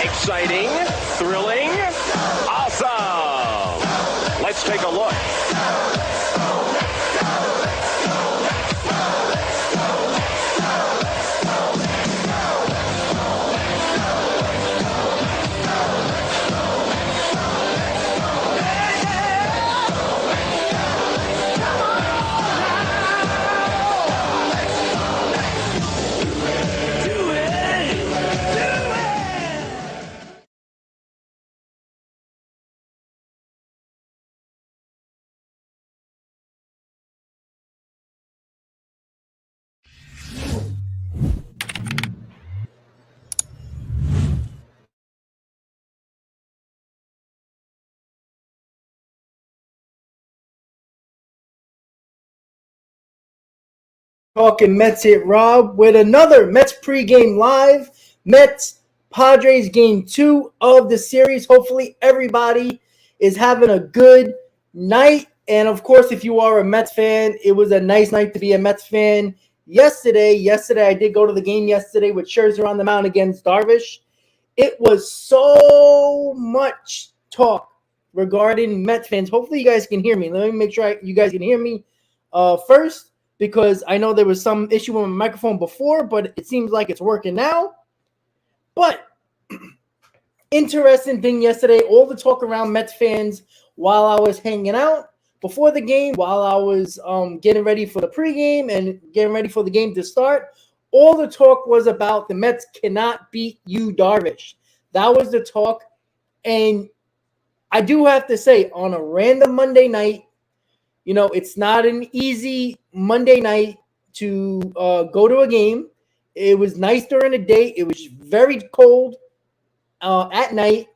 Exciting, thrilling, awesome. Let's take a look. Talking Mets hit Rob with another Mets pregame live. Mets Padres game 2 of the series. Hopefully everybody is having a good night. And of course, if you are a Mets fan, it was a nice night to be a Mets fan. Yesterday, I did go to the game yesterday with Scherzer on the mound against Darvish. It was so much talk regarding Mets fans. Hopefully you guys can hear me. Let me make sure you guys can hear me first, because I know there was some issue with my microphone before, but it seems like it's working now. But interesting thing yesterday, all the talk around Mets fans while I was hanging out before the game, while I was getting ready for the pregame and getting ready for the game to start, all the talk was about the Mets cannot beat Yu Darvish. That was the talk. And I do have to say, on a random Monday night, you know, it's not an easy Monday night to go to a game. It was nice during the day. It was very cold at night.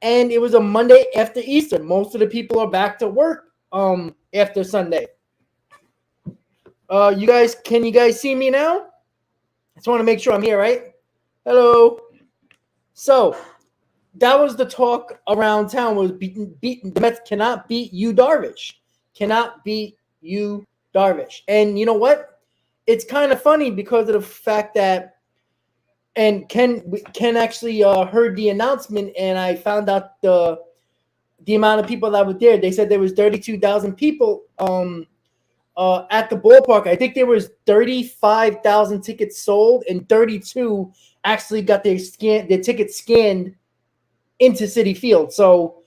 And it was a Monday after Easter. Most of the people are back to work after Sunday. Can you guys see me now? I just want to make sure I'm here, right? Hello. So that was the talk around town, was the Mets cannot beat Yu Darvish. Cannot beat Yu Darvish. And you know what? It's kind of funny because of the fact that, and Ken actually heard the announcement, and I found out the amount of people that were there. They said there was 32,000 people at the ballpark. I think there was 35,000 tickets sold, and 32 actually got their tickets scanned into Citi Field. So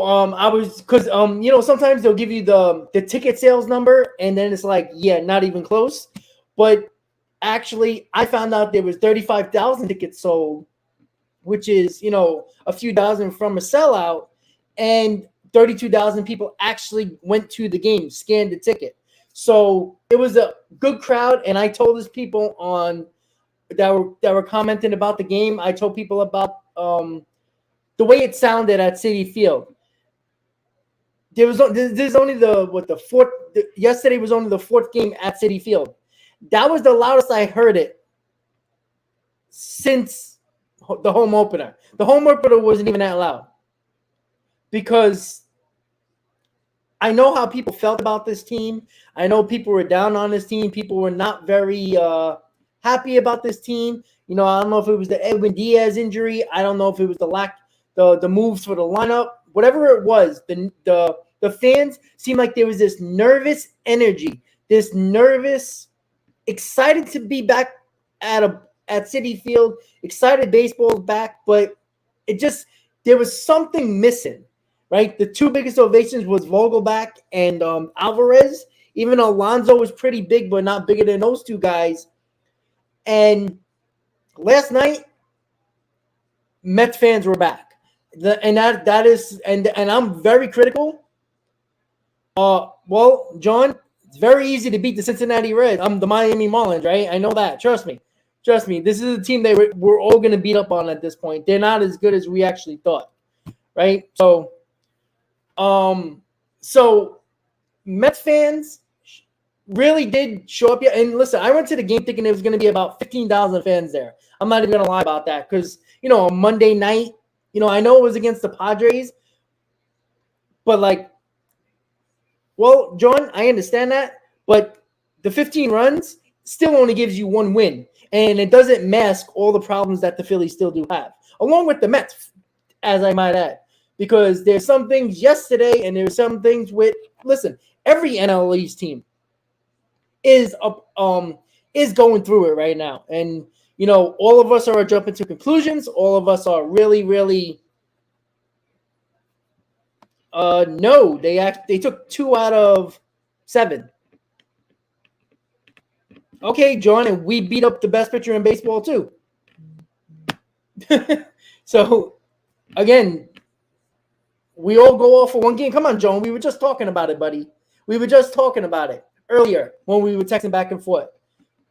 I was, because you know, sometimes they'll give you the ticket sales number, and then it's like, yeah, not even close. But actually, I found out there was 35,000 tickets sold, which is, you know, a few thousand from a sellout. And 32,000 people actually went to the game, scanned the ticket. So it was a good crowd, and I told these people that were commenting about the game. I told people about the way it sounded at Citi Field. There's only the fourth. Yesterday was only the fourth game at Citi Field. That was the loudest I heard it since the home opener. The home opener wasn't even that loud, because I know how people felt about this team. I know people were down on this team. People were not very happy about this team. You know, I don't know if it was the Edwin Diaz injury. I don't know if it was the moves for the lineup. Whatever it was, the fans seemed like there was this nervous energy, this nervous, excited to be back at Citi Field, excited baseball's back, but there was something missing. Right, the two biggest ovations was Vogelback and Alvarez. Even Alonso was pretty big, but not bigger than those two guys. And last night, Mets fans were back, and I'm very critical. Well, John, it's very easy to beat the Cincinnati Reds. I'm the Miami Marlins, right? I know that. Trust me. This is a team that we're all going to beat up on at this point. They're not as good as we actually thought, right? So Mets fans really did show up. And listen, I went to the game thinking it was going to be about 15,000 fans there. I'm not even going to lie about that, because, you know, on Monday night, you know, I know it was against the Padres, but well, John, I understand that, but the 15 runs still only gives you one win, and it doesn't mask all the problems that the Phillies still do have, along with the Mets, as I might add. Because there's some things yesterday, and there's some things listen, every NL East team is going through it right now. And, you know, all of us are jumping to conclusions. All of us are really, really no, they took 2 out of 7. Okay, John, and we beat up the best pitcher in baseball too. So again, we all go off for one game. Come on, John. We were just talking about it, buddy. We were just talking about it earlier when we were texting back and forth,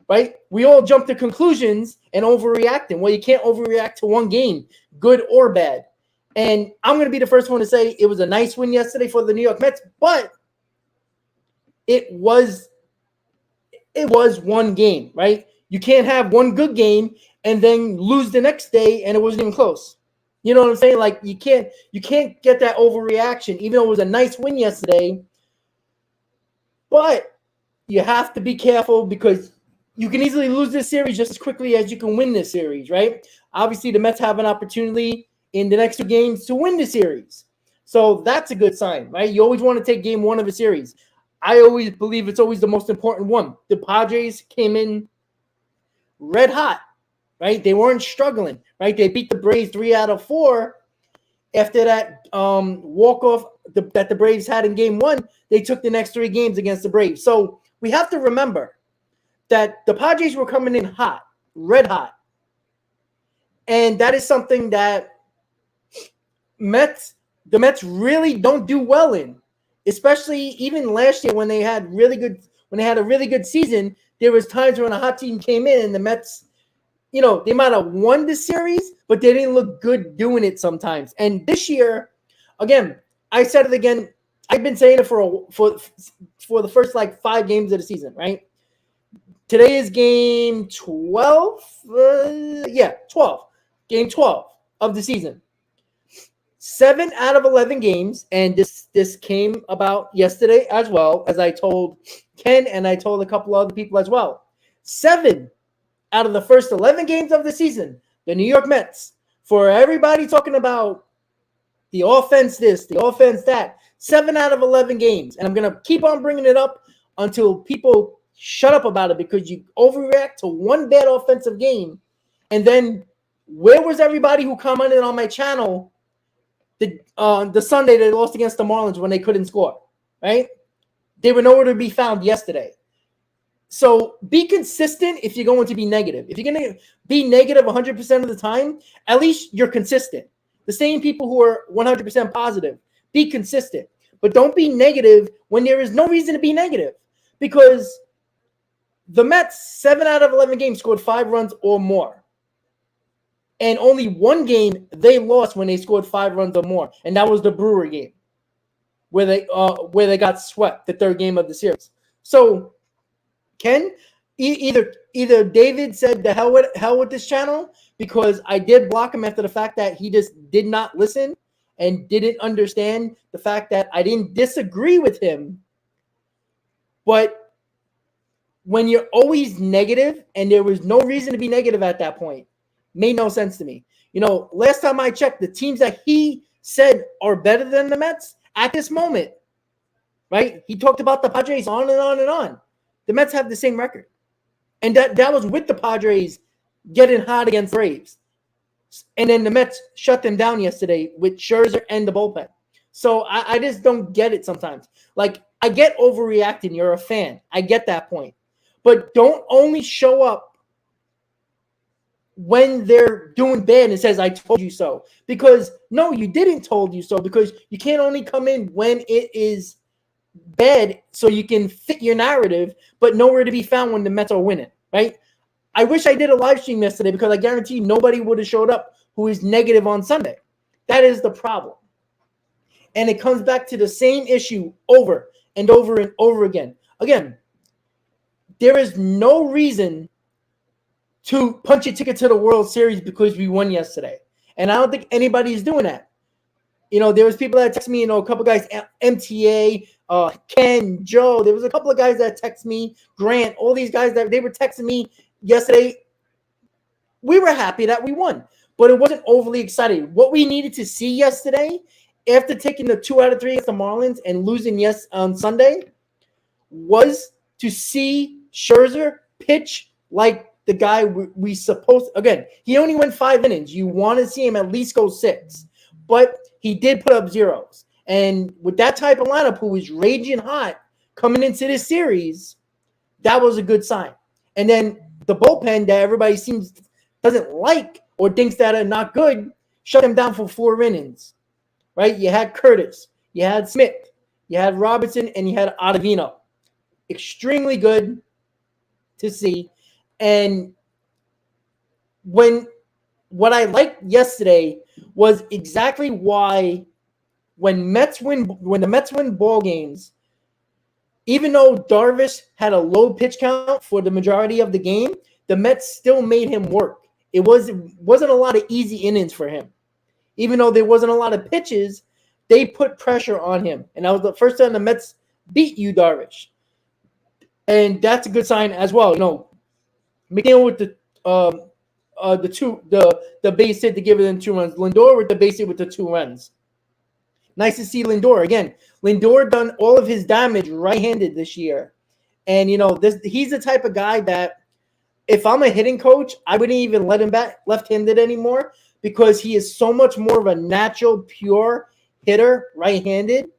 right? We all jump to conclusions and overreacting. Well, you can't overreact to one game, good or bad. And I'm going to be the first one to say it was a nice win yesterday for the New York Mets, but it was one game, right? You can't have one good game and then lose the next day and it wasn't even close. You know what I'm saying? Like, you can't get that overreaction, even though it was a nice win yesterday. But you have to be careful, because you can easily lose this series just as quickly as you can win this series, right? Obviously, the Mets have an opportunity in the next 2 games to win the series. So that's a good sign, right? You always want to take game 1 of a series. I always believe it's always the most important one. The Padres came in red hot. Right, they weren't struggling. Right, they beat the Braves 3 out of 4. After that walk-off that the Braves had in game 1, they took the next 3 games against the Braves. So we have to remember that the Padres were coming in hot, red hot, and that is something that the Mets really don't do well in. Especially even last year when they had a really good season, there was times when a hot team came in and the Mets, you know, they might have won the series, but they didn't look good doing it sometimes. And this year, again, I said it again. I've been saying it for the first 5 games of the season, right? Today is game 12. 12. Game 12 of the season. 7 out of 11 games, and this came about yesterday as well, as I told Ken and I told a couple other people as well. 7 out of the first 11 games of the season, the New York Mets, for everybody talking about the offense this, the offense that, 7 out of 11 games. And I'm going to keep on bringing it up until people shut up about it, because you overreact to one bad offensive game. And then where was everybody who commented on my channel the Sunday they lost against the Marlins when they couldn't score, right? They were nowhere to be found yesterday. So be consistent if you're going to be negative. If you're going to be negative 100% of the time, at least you're consistent. The same people who are 100% positive, Be consistent, but don't be negative when there is no reason to be negative, because the Mets, 7 out of 11 games, scored 5 runs or more. And only one game they lost when they scored 5 runs or more, and that was the Brewer game, where they got swept, the third game of the series. So, Ken, either David said the hell with this channel, because I did block him after the fact that he just did not listen and didn't understand the fact that I didn't disagree with him. But when you're always negative, and there was no reason to be negative at that point, made no sense to me. Last time I checked, the teams that he said are better than the Mets at this moment, right? He talked about the Padres on and on and on. The Mets have the same record. And that was with the Padres getting hot against Braves. And then the Mets shut them down yesterday with Scherzer and the bullpen. So I just don't get it sometimes. Like, I get overreacting. You're a fan. I get that point. But don't only show up when they're doing bad and says, I told you so. Because, no, you didn't told you so, because you can't only come in when it is bad so you can fit your narrative, but nowhere to be found when the Mets are winning, right? I wish I did a live stream yesterday, because I guarantee nobody would have showed up who is negative on Sunday. That is the problem. And it comes back to the same issue over and over and over again. Again, there is no reason to punch a ticket to the World Series because we won yesterday. And I don't think anybody's doing that. There was people that text me, a couple guys, MTA, Ken, Joe. There was a couple of guys that text me, Grant, all these guys that they were texting me yesterday. We were happy that we won, but it wasn't overly exciting. What we needed to see yesterday, after taking the 2 out of 3 against the Marlins and losing on Sunday, was to see Scherzer pitch like the guy we supposed. Again, he only went 5 innings. You want to see him at least go 6, but he did put up zeros. And with that type of lineup, who was raging hot coming into this series, that was a good sign. And then the bullpen that everybody doesn't like or thinks that are not good, shut them down for 4 innings, right? You had Curtis, you had Smith, you had Robertson, and you had Ottavino. Extremely good to see. And what I liked yesterday was exactly why when the Mets win ball games, even though Darvish had a low pitch count for the majority of the game, the Mets still made him work. It wasn't a lot of easy innings for him. Even though there wasn't a lot of pitches, they put pressure on him. And that was the first time the Mets beat Yu Darvish. And that's a good sign as well. McNeil with the base hit to give it in 2 runs. Lindor with the base hit with the 2 runs. Nice to see Lindor. Again, Lindor done all of his damage right-handed this year. And, he's the type of guy that if I'm a hitting coach, I wouldn't even let him bat left-handed anymore, because he is so much more of a natural, pure hitter right-handed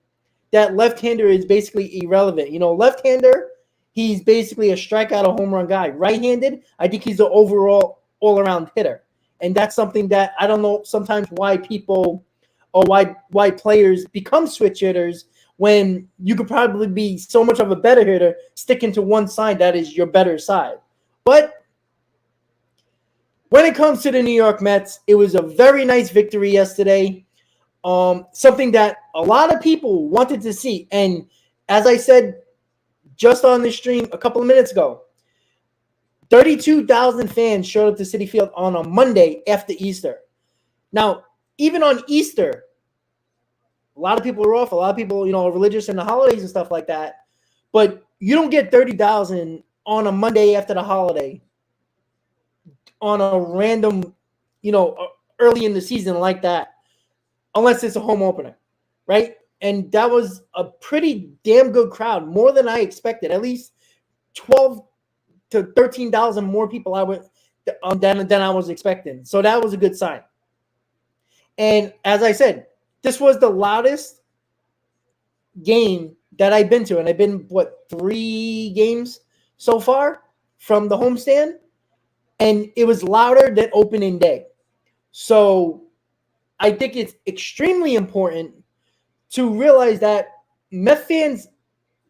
that left-hander is basically irrelevant. Left-hander, he's basically a strikeout, a home run guy. Right-handed, I think he's an overall all-around hitter. And that's something that I don't know sometimes why people or why players become switch hitters when you could probably be so much of a better hitter sticking to one side that is your better side. But when it comes to the New York Mets, it was a very nice victory yesterday. Something that a lot of people wanted to see. And as I said just on the stream a couple of minutes ago, 32,000 fans showed up to Citi Field on a Monday after Easter. Now, even on Easter, a lot of people are off. A lot of people, are religious in the holidays and stuff like that. But you don't get 30,000 on a Monday after the holiday on a random, early in the season like that, unless it's a home opener, right? And that was a pretty damn good crowd, more than I expected. At least 12 to 13,000 more people than I was expecting. So that was a good sign. And as I said, this was the loudest game that I've been to. And I've been, 3 games so far from the homestand. And it was louder than opening day. So I think it's extremely important to realize that Met fans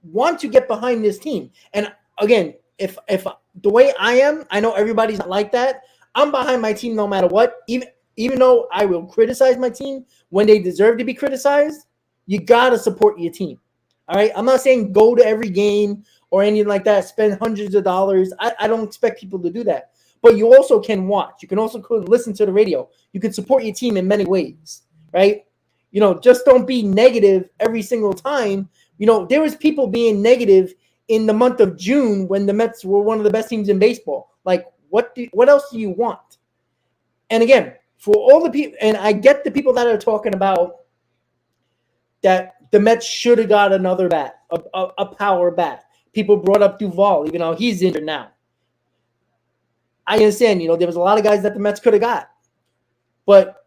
want to get behind this team. And again, if the way I am, I know everybody's not like that. I'm behind my team no matter what. Even though I will criticize my team when they deserve to be criticized, you gotta support your team. All right. I'm not saying go to every game or anything like that, spend hundreds of dollars. I don't expect people to do that. But you also can watch. You can also listen to the radio. You can support your team in many ways, right? Just don't be negative every single time. There was people being negative in the month of June when the Mets were one of the best teams in baseball. Like, what else do you want? And again, for all the people, and I get the people that are talking about that the Mets should have got another bat, a power bat. People brought up Duvall, even though he's injured now. I understand, there was a lot of guys that the Mets could have got. But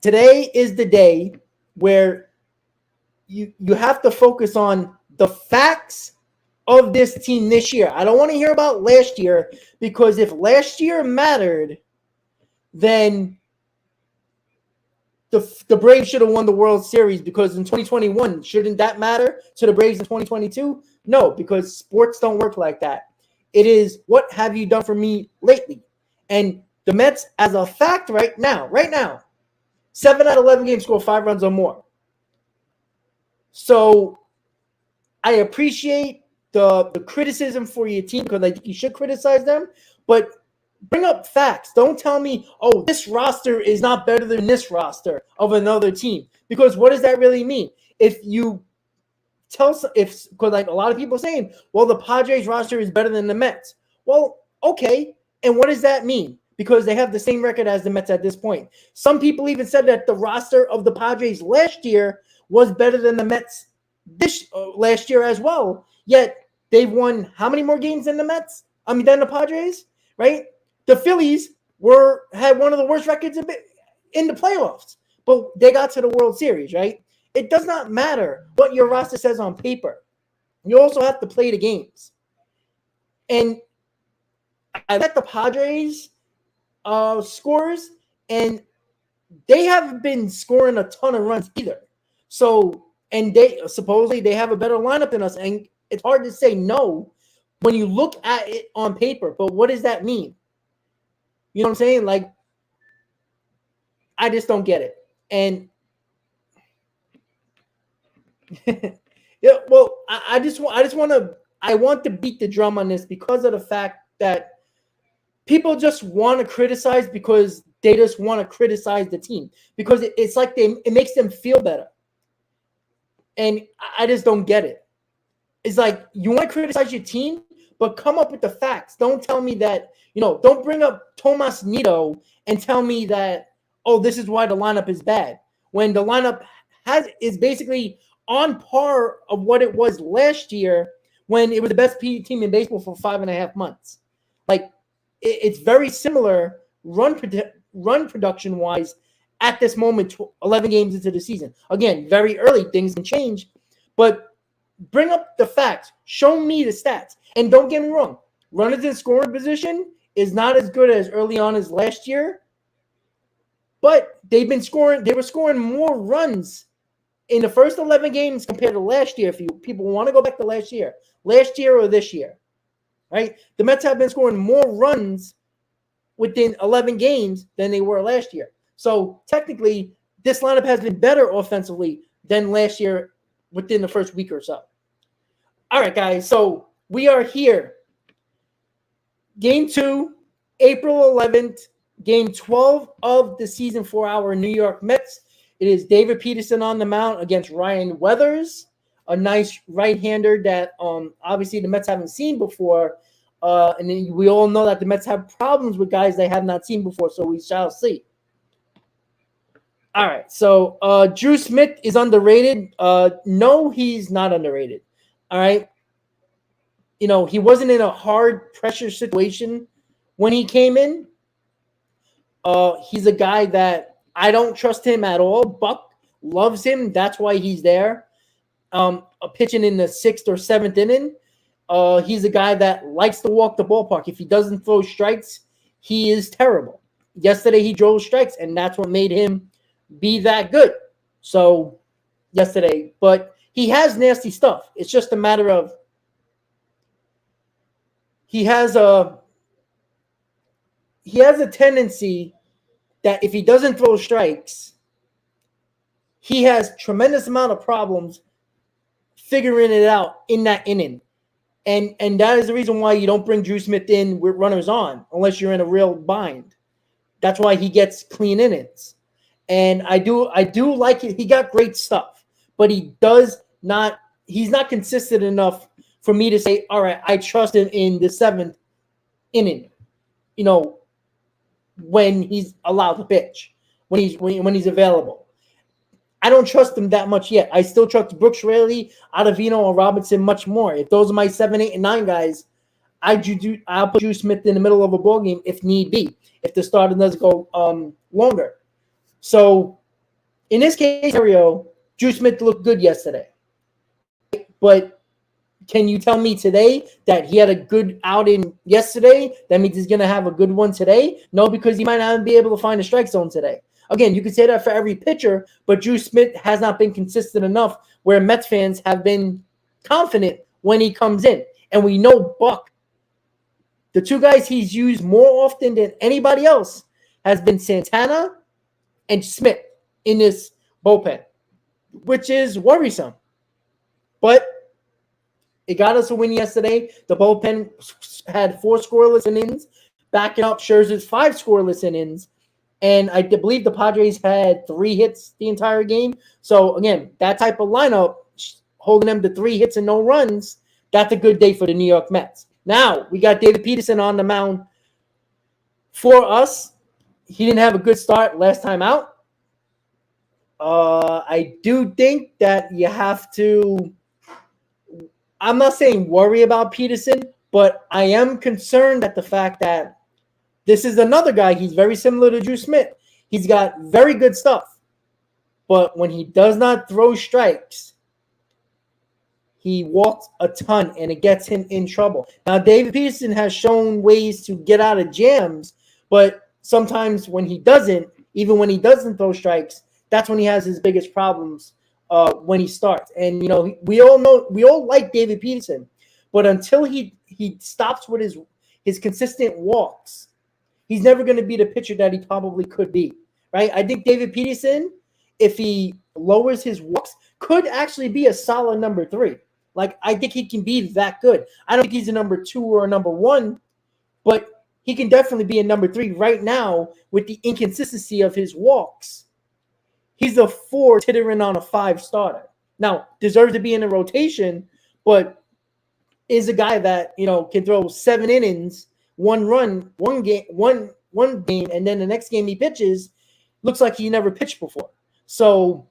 today is the day where you have to focus on the facts of this team this year. I don't want to hear about last year, because if last year mattered, then the Braves should have won the World Series, because in 2021, shouldn't that matter to the Braves in 2022? No, because sports don't work like that. It is, what have you done for me lately? And the Mets, as a fact right now, 7 out of 11 games score 5 runs or more. So I appreciate the criticism for your team, because I think you should criticize them, but bring up facts. Don't tell me, oh, this roster is not better than this roster of another team, because what does that really mean? If you because like a lot of people are saying, well, the Padres roster is better than the Mets. Well, okay. And what does that mean? Because they have the same record as the Mets at this point. Some people even said that the roster of the Padres last year was better than the Mets last year as well. Yet they've won how many more games than the Mets? Than the Padres, right? The Phillies had one of the worst records in the playoffs, but they got to the World Series, right? It does not matter what your roster says on paper. You also have to play the games. And I let the Padres scores, and they haven't been scoring a ton of runs either. So, and they supposedly have a better lineup than us, and it's hard to say no when you look at it on paper. But what does that mean? You know what I'm saying? Like, I just don't get it. And yeah, well, I want to beat the drum on this, because of the fact that people just want to criticize because they just want to criticize the team, because it's like it makes them feel better. And I just don't get it. It's like, you want to criticize your team, but come up with the facts. Don't tell me that, don't bring up Tomas Nido and tell me that, oh, this is why the lineup is bad, when the lineup is basically on par of what it was last year when it was the best team in baseball for 5.5 months. Like, it's very similar run production wise at this moment, 11 games into the season. Again, very early, things can change, but bring up the facts. Show me the stats. And don't get me wrong, runners in scoring position is not as good as early on as last year, but they were scoring more runs in the first 11 games compared to last year. If people want to go back to last year or this year, right? The Mets have been scoring more runs within 11 games than they were last year. So technically, this lineup has been better offensively than last year within the first week or so. All right, guys. So we are here. Game 2, April 11th, game 12 of the season for our New York Mets. It is David Peterson on the mound against Ryan Weathers, a nice right-hander that obviously the Mets haven't seen before. And then we all know that the Mets have problems with guys they have not seen before, so we shall see. All right, so Drew Smith is underrated. No, he's not underrated. All right. He wasn't in a hard pressure situation when he came in. He's a guy that I don't trust him at all. Buck loves him. That's why he's there. Pitching in the 6th or 7th inning. He's a guy that likes to walk the ballpark. If he doesn't throw strikes, he is terrible. Yesterday he drove strikes, and that's what made him be that good. So yesterday, but he has nasty stuff. It's just a matter of he has a tendency that if he doesn't throw strikes, he has tremendous amount of problems figuring it out in that inning. And that is the reason why you don't bring Drew Smith in with runners on unless you're in a real bind. That's why he gets clean innings. And I do like it. He got great stuff, but he's not consistent enough for me to say, all right, I trust him in the 7th inning, when he's allowed to pitch, when he's available. I don't trust him that much yet. I still trust Brooks Raley, Ottavino, and Robinson much more. If those are my 7, 8, and 9 guys, I'll put Drew Smith in the middle of a ball game if need be, if the starter doesn't go longer. So in this case scenario, Drew Smith looked good yesterday. But can you tell me today that he had a good outing yesterday? That means he's going to have a good one today? No, because he might not be able to find a strike zone today. Again, you could say that for every pitcher, but Drew Smith has not been consistent enough where Mets fans have been confident when he comes in. And we know Buck, the 2 guys he's used more often than anybody else has been Santana and Smith in this bullpen, which is worrisome. But it got us a win yesterday. The bullpen had 4 scoreless innings, backing up Scherzer's 5 scoreless innings. And I believe the Padres had 3 hits the entire game. So, again, that type of lineup, holding them to 3 hits and no runs, that's a good day for the New York Mets. Now, we got David Peterson on the mound for us. He didn't have a good start last time out. I do think that you have to – I'm not saying worry about Peterson, but I am concerned at the fact that this is another guy. He's very similar to Drew Smith. He's got very good stuff. But when he does not throw strikes, he walks a ton, and it gets him in trouble. Now, David Peterson has shown ways to get out of jams, but sometimes when he doesn't, even when he doesn't throw strikes, that's when he has his biggest problems when he starts. And, we all like David Peterson, but until he stops with his consistent walks, he's never going to be the pitcher that he probably could be, right? I think David Peterson, if he lowers his walks, could actually be a solid number 3. Like, I think he can be that good. I don't think he's a number 2 or a number 1, but he can definitely be a number 3 right now with the inconsistency of his walks. He's a 4 tittering on a 5 starter. Now, deserves to be in the rotation, but is a guy that, can throw 7 innings, 1 run, 1 game, one game, and then the next game he pitches looks like he never pitched before. So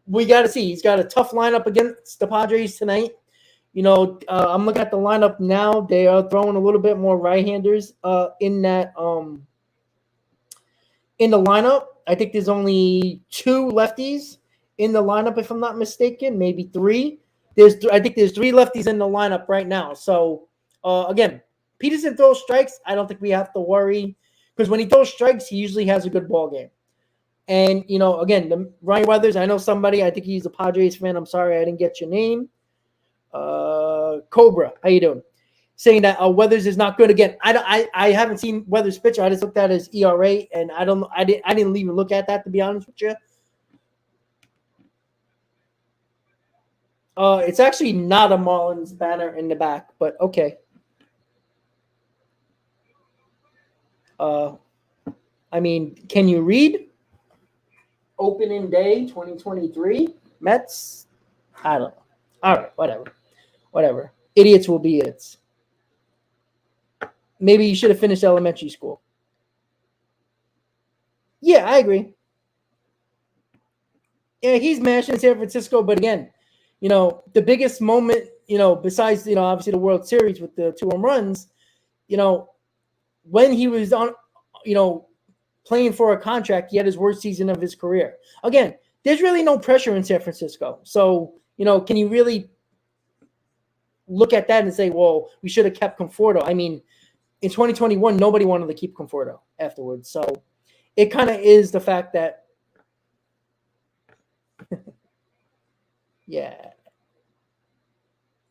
we got to see. He's got a tough lineup against the Padres tonight. I'm looking at the lineup now. They are throwing a little bit more right-handers in that in the lineup. I think there's only 2 lefties in the lineup, if I'm not mistaken, maybe 3. I think there's 3 lefties in the lineup right now. So again, Peterson throws strikes. I don't think we have to worry because when he throws strikes, he usually has a good ball game. And, again, Ryan Weathers, I know somebody, I think he's a Padres fan. I'm sorry I didn't get your name. Cobra, how you doing? Saying that Weathers is not good again. I haven't seen Weathers pitch. I just looked at his ERA, and I didn't even look at that, to be honest with you. It's actually not a Marlins banner in the back, but okay. Can you read? Opening day 2023 Mets? I don't know. All right, whatever. Idiots will be idiots. Maybe you should have finished elementary school. Yeah, I agree. Yeah, he's mashing San Francisco, but again, the biggest moment, besides, obviously the World Series with the 2 home runs, when he was on, playing for a contract, he had his worst season of his career. Again, there's really no pressure in San Francisco. So, can you really look at that and say, well, we should have kept Conforto? In 2021, nobody wanted to keep Conforto afterwards. So it kind of is the fact that Yeah.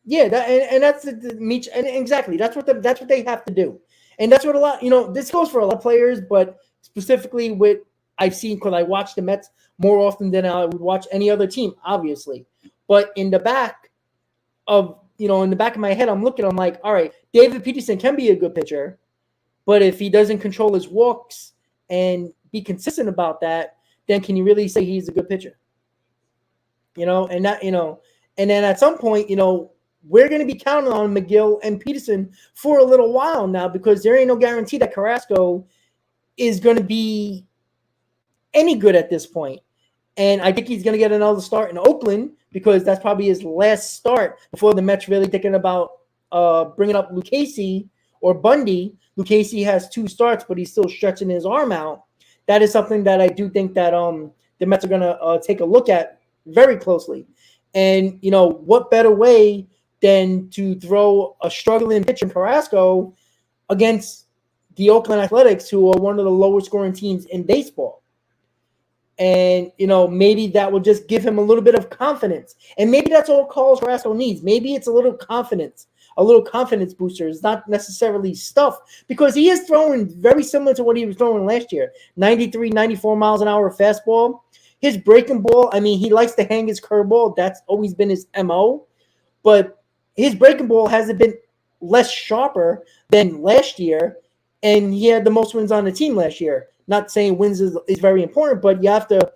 Yeah, and that's the meet, and exactly that's what they have to do, and that's what a lot, this goes for a lot of players, but specifically with I've seen, because I watch the Mets more often than I would watch any other team, obviously, but in the back of my head, I'm like, all right, David Peterson can be a good pitcher, but if he doesn't control his walks and be consistent about that, then can you really say he's a good pitcher? And that, and then at some point, we're going to be counting on McGill and Peterson for a little while now, because there ain't no guarantee that Carrasco is going to be any good at this point. And I think he's going to get another start in Oakland, because that's probably his last start before the Mets really thinking about bringing up Lucchesi or Bundy. Lucchesi has 2 starts, but he's still stretching his arm out. That is something that I do think that the Mets are going to take a look at very closely. And, what better way than to throw a struggling pitcher in Carrasco against the Oakland Athletics, who are one of the lowest scoring teams in baseball. And, maybe that will just give him a little bit of confidence. And maybe that's all Carlos Carrasco needs. Maybe it's a little confidence booster. It's not necessarily stuff, because he is throwing very similar to what he was throwing last year. 93, 94 miles an hour fastball. His breaking ball, he likes to hang his curveball. That's always been his MO. But his breaking ball hasn't been less sharper than last year, and he had the most wins on the team last year. Not saying wins is very important, but you have to,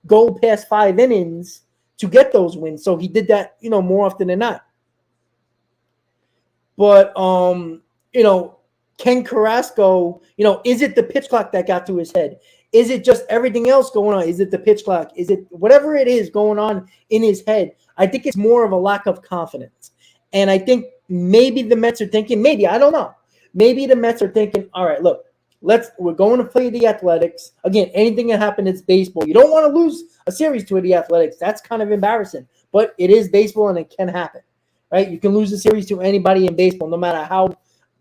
go past 5 innings to get those wins. So he did that, more often than not. But, Ken Carrasco, is it the pitch clock that got to his head? Is it just everything else going on? Is it the pitch clock? Is it whatever it is going on in his head? I think it's more of a lack of confidence. And I think maybe the Mets are thinking, I don't know. Maybe the Mets are thinking, all right, look, we're going to play the Athletics. Again, anything can happen. It's baseball. You don't want to lose a series to the Athletics. That's kind of embarrassing. But it is baseball, and it can happen. Right? You can lose a series to anybody in baseball, no matter how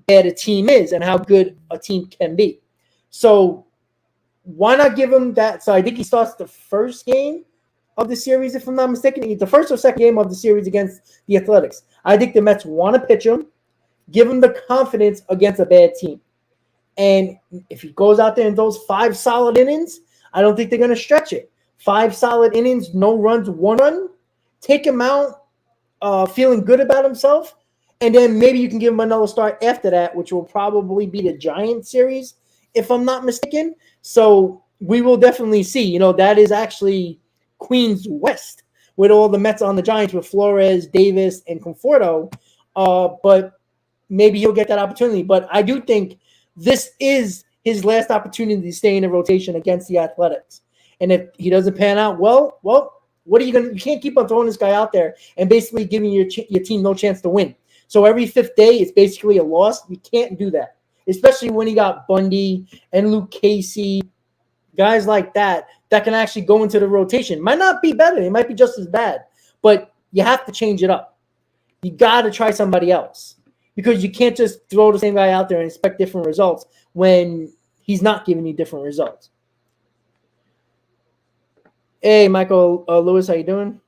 bad a team is and how good a team can be. So why not give him that? So I think he starts the first game of the series, if I'm not mistaken. The first or second game of the series against the Athletics. I think the Mets want to pitch him, give him the confidence against a bad team. And if he goes out there and those 5 solid innings, I don't think they're going to stretch it. 5 solid innings, no runs, 1 run. Take him out feeling good about himself. And then maybe you can give him another start after that, which will probably be the Giants series, if I'm not mistaken. So we will definitely see. That is actually Queens West, with all the Mets on the Giants, with Flores, Davis, and Conforto. But maybe he'll get that opportunity. But I do think this is his last opportunity to stay in the rotation against the Athletics. And if he doesn't pan out, well, what are you going to – you can't keep on throwing this guy out there and basically giving your team no chance to win. So every 5th day is basically a loss. You can't do that, especially when you got Bundy and Lucchesi, guys like that can actually go into the rotation. Might not be better. It might be just as bad. But you have to change it up. You got to try somebody else, because you can't just throw the same guy out there and expect different results when he's not giving you different results. Hey, Michael Lewis, how you doing?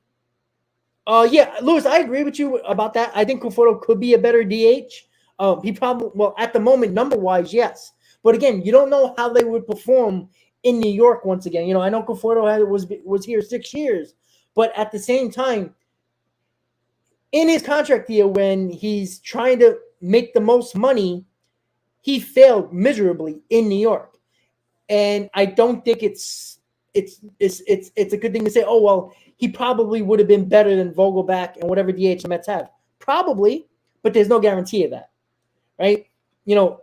Yeah, Lewis, I agree with you about that. I think Conforto could be a better DH. He probably, at the moment, number-wise, yes. But again, you don't know how they would perform in New York once again. I know Conforto was here 6 years, but at the same time, in his contract year, when he's trying to make the most money, he failed miserably in New York. And I don't think it's a good thing to say, oh, well, he probably would have been better than Vogelback and whatever DH the Mets have. Probably, but there's no guarantee of that, right?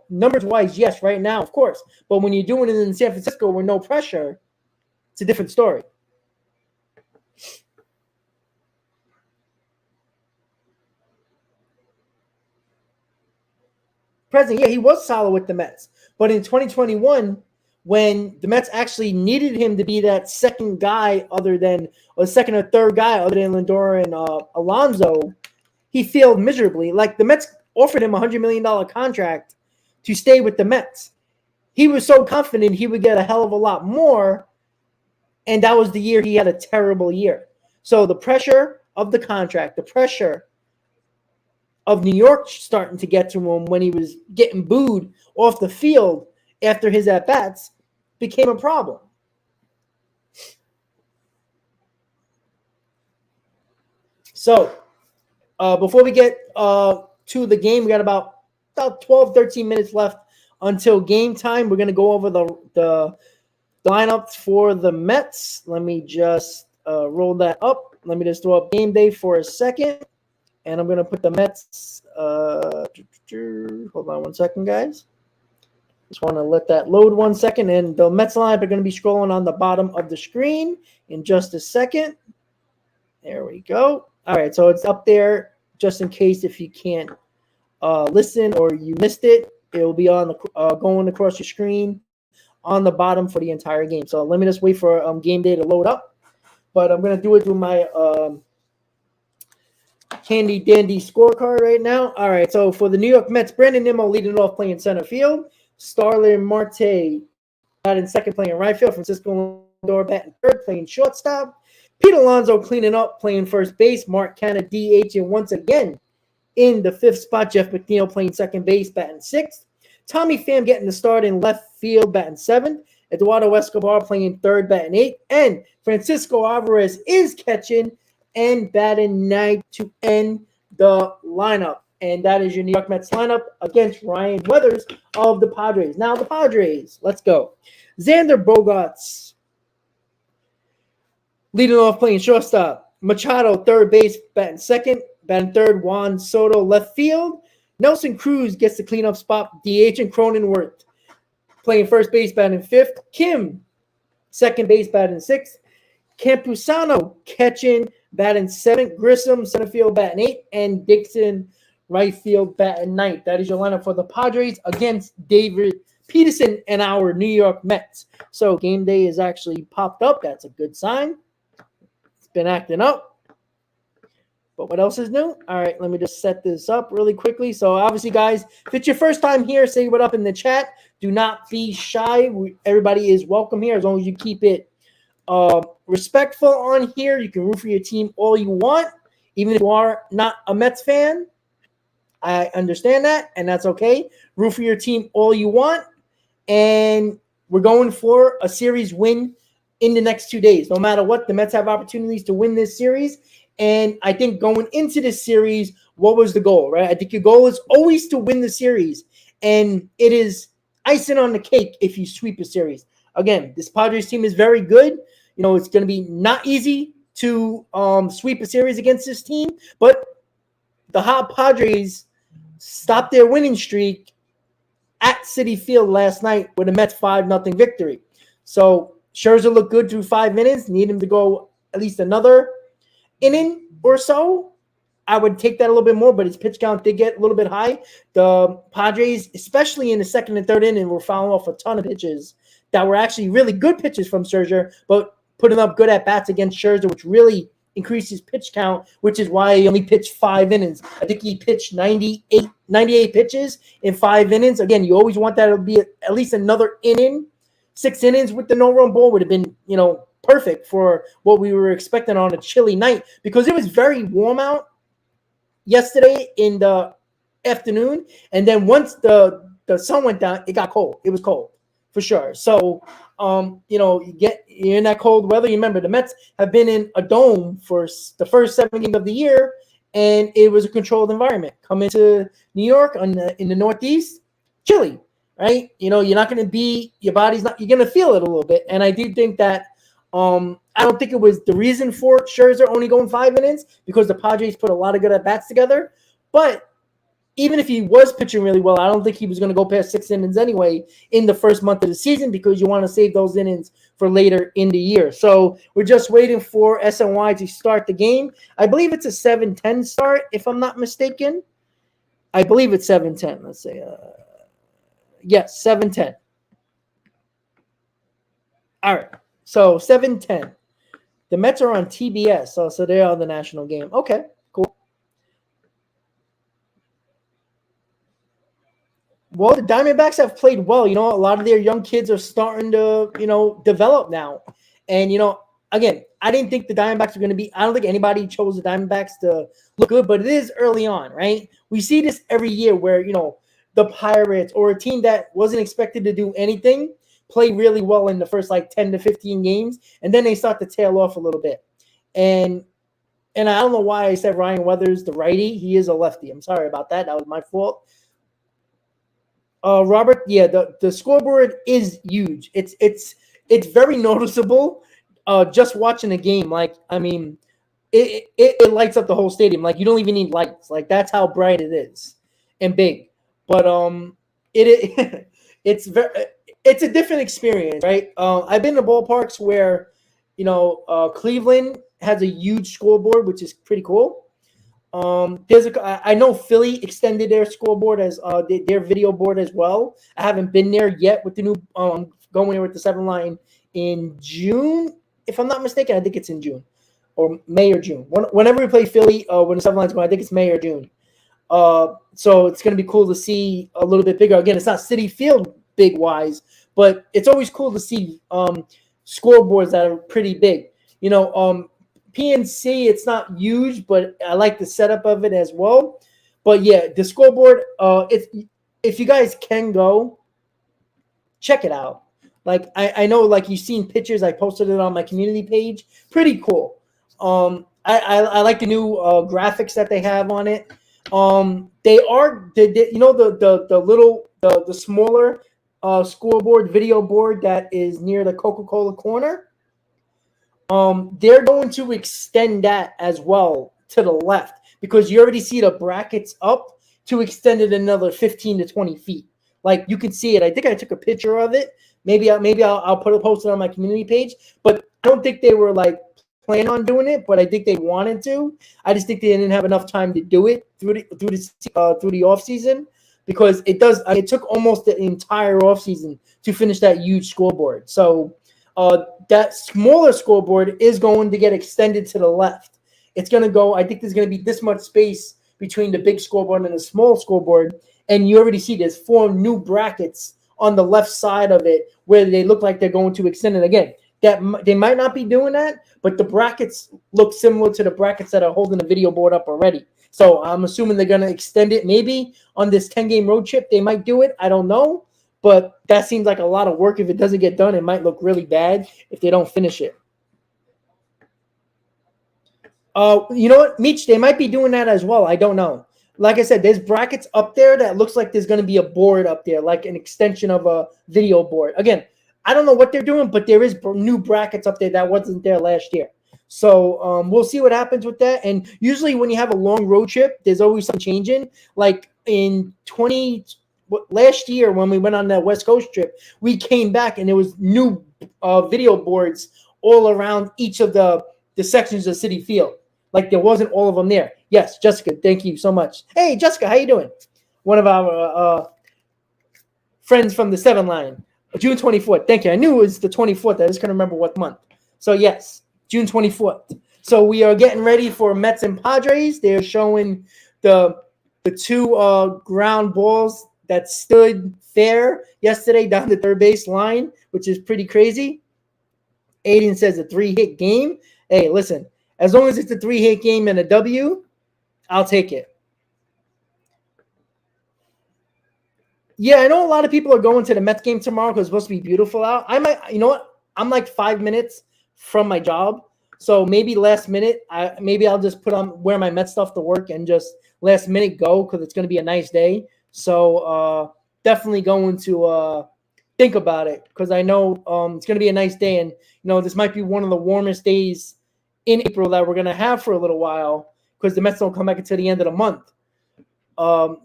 Numbers-wise, yes, right now, of course. But when you're doing it in San Francisco with no pressure, it's a different story. President, yeah, he was solid with the Mets. But in 2021, when the Mets actually needed him to be that second guy second or third guy other than Lindor and Alonso, he failed miserably. Like, the Mets offered him a $100 million contract to stay with the Mets. He was so confident he would get a hell of a lot more, and that was the year he had a terrible year. So the pressure of the contract, the pressure of New York starting to get to him when he was getting booed off the field after his at-bats became a problem. So, before we get to the game, we got about 12, 13 minutes left until game time. We're going to go over the lineups for the Mets. Let me just roll that up. Let me just throw up game day for a second. And I'm going to put the Mets. Hold on one second, guys. Just want to let that load 1 second. And the Mets lineup are going to be scrolling on the bottom of the screen in just a second. There we go. All right, so it's up there just in case if you can't listen or you missed it. It will be on the going across your screen on the bottom for the entire game. So let me just wait for game day to load up. But I'm going to do it through my handy dandy scorecard right now. All right, so for the New York Mets, Brandon Nimmo leading it off playing center field. Starlin Marte batting second, playing right field. Francisco Lindor batting third, playing shortstop. Pete Alonso cleaning up, playing first base. Mark Canha DH, and once again in the fifth spot, Jeff McNeil playing second base, batting sixth. Tommy Pham getting the start in left field, batting seventh. Eduardo Escobar playing third, batting eighth. And Francisco Alvarez is catching and batting ninth to end the lineup. And that is your New York Mets lineup against Ryan Weathers of the Padres. Now the Padres, let's go. Xander Bogaerts leading off, playing shortstop. Machado, third base, batting second. Batting third, Juan Soto, left field. Nelson Cruz gets the cleanup spot. DH and Cronenworth playing first base, batting fifth. Kim, second base, batting sixth. Campusano catching, batting seventh. Grissom, center field, batting eighth. And Dixon, right field, batting ninth. That is your lineup for the Padres against David Peterson and our New York Mets. So game day is actually popped up. That's a good sign. It's been acting up. But what else is new? All right, let me just set this up really quickly. So obviously, guys, if it's your first time here, say what up in the chat. Do not be shy. Everybody is welcome here as long as you keep it respectful on here. You can root for your team all you want, even if you are not a Mets fan. I understand that, and that's okay. Root for your team all you want. And we're going for a series win in the next 2 days. No matter what, the Mets have opportunities to win this series. And I think going into this series, what was the goal, right? I think your goal is always to win the series. And it is icing on the cake if you sweep a series. Again, this Padres team is very good. You know, it's going to be not easy to sweep a series against this team. But the hot Padres stopped their winning streak at Citi Field last night with a Mets 5-0 victory. So Scherzer looked good through 5 innings. Need him to go at least another inning or so. I would take that a little bit more, but his pitch count did get a little bit high. The Padres, especially in the second and third inning, were fouling off a ton of pitches that were actually really good pitches from Scherzer, but putting up good at-bats against Scherzer, which really increased his pitch count, which is why he only pitched 5 innings. I think he pitched 98 pitches in 5 innings. Again, you always want that to be at least another inning. 6 innings with the no-run ball would have been, perfect for what we were expecting on a chilly night, because it was very warm out yesterday in the afternoon, and then once the sun went down, it got cold. It was cold for sure. So you're in that cold weather. You remember the Mets have been in a dome for the first 7 games of the year, and it was a controlled environment. Coming to New York in the Northeast, chilly, right? You're not going to be, your body's not, you're going to feel it a little bit. And I do think that I don't think it was the reason for Scherzer only going 5 innings, because the Padres put a lot of good at-bats together. But even if he was pitching really well, I don't think he was going to go past 6 innings anyway in the first month of the season, because you want to save those innings for later in the year. So we're just waiting for SNY to start the game. I believe it's a 7:10 start, if I'm not mistaken. I believe it's 7:10. Let's say, yes, 7:10. All right. So 7:10. The Mets are on TBS, so they're on the national game. Okay, cool. Well, the Diamondbacks have played well. A lot of their young kids are starting to, develop now. And, again, I didn't think the Diamondbacks were going to be. I don't think anybody chose the Diamondbacks to look good, but it is early on, right? We see this every year where the Pirates or a team that wasn't expected to do anything play really well in the first like 10 to 15 games, and then they start to tail off a little bit. And I don't know why I said Ryan Weathers, the righty. He is a lefty. I'm sorry about that. That was my fault. Robert, yeah, the scoreboard is huge. It's very noticeable. Just watching the game, like I mean, it lights up the whole stadium. Like you don't even need lights. Like that's how bright it is and big. But it it's a different experience, right? I've been to ballparks where Cleveland has a huge scoreboard, which is pretty cool. I know Philly extended their scoreboard as their video board as well. I haven't been there yet with the new going there with the 7 line in June, if I'm not mistaken. I think it's in June or May or June. Whenever we play Philly, when the 7 line's going, I think it's May or June. So it's going to be cool to see a little bit bigger. Again, it's not Citi Field big wise, but it's always cool to see scoreboards that are pretty big. PNC, it's not huge, but I like the setup of it as well. But yeah, the scoreboard, if you guys can go, check it out. Like I know, like you've seen pictures. I posted it on my community page. Pretty cool. I like the new graphics that they have on it. They are the smaller scoreboard video board that is near the Coca-Cola corner. They're going to extend that as well to the left because you already see the brackets up to extend it another 15 to 20 feet. Like you can see it. I think I took a picture of it. Maybe I'll post it on my community page. But I don't think they were like planning on doing it. But I think they wanted to. I just think they didn't have enough time to do it through the off season because it does. It took almost the entire off season to finish that huge scoreboard. So. That smaller scoreboard is going to get extended to the left. It's going to go, I think there's going to be this much space between the big scoreboard and the small scoreboard. And you already see there's 4 new brackets on the left side of it where they look like they're going to extend it again. That they might not be doing that, but the brackets look similar to the brackets that are holding the video board up already. So I'm assuming they're going to extend it. Maybe on this 10-game road trip, they might do it. I don't know. But that seems like a lot of work. If it doesn't get done, it might look really bad if they don't finish it. You know what, Meech? They might be doing that as well. I don't know. Like I said, there's brackets up there that looks like there's going to be a board up there, like an extension of a video board. Again, I don't know what they're doing, but there is new brackets up there that wasn't there last year. So we'll see what happens with that. And usually when you have a long road trip, there's always something changing. Like in last year when we went on that West Coast trip, we came back and there was new video boards all around each of the sections of Citi Field. Like there wasn't all of them there. Yes, Jessica, thank you so much. Hey, Jessica, how you doing? One of our friends from the 7 line. June 24th. Thank you. I knew it was the 24th. I just couldn't remember what month. So yes, June 24th. So we are getting ready for Mets and Padres. They're showing the 2 ground balls that stood fair yesterday down the third base line, which is pretty crazy. Aiden says a 3-hit game. Hey, listen, as long as it's a 3-hit game and a W, I'll take it. Yeah, I know a lot of people are going to the Mets game tomorrow because it's supposed to be beautiful out. I might, you know what? I'm like 5 minutes from my job. So maybe last minute, I'll just wear my Mets stuff to work and just last minute go because it's going to be a nice day. So definitely going to think about it because I know it's going to be a nice day. And, this might be one of the warmest days in April that we're going to have for a little while because the Mets don't come back until the end of the month,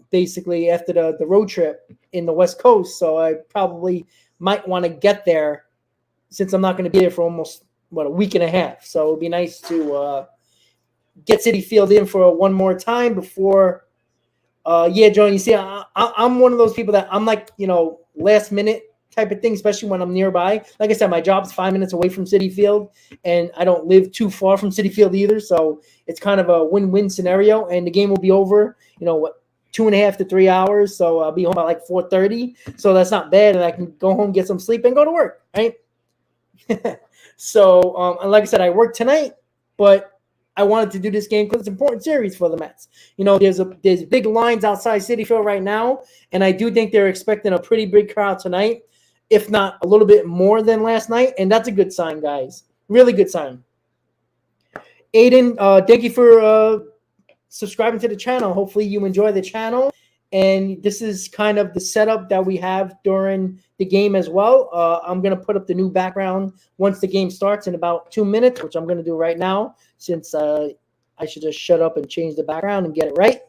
basically after the road trip in the West Coast. So I probably might want to get there since I'm not going to be there for almost, a week and a half. So it would be nice to get Citi Field in for one more time before yeah, John, you see, I'm one of those people that I'm like, last minute type of thing, especially when I'm nearby. Like I said, my job's 5 minutes away from Citi Field, and I don't live too far from Citi Field either. So it's kind of a win-win scenario, and the game will be over, 2.5 to 3 hours. So I'll be home by like 4:30. So that's not bad, and I can go home, get some sleep, and go to work, right? So, and like I said, I work tonight, but I wanted to do this game because it's an important series for the Mets. You know, there's big lines outside Citi Field right now, and I do think they're expecting a pretty big crowd tonight, if not a little bit more than last night, and that's a good sign, guys. Really good sign. Aiden, thank you for subscribing to the channel. Hopefully you enjoy the channel. And this is kind of the setup that we have during the game as well. I'm going to put up the new background once the game starts in about 2 minutes, which I'm going to do right now since I should just shut up and change the background and get it right.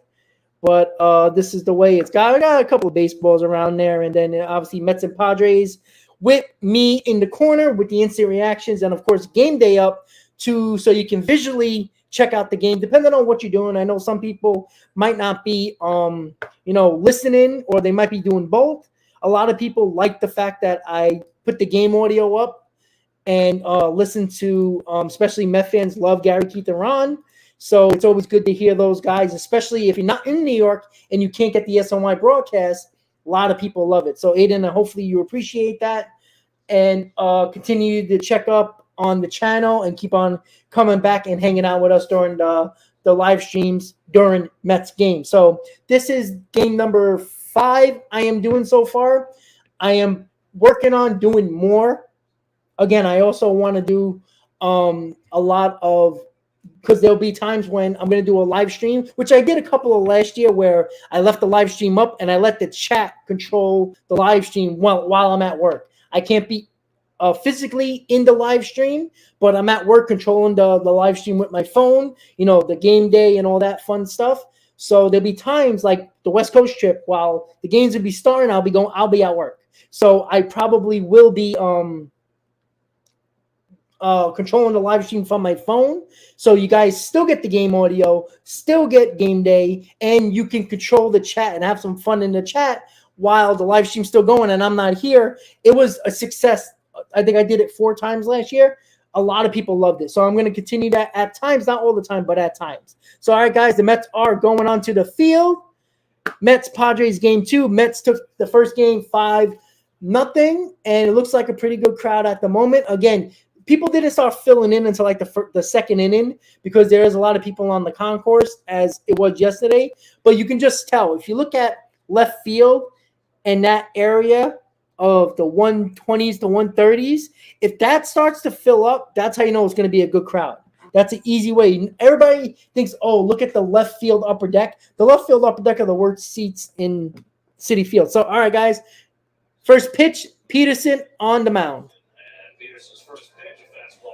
But this is the way it's got. I got a couple of baseballs around there. And then obviously Mets and Padres with me in the corner with the instant reactions. And, of course, game day up so you can visually check out the game, depending on what you're doing. I know some people might not be, listening, or they might be doing both. A lot of people like the fact that I put the game audio up and listen to, especially Met fans love Gary, Keith, and Ron. So it's always good to hear those guys, especially if you're not in New York and you can't get the SNY broadcast. A lot of people love it. So Aiden, hopefully you appreciate that, and continue to check up on the channel and keep on coming back and hanging out with us during the live streams during Mets game. So this is game number 5 I am doing so far. I am working on doing more. Again, I also want to do a lot of, because there'll be times when I'm going to do a live stream, which I did a couple of last year, where I left the live stream up and I let the chat control the live stream while I'm at work. I can't be physically in the live stream, but I'm at work controlling the live stream with my phone, the game day and all that fun stuff. So there'll be times like the West Coast trip, while the games will be starting, I'll be at work. So I probably will be controlling the live stream from my phone, so you guys still get the game audio, still get game day, and you can control the chat and have some fun in the chat while the live stream's still going and I'm not here. It was a success. I think I did it 4 times last year. A lot of people loved it. So I'm going to continue that at times, not all the time, but at times. So, all right, guys, the Mets are going onto the field. Mets Padres game 2. Mets took the first game 5-0, and it looks like a pretty good crowd at the moment. Again, people didn't start filling in until like the second inning, because there is a lot of people on the concourse as it was yesterday. But you can just tell if you look at left field and that area of the 120s to 130s, if that starts to fill up, that's how you know it's going to be a good crowd. That's an easy way. Everybody thinks, oh, look at the left field upper deck. The left field upper deck are the worst seats in Citi Field. So, all right, guys, first pitch, Peterson on the mound.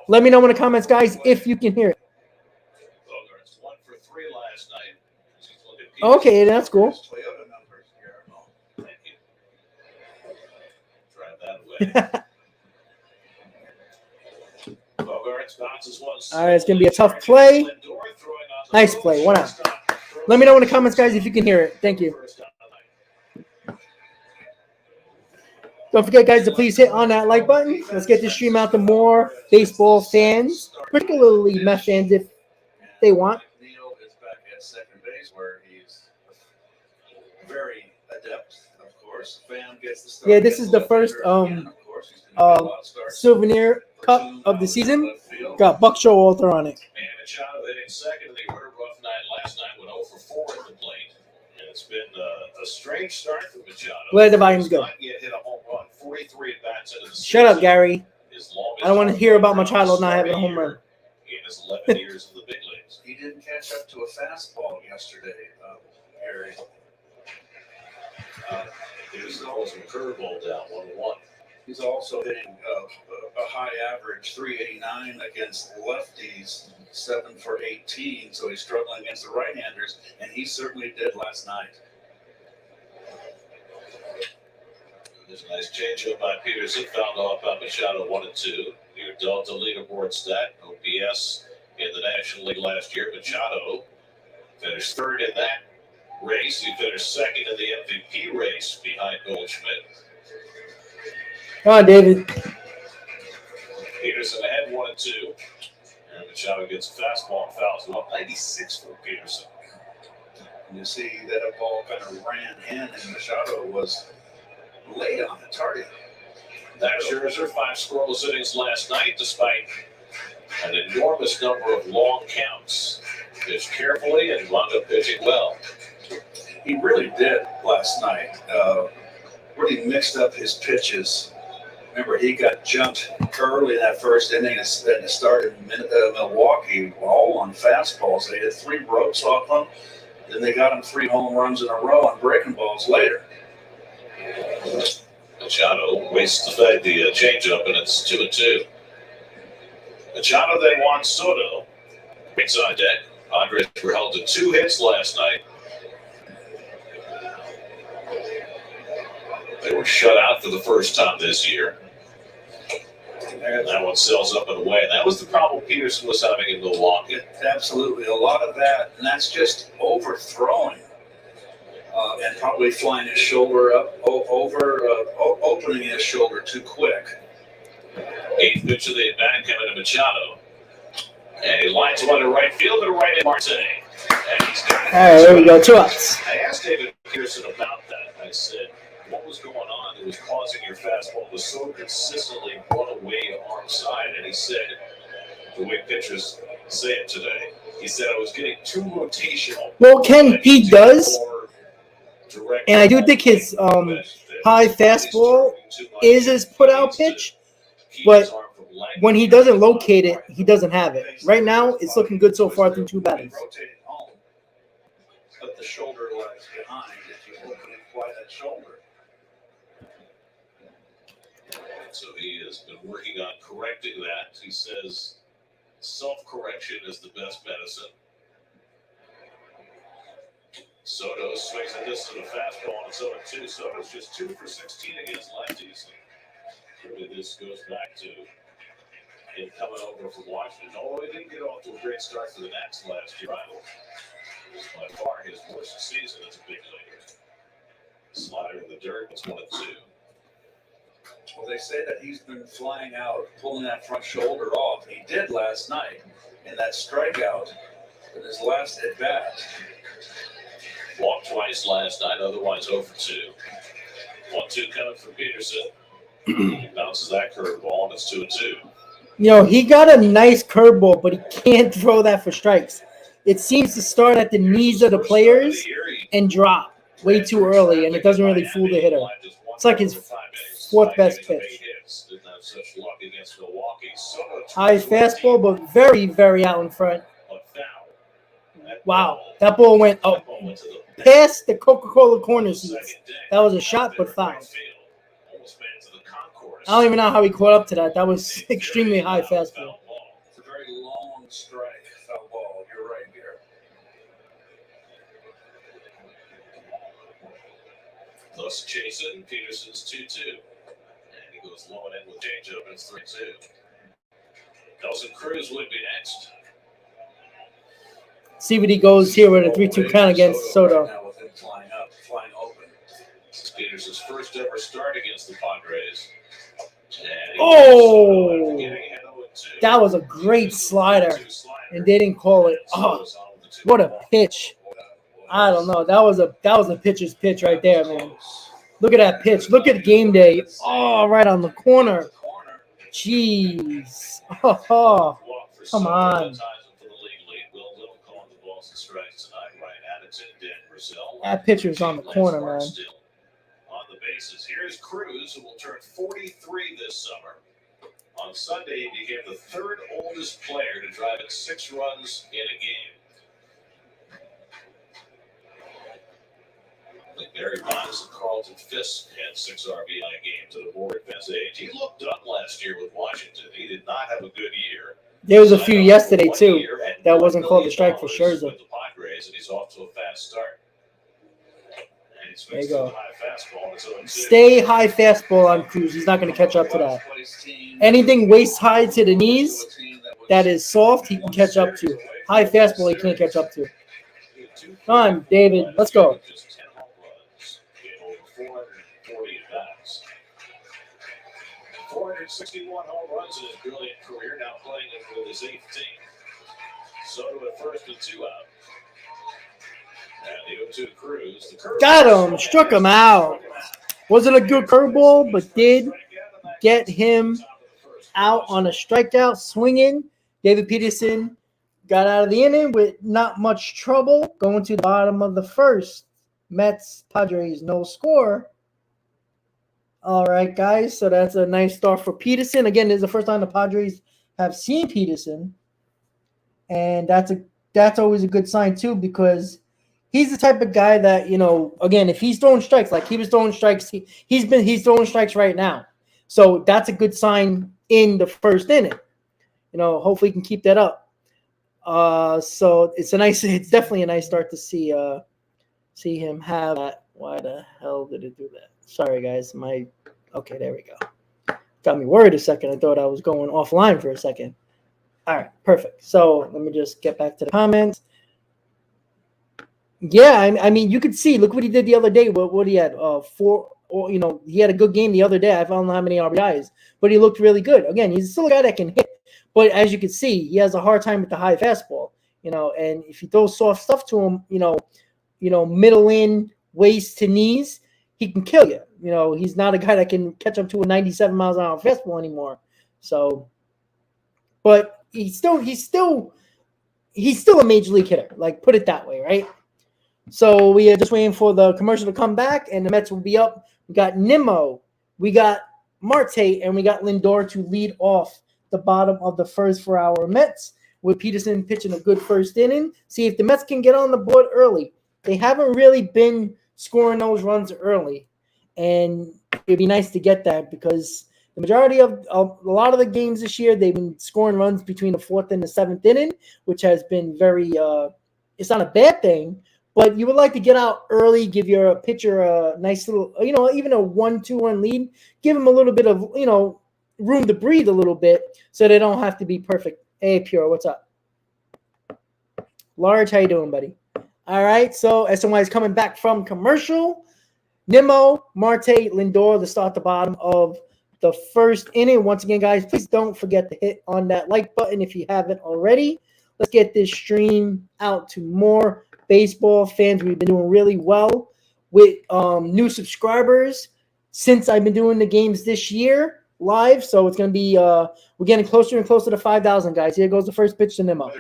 Let me know in the comments, guys, if you can hear it. Okay, that's cool. All right, it's going to be a tough play. Nice play. 1 out. Let me know in the comments, guys, if you can hear it. Thank you. Don't forget, guys, to please hit on that like button. Let's get this stream out to more baseball fans, particularly Mets fans if they want. Neil is back at second base, where he's very adept, of course. Fan gets the start. Yeah, this is the first souvenir cup of the season. Got Buck Showalter on it. And Machado hitting second. They were a rough night last night, went 0 for 4 at the plate. And it's been a strange start for Machado. Let the volumes go. Yet hit a home run, 43 at bats into the Shut up, Gary. I don't want to hear about Machado not having a home run. In his 11 years in the big leagues. He didn't catch up to a fastball yesterday, Harry. He was throwing curveball down 1-1. He's also hitting a high average, 389 against lefties, 7 for 18. So he's struggling against the right-handers, and he certainly did last night. There's a nice changeup by Peterson, fouled off by Machado, 1-2. Your Delta leaderboard stat, OPS in the National League last year. Machado finished third in that race. He finished second in the MVP race behind Goldschmidt. Come on, David. Peterson ahead 1-2. And Machado gets a fastball and fouls him up. 96 for Peterson. And you see that a ball kind of ran in, and Machado was late on the target. That Scherzer, 5 scoreless innings last night, despite an enormous number of long counts. Pitched carefully and wound up pitching well. He really did last night. Really mixed up his pitches. Remember, he got jumped early in that first inning and started Milwaukee all on fastballs. They had 3 ropes off them. Then they got him 3 home runs in a row on breaking balls later. Machado wastes the changeup, and it's 2-2. Machado then Juan Soto. Big on deck. Padres were held to 2 hits last night. They were shut out for the first time this year. And that one sails up and away. That was the problem Peterson was having in Milwaukee. Absolutely. A lot of that, and that's just overthrowing. And probably flying his shoulder up, opening his shoulder too quick. 8th pitch of the at-bat coming to Machado. And he lines one to right field and right in Marte. And he's got it. All right, there we go. 2 outs. I asked David Pearson about that. I said, what was going on that was causing your fastball to so consistently run away arm side? And he said, the way pitchers say it today, he said I was getting too rotational. Well, Ken, he does. And I do think his high fastball is his put-out pitch. But when he doesn't locate it, he doesn't have it. Right now, it's looking good so far through 2 batters. Rotating home, but the shoulder lies behind if you open and apply that shoulder. So he has been working on correcting that. He says self-correction is the best medicine. Soto swings a distant fastball, and it's 0-2. Soto's just 2 for 16 against lefties. Really, this goes back to him coming over from Washington. Although he didn't get off to a great start for the Nats last year, it was by far his worst season as a big leaguer. Slider in the dirt, it's 1-2. Well, they say that he's been flying out, pulling that front shoulder off. He did last night in that strikeout in his last at bat. Walked twice last night, otherwise 0 for 2. 1-2 coming from Peterson. He bounces that curveball, and it's 2-2. You know, he got a nice curveball, but he can't throw that for strikes. It seems to start at the knees of the players and drop way too early, and it doesn't really fool the hitter. It's like his 4th best pitch. High fastball, but very, very out in front. Wow, that ball went up past the Coca-Cola corner seats. That was a shot, but foul. I don't even know how he caught up to that. That was extremely high fastball. It's a very long strike, foul ball. You're right here. Thus chase it, and Peterson's 2-2. And he goes low and in with changeup, and it's 3-2. Nelson Cruz would be next. See what he goes here with a 3-2 count against Soto. Now with him flying open. This is Peterson's first ever start against the Padres. Oh, that was a great slider, and they didn't call it. Oh, what a pitch! I don't know. That was a pitcher's pitch right there, man. Look at that pitch. Look at game day. Oh, right on the corner. Jeez. Oh, come on. That pitcher's on the corner, man. On the bases, here's Cruz, who will turn 43 this summer. On Sunday, he became the 3rd oldest player to drive in 6 runs in a game. Like Barry Bonds and Carlton Fisk had 6 RBI games at a more advanced age. He looked up last year with Washington. He did not have a good year. There was a few yesterday, too, that wasn't called a strike for Scherzer. With the Padres, and he's off to a fast start. There you go. Stay high fastball on Cruz. He's not going to catch up to that. Anything waist high to the knees that is soft, he can catch up to. High fastball, he can't catch up to. Come on, David. Let's go. 461 home runs in his brilliant career, now playing with his 8th team. Soto at first and 2 out. And the 0-2 Cruz. Got him. Struck him out. Wasn't a good curveball, but did get him out on a strikeout, swinging. David Peterson got out of the inning with not much trouble. Going to the bottom of the first. Mets, Padres, no score. All right, guys. So that's a nice start for Peterson. Again, this is the first time the Padres have seen Peterson. And that's always a good sign, too, because he's the type of guy that, again, if he's throwing strikes, like he was throwing strikes, he's throwing strikes right now. So that's a good sign in the first inning. Hopefully he can keep that up. So it's definitely a nice start to see him have that. Why the hell did it do that? Sorry, guys. Okay, there we go. Got me worried a second. I thought I was going offline for a second. All right, perfect. So let me just get back to the comments. Yeah, I mean, you could see. Look what he did the other day. What he had, he had a good game the other day. I don't know how many RBIs, but he looked really good. Again, he's still a guy that can hit, but as you can see, he has a hard time with the high fastball. And if you throw soft stuff to him, middle in, waist to knees, he can kill you. He's not a guy that can catch up to a 97 miles an hour fastball anymore. So, but he's still a major league hitter. Like, put it that way, right? So we are just waiting for the commercial to come back, and the Mets will be up. We got Nimmo, we got Marte, and we got Lindor to lead off the bottom of the first for our Mets, with Peterson pitching a good first inning. See if the Mets can get on the board early. They haven't really been scoring those runs early, and it'd be nice to get that because the majority of a lot of the games this year, they've been scoring runs between the fourth and the seventh inning, which has been very it's not a bad thing. But you would like to get out early, give your pitcher a nice little, even a 1-2 run lead, give him a little bit of, room to breathe a little bit so they don't have to be perfect. Hey, Pure, what's up? Large, how you doing, buddy? All right, so SNY is coming back from commercial. Nimmo, Marte, Lindor to start the bottom of the first inning. Once again, guys, please don't forget to hit on that like button if you haven't already. Let's get this stream out to more baseball fans. We've been doing really well with new subscribers since I've been doing the games this year live. So it's going to be we're getting closer and closer to 5,000, guys. Here goes the first pitch to Nimmo.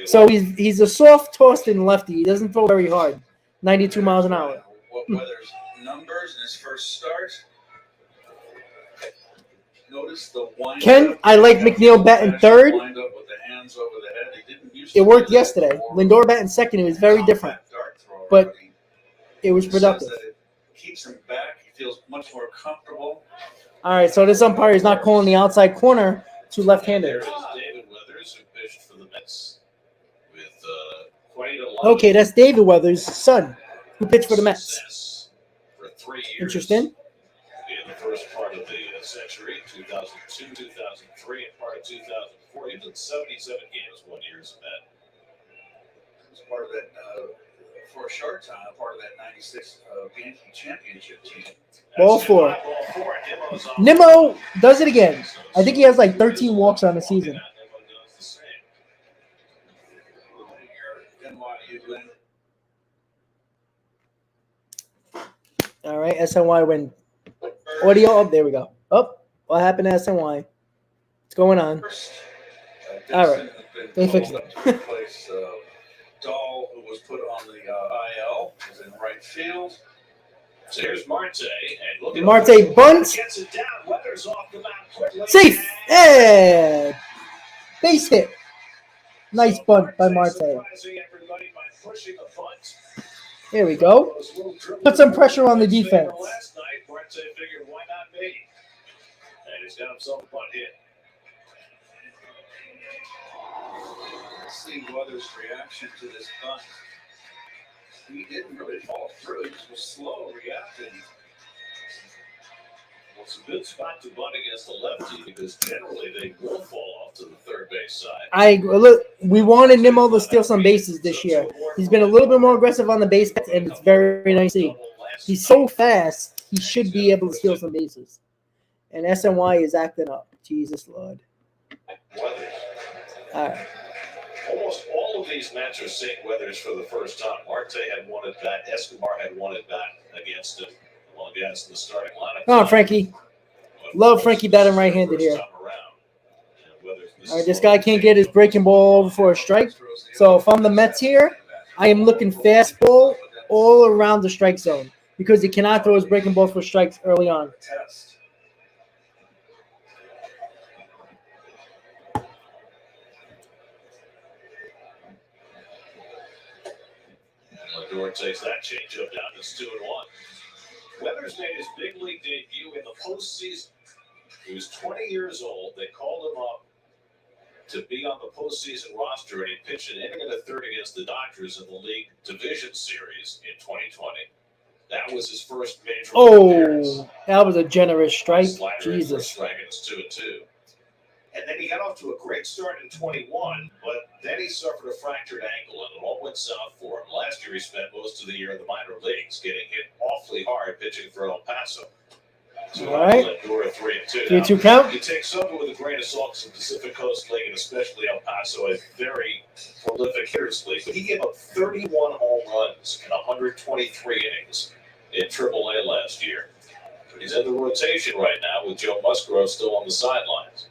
So he's a soft tossed in lefty. He doesn't throw very hard. 92 miles an hour. Weather's numbers in his first start. Notice the Ken, I like McNeil batting third. It worked yesterday. Lindor batting second. It was very different, but it was productive. It keeps him back. He feels much more comfortable. All right, so this umpire is not calling the outside corner to left-handed. David Weathers, who pitched for the Mets with quite a lot. Okay, that's David Weathers' son, who pitched for the Mets. For 3 years. Interesting. In the first part of the century, 2002, 2003, and part of 2004, he did 77 games 1 year as a Met. He was part of that, for a short time, part of that 96 Yankee championship team. Ball four. Nimmo does it again. I think he has like 13 walks on the season. All right, SNY win. Audio. Oh, there we go. Oh, what happened to SNY? What's going on? All right, they fixed it. Dahl, who was put on the IL, is in right field. So here's Marte. And look at Marte bunts. Gets it down. Weathers off the mound quickly. Safe. Yeah. Base hit. Nice bunt by Marte. There we go. Put some pressure on the defense. Last night, Marte figured, why not me? And he's got himself a bunt hit. See Weathers' reaction to this bunt. He didn't really fall through. He just was slow reacting. Well, it's a good spot to bunt against the lefty because generally they will fall off to the third base side. Look, we wanted Nimmo to steal some bases this year. He's been a little bit more aggressive on the base, and it's very nice to see. He's so fast, he should be able to steal some bases. And SNY is acting up. Jesus Lord. All right. Almost all of these Mets are seeing Weathers for the first time. Marte had won at bat. Escobar had won at bat against him. Well, against the starting lineup. Come on, Frankie. Love Frankie batting right-handed here. All right, this guy can't get his breaking ball over for a strike. So if I'm the Mets here, I am looking fastball all around the strike zone because he cannot throw his breaking balls for strikes early on. Lindor takes that changeup down. It's 2-1. Weathers made his big league debut in the postseason. He was 20 years old. They called him up to be on the postseason roster, and he pitched an inning and a third against the Dodgers in the league division series in 2020. That was his first major league appearance. Oh, that was a generous strike. Slider Jesus. strike, and it's 2-2. And then he got off to a great start in 21, but then he suffered a fractured ankle, and it all went south for him. Last year, he spent most of the year in the minor leagues, getting hit awfully hard pitching for El Paso. So all right. Lindor 3-2. 3-2 count. You take something with a grain of salt in the Pacific Coast League, and especially El Paso, a very prolific hitters league. But he gave up 31 home runs in 123 innings in AAA last year. He's in the rotation right now with Joe Musgrove still on the sidelines.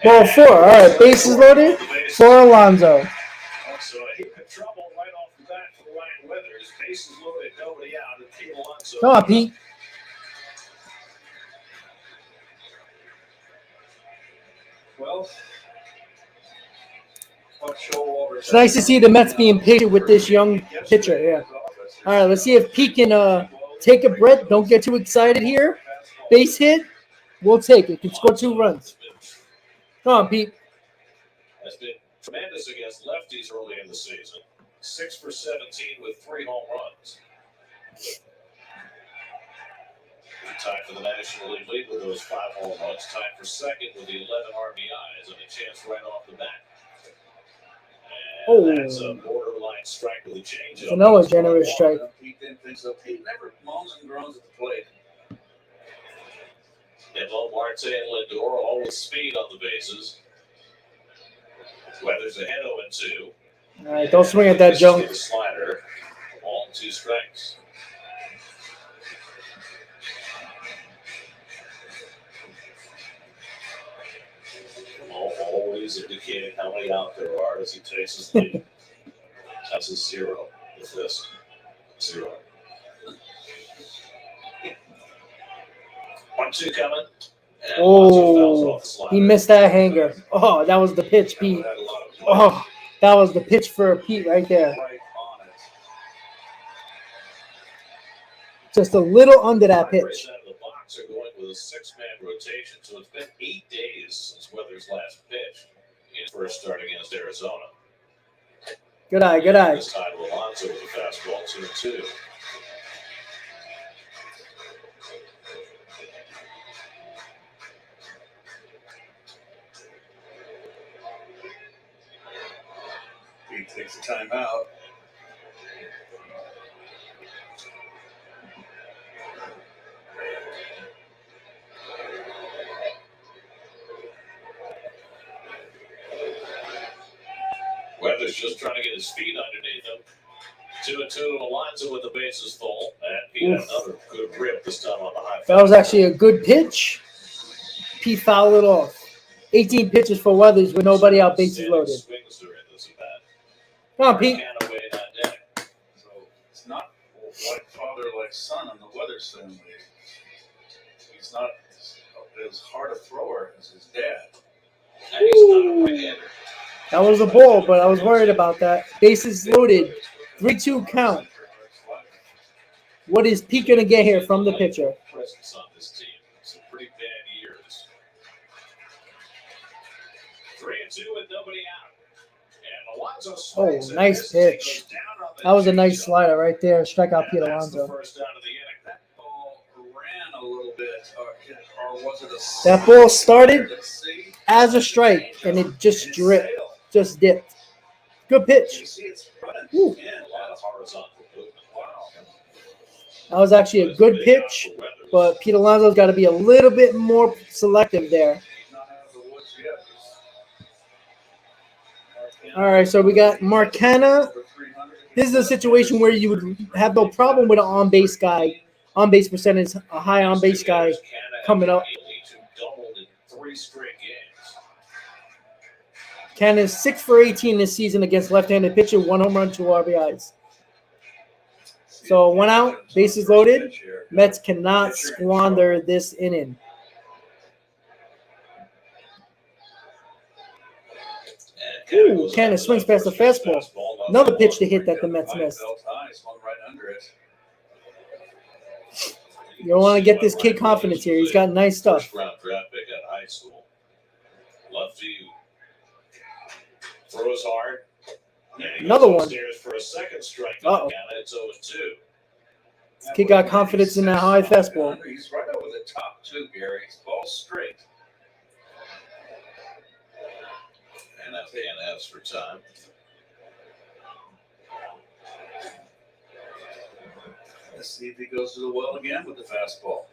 Ball 4. All right, bases loaded for Alonso. So a heap of trouble right off the bat for Ryan Weathers. Bases loaded, nobody out. And Pete Alonso. Come on, Pete. Well, It's nice to see the Mets being patient with this young pitcher. Yeah. All right, let's see if Pete can take a breath. Don't get too excited here. Base hit. We'll take it. Can score 2 runs. Come on, Pete. Has been tremendous against lefties early in the season. 6 for 17 with 3 home runs. Tied for the National League lead with those 5 home runs. Tied for second with 11 RBIs and a chance right off the bat. And that's a borderline strike with a changeup. Another generous strike. He didn't think so. He never moans and groans at the plate. VENMO, Marte, and Lindor, all with speed on the bases. Weathers ahead 0-2. All right, don't swing at that junk. Slider, all 2 strikes. Always indicating how many out there are as he takes his lead. That's a 0 with this. 0. 1-2 coming. Oh, he missed that hanger. Oh, that was the pitch, Pete. Oh, that was the pitch for Pete right there. Just a little under that pitch. The Bucs are going with a 6-man rotation, so it's been 8 days since Weathers' last pitch in his first start against Arizona. Good eye, good eye. This time Alonso with a fastball 2-2. He takes the timeout. Weathers just trying to get his feet underneath him. 2-2 to Alonso with the bases full. And he had another good rip this time on the high. That was actually a good pitch. Pete fouled it off. 18 pitches for Weathers with nobody out, bases loaded. Come on, Pete. So it's not like father, like son in the Weathers family. He's not as hard a thrower as his dad. And he's not a right-hander. That was a ball, but I was worried about that. Bases loaded. 3-2 count. What is Pete going to get here from the pitcher? Presence on this team. Some pretty bad years. 3-2 with nobody out. And Alonso swings. Oh, nice pitch. That was a nice slider right there. Strikeout Pete Alonso. First down of the inning. That ball ran a little bit, or was it a? That ball started as a strike, and it just dipped. Good pitch. Woo. That was actually a good pitch, but Pete Alonso's got to be a little bit more selective there. All right, so we got Marcana. This is a situation where you would have no problem with an on-base guy on base percentage, a high on base guy coming up. Doubled in 3 straight games. Canada is 6 for 18 this season against left-handed pitcher, 1 home run, 2 RBIs. So 1 out, bases loaded. Mets cannot squander this inning. Ooh, Canada swings past the fastball. Another pitch to hit that the Mets missed. You don't want to get this kid confidence here. He's got nice stuff. First-round draft pick at high school. Left view. Throws hard. Another one. For a second strike. Uh-oh. It's 0-2. This kid got confidence in that high fastball. He's right over the top, too, Gary. He's ball straight. And that man asks for time. Let's see if he goes to the well again with the fastball.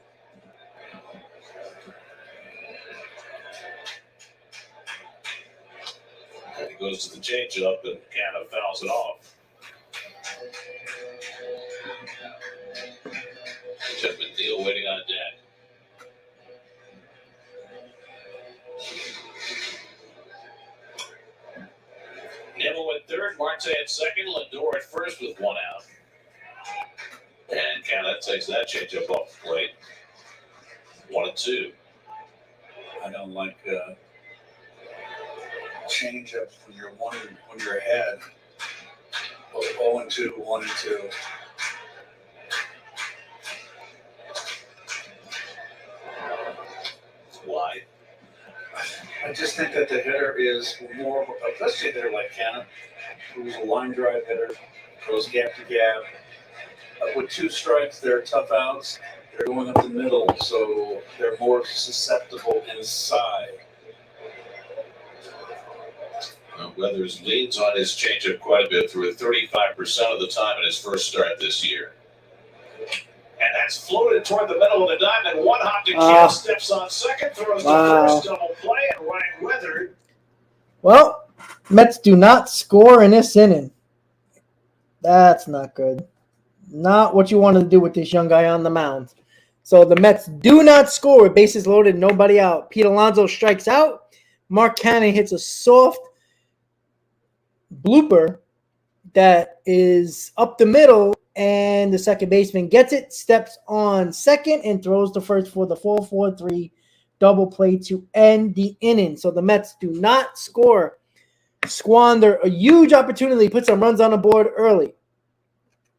And he goes to the changeup and kind of fouls it off. Jeff McNeil waiting on deck. Nimmo at third, Marte at second, Lindor at first with 1 out. And Canada takes that changeup off the plate. 1-2. I don't like change-ups when you're ahead. 0-2, 1-2. Why? I just think that the hitter is more, especially a hitter like Canada, who's a line drive hitter, goes gap to gap. With 2 strikes, they're tough outs. They're going up the middle, so they're more susceptible inside. Weathers leans on his changeup quite a bit, through it 35% of the time in his first start this year. And that's floated toward the middle of the diamond. 1 hop to kill, steps on second, throws the first double play, and Ryan Weathered. Well, Mets do not score in this inning. That's not good. Not what you wanted to do with this young guy on the mound. So the Mets do not score with bases loaded, nobody out. Pete Alonso strikes out. Mark Cannon hits a soft blooper that is up the middle, and the second baseman gets it, steps on second, and throws the first for the 4-4-3 double play to end the inning. So the Mets do not score. Squander a huge opportunity, put some runs on the board early.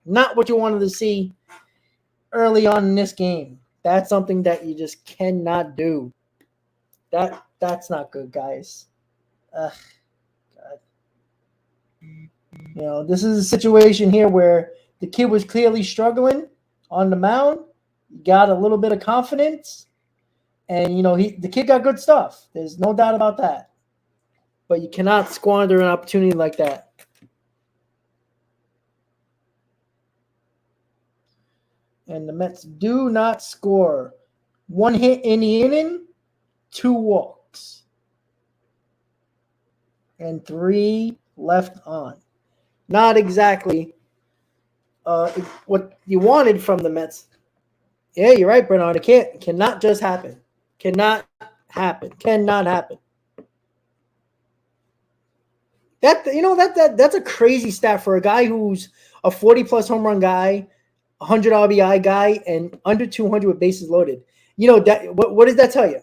Not what you wanted to see early on in this game. That's something that you just cannot do. That's not good, guys. Ugh, God. You know, this is a situation here where the kid was clearly struggling on the mound. Got a little bit of confidence, and you know the kid got good stuff. There's no doubt about that. But you cannot squander an opportunity like that. And the Mets do not score. 1 hit in the inning, 2 walks, and 3 left on. Not exactly what you wanted from the Mets. Yeah, you're right, Bernard. It cannot just happen. Cannot happen. Cannot happen. That's a crazy stat for a guy who's a 40-plus home run guy, 100 RBI guy, and under 200 with bases loaded. You know that. What does that tell you?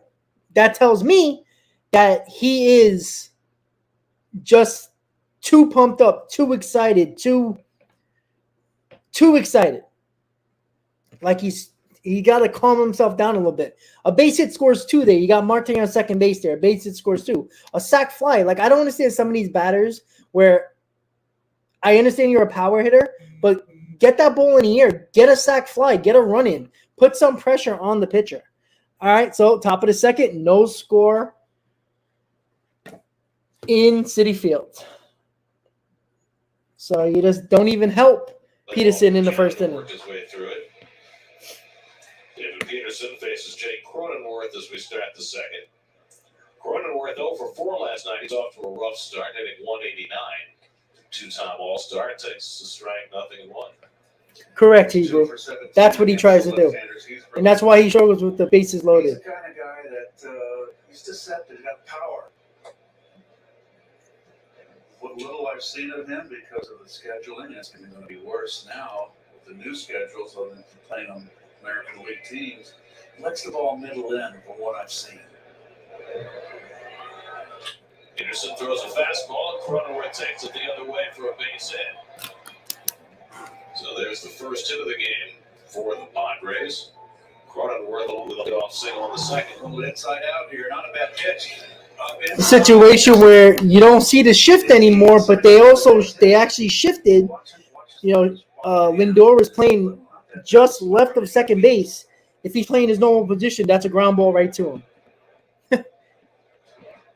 That tells me that he is just too pumped up, too excited, too excited. Like he got to calm himself down a little bit. A base hit scores 2 there. You got Marte on second base there. A base hit scores 2. A sac fly. Like, I don't understand some of these batters where I understand you're a power hitter, but get that ball in the air. Get a sac fly. Get a run in. Put some pressure on the pitcher. All right, so top of the second, no score in Citi Field. So you just don't even help Peterson in the first inning. His way through it. David Peterson faces Jake Cronenworth as we start the second. Cronenworth 0 for 4 last night. He's off to a rough start, hitting 189. 2-time All-Star, takes a strike, 0-1. Correct, 2 Hebrew. for 17 That's what he against tries the to do. left-handers. He's And that's why he struggles with the bases He's loaded. the kind of guy that he's deceptive. He's got power. What little I've seen of him because of the scheduling, it's going to be worse now with the new schedules other than playing on American League teams. He likes the ball middle in from what I've seen. Peterson throws a fastball. Cronenworth takes it the other way for a base hit. So there's the first hit of the game for the Padres. Cronenworth with a leadoff single on the second. A little inside out here, not a bad pitch. A situation where you don't see the shift anymore, but they actually shifted. Lindor was playing just left of second base. If he's playing his normal position, that's a ground ball right to him.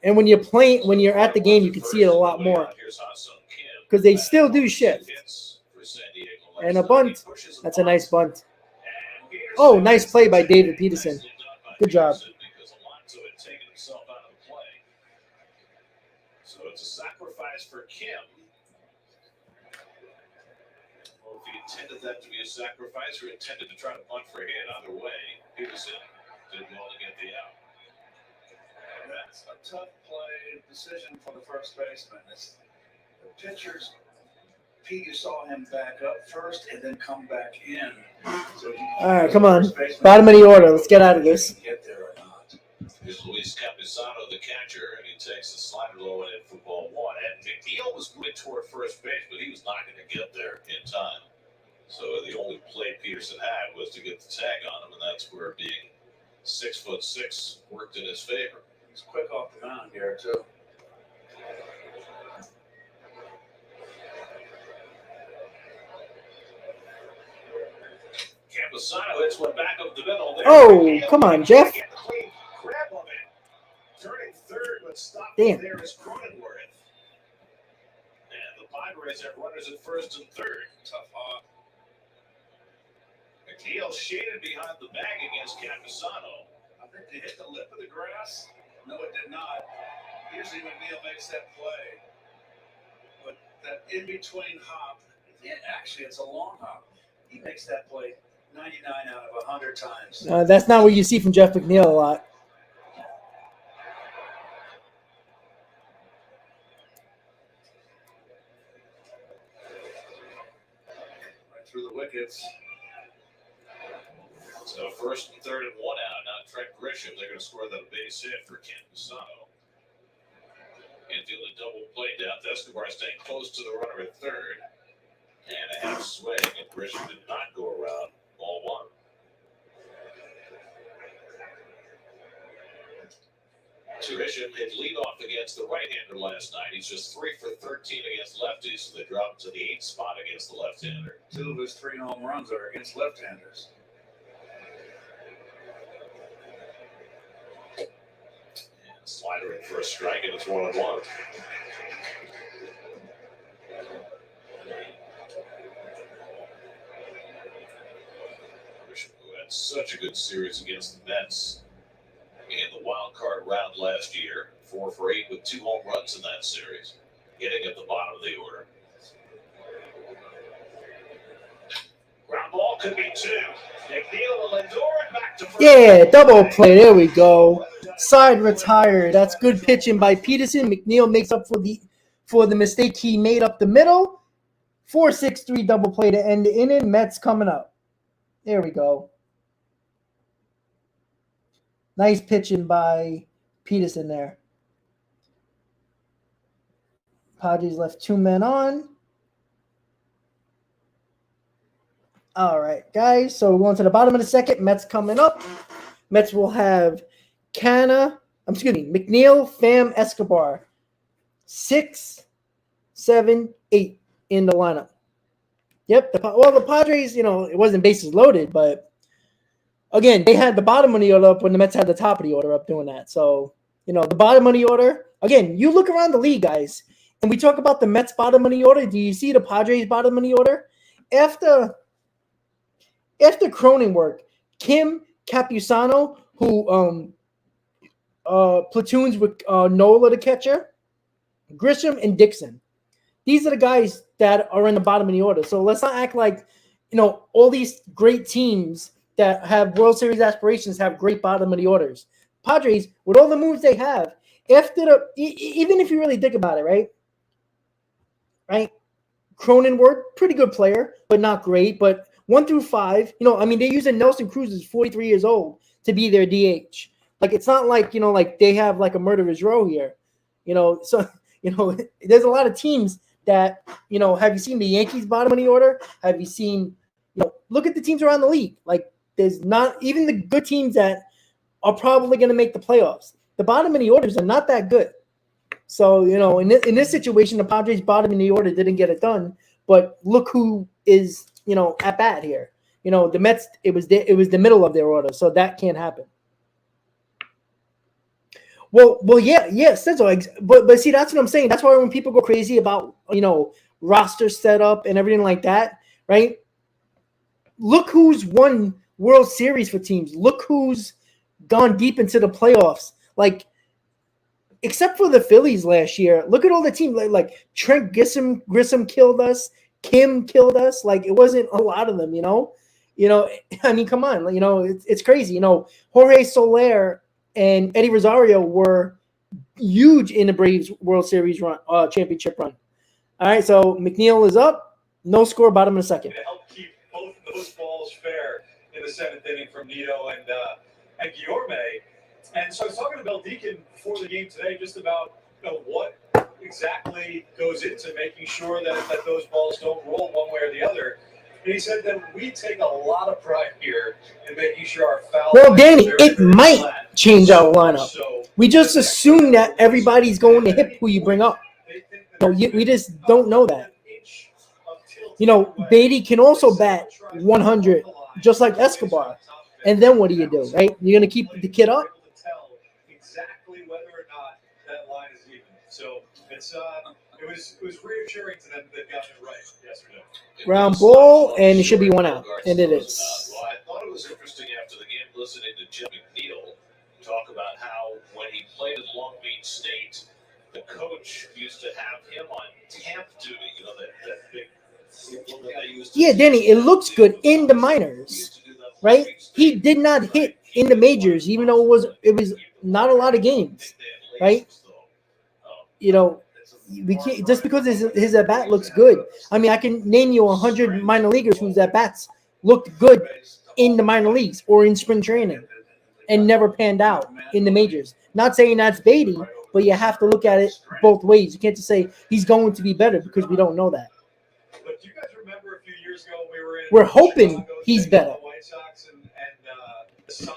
And when you're at the game, you can see it a lot more because they still do shift. And a bunt. That's a nice bunt. Oh, nice play by David Peterson. Good job. So it's a sacrifice for Kim. Well, if he intended that to be a sacrifice or intended to try to bunt for a hit, either way, Peterson did well to get the out. That's a tough play decision for the first baseman. The pitchers, Pete, you saw him back up first and then come back in. So all right, come on. Bottom of the order. Let's get out of this. Get there or not. Here's Luis Campusano, the catcher, and he takes the slider low and in for ball one. And McNeil was moving toward first base, but he was not going to get there in time. So the only play Peterson had was to get the tag on him, and that's where being 6'6" worked in his favor. He's quick off the mound here, too. Campusano hits one back up the middle. Oh, come on, Jeff. Grab of it. Turning third, but stopped Damn. there is Cronenworth. And the Padres have runners at first and third. Tough hop. McNeil shaded behind the bag against Campusano. I think they hit the lip of the grass. No, it did not. Usually McNeil makes that play. But that in-between hop, actually it's a long hop. He makes that play 99 out of 100 times. That's not what you see from Jeff McNeil a lot. Right through the wickets. So first and third and one out. Now Trent Grisham, they're going to score that base hit for Campusano. And doing a double play down. Escobar staying close to the runner at third. And a half swing, and Grisham did not go around ball one. Grisham hit leadoff against the right-hander last night. He's just 3 for 13 against lefties, so they dropped to the 8th spot against the left-hander. 2 of his 3 home runs are against left-handers. And slider in for a strike, and it's 1-1. Who had such a good series against the Mets in the wild card round last year. 4 for 8 with 2 home runs in that series. Hitting at the bottom of the order. Ground ball could be 2. McNeil and Lindor back to first. Yeah, double play. There we go. Side retired. That's good pitching by Peterson. McNeil makes up for the mistake he made up the middle. 4-6-3 double play to end the inning. Mets coming up. There we go. Nice pitching by Peterson there. Padres left 2 men on. All right, guys. So we're going to the bottom of the second. Mets coming up. Mets will have McNeil, Pham, Escobar. 6, 7, 8 in the lineup. Yep. The Padres, it wasn't bases loaded, but again, they had the bottom of the order up when the Mets had the top of the order up doing that. So, the bottom of the order, again, you look around the league, guys, and we talk about the Mets bottom of the order. Do you see the Padres bottom of the order? After Cronenworth, Kim, Campusano, who platoons with Nola, the catcher, Grisham, and Dixon. These are the guys that are in the bottom of the order. So let's not act like all these great teams that have World Series aspirations have great bottom of the orders. Padres, with all the moves they have, after even if you really think about it, right? Cronenworth, pretty good player, but not great. But 1 through 5, they're using Nelson Cruz, who's 43 years old, to be their DH. Like, it's not like, like they have like a murderer's row here, So, there's a lot of teams that, have you seen the Yankees bottom of the order? Have you seen, look at the teams around the league. Like, there's not even the good teams that are probably going to make the playoffs. The bottom of the orders are not that good. So, in this situation, the Padres bottom in the order didn't get it done. But look who is, at bat here. The Mets, it was the middle of their order, so that can't happen. Well, yeah, Stetzo, but see, that's what I'm saying. That's why when people go crazy about, roster setup and everything like that, right? Look who's won World Series for teams. Look who's gone deep into the playoffs. Like, except for the Phillies last year, look at all the teams. Like Trent Grissom killed us. Kim killed us. Like, it wasn't a lot of them, I mean, come on, it's crazy. Jorge Soler and Eddie Rosario were huge in the Braves World Series run, championship run. All right, so McNeil is up. No score, bottom of the second. To help keep both of those balls fair in the seventh inning from Nito and Guillorme. And so I was talking to Beldeacon before the game today just about what exactly goes into making sure that those balls don't roll one way or the other. And he said that we take a lot of pride here in making sure our foul. Well, Danny, it might change our lineup. We just assume that everybody's going to hit who you bring up. We just don't know that. Beatty can also bat 100, just like Escobar. And then what do you do, right? You're going to keep the kid up? Exactly whether or not that line is even. So it was reassuring to them that they got it right yesterday. Ground ball, and it should be one out. And it is. Well, I thought it was interesting after the game listening to Jim McNeil talk about how when he played at Long Beach State, the coach used to have him on camp duty, that big. Yeah, Danny, it looks good in the minors, right? He did not hit in the majors, even though it was not a lot of games, right? We can't, just because his at bat looks good. I mean, I can name you 100 minor leaguers whose at bats looked good in the minor leagues or in spring training and never panned out in the majors. Not saying that's Beatty, but you have to look at it both ways. You can't just say he's going to be better because we don't know that. But do you guys remember a few years ago we're hoping he's better.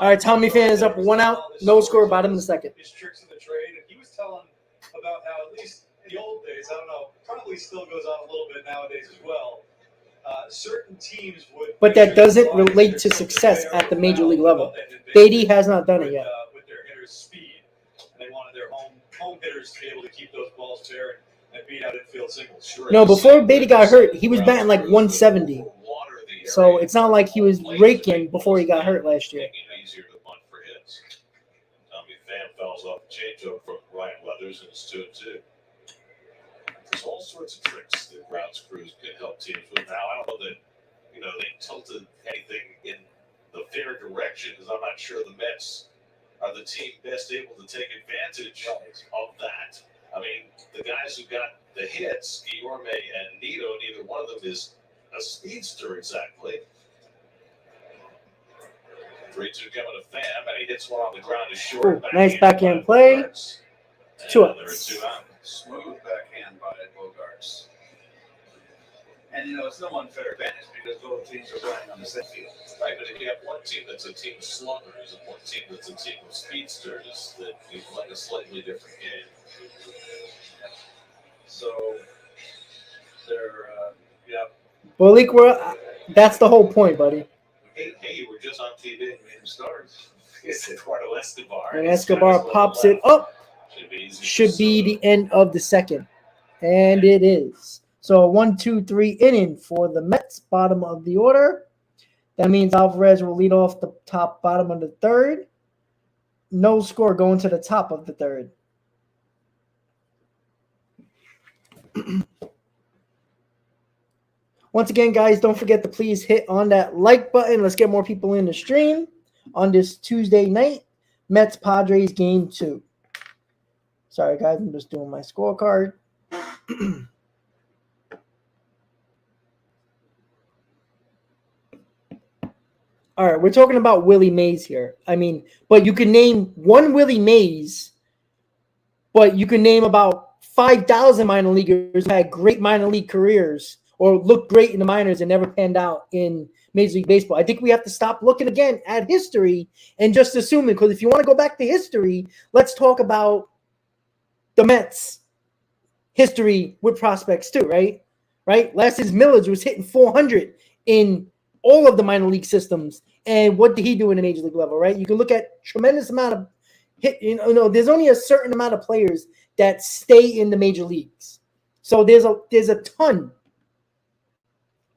All right, Tommy Fan is up 1 out, no score, bottom of the second. His tricks in the trade, and he was telling about how, at least in the old days, I don't know, probably still goes on a little bit nowadays as well. Certain teams would, but that doesn't relate to success at the major league level. Beatty has not done it yet. With their hitters' speed, and they wanted their home hitters to be able to keep those balls fair and beat out infield singles. Sure. No, before Beatty got hurt, he was batting like 170. So it's not like he was raking before he got hurt last year. Easier to bunt for hits. Tommy Pham fouls off the changeup from Ryan Weathers, and it's 2-2. There's all sorts of tricks that grounds crews can help teams with. Now, I don't know that they tilted anything in the fair direction, because I'm not sure the Mets are the team best able to take advantage of that. I mean, the guys who got the hits, Guillorme and Nito, neither one of them is a speedster exactly. 3-2 coming to Pham, and he hits one on the ground to short. Nice backhand play. 2 outs. Smooth backhand by Bogarts. And it's no unfair advantage because both teams are running on the same field. Right, but if you have one team that's a team of sluggers and one team that's a team of speedsters, that you play a slightly different game. So they're Well, that's the whole point, buddy. Hey, you were just on TV. Made him start. It's Eduardo Escobar. And Escobar pops it up. Should be the end of the second. And it is. So 1-2-3 inning for the Mets, bottom of the order. That means Alvarez will lead off the bottom of the third. No score going to the top of the third. Once again, guys, don't forget to please hit on that like button. Let's get more people in the stream on this Tuesday night. Mets Padres game 2. Sorry, guys, I'm just doing my scorecard. All right, we're talking about Willie Mays here. I mean, but you can name one Willie Mays, but you can name about 5,000 minor leaguers who had great minor league careers or looked great in the minors and never panned out in Major League Baseball. I think we have to stop looking again at history and just assuming, because if you want to go back to history, let's talk about the Mets history with prospects too, right? Last year's Millers was hitting 400 in all of the minor league systems. And what did he do in the major league level, right? You can look at tremendous amount of hit. There's only a certain amount of players that stay in the major leagues. So there's a ton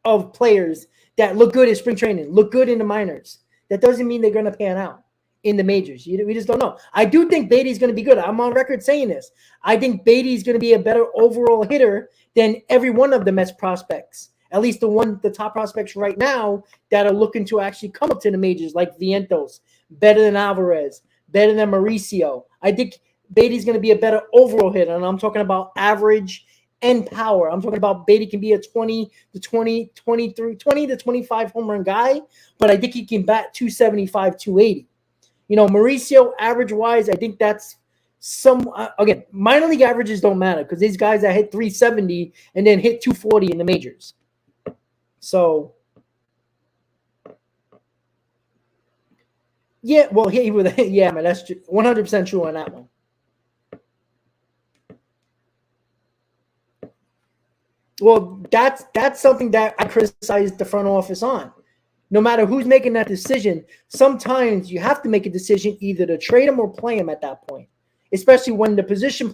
of players that look good in spring training, look good in the minors. That doesn't mean they're going to pan out in the majors. We just don't know. I do think Beatty's going to be good. I'm on record saying this. I think Beatty's going to be a better overall hitter than every one of the Mets prospects. At least the top prospects right now that are looking to actually come up to the majors, like Vientos, better than Alvarez, better than Mauricio. I think Beatty's going to be a better overall hitter, and I'm talking about average and power. I'm talking about Beatty can be a 20 to 25 home run guy, but I think he can bat 275, 280. Mauricio, average-wise, I think that's again, minor league averages don't matter because these guys that hit 370 and then hit 240 in the majors. So, yeah, well, yeah, man, that's 100% true on that one. Well, that's something that I criticize the front office on. No matter who's making that decision, sometimes you have to make a decision either to trade him or play him at that point, especially when the position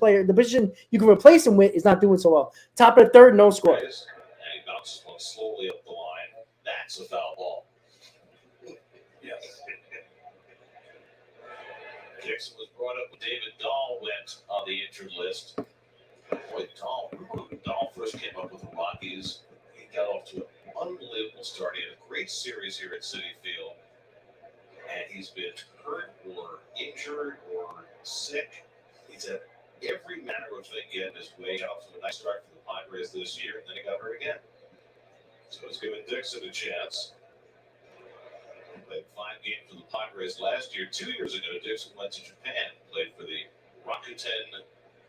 you can replace him with is not doing so well. Top of the third, no score. And he bounces one slowly up the line. That's a foul ball. Yes. Dixon was brought up. David Dahl went on the injured list. Boy, Dahl first came up with the Rockies. He got off to an unbelievable start. He had a great series here at Citi Field. And he's been hurt or injured or sick. He's had every manner of thing getting his way out to a nice start for the Padres this year, and then he got hurt again. So it's giving Dixon a chance. He played 5 games for the Padres last year. 2 years ago, Dixon went to Japan, played for the Rakuten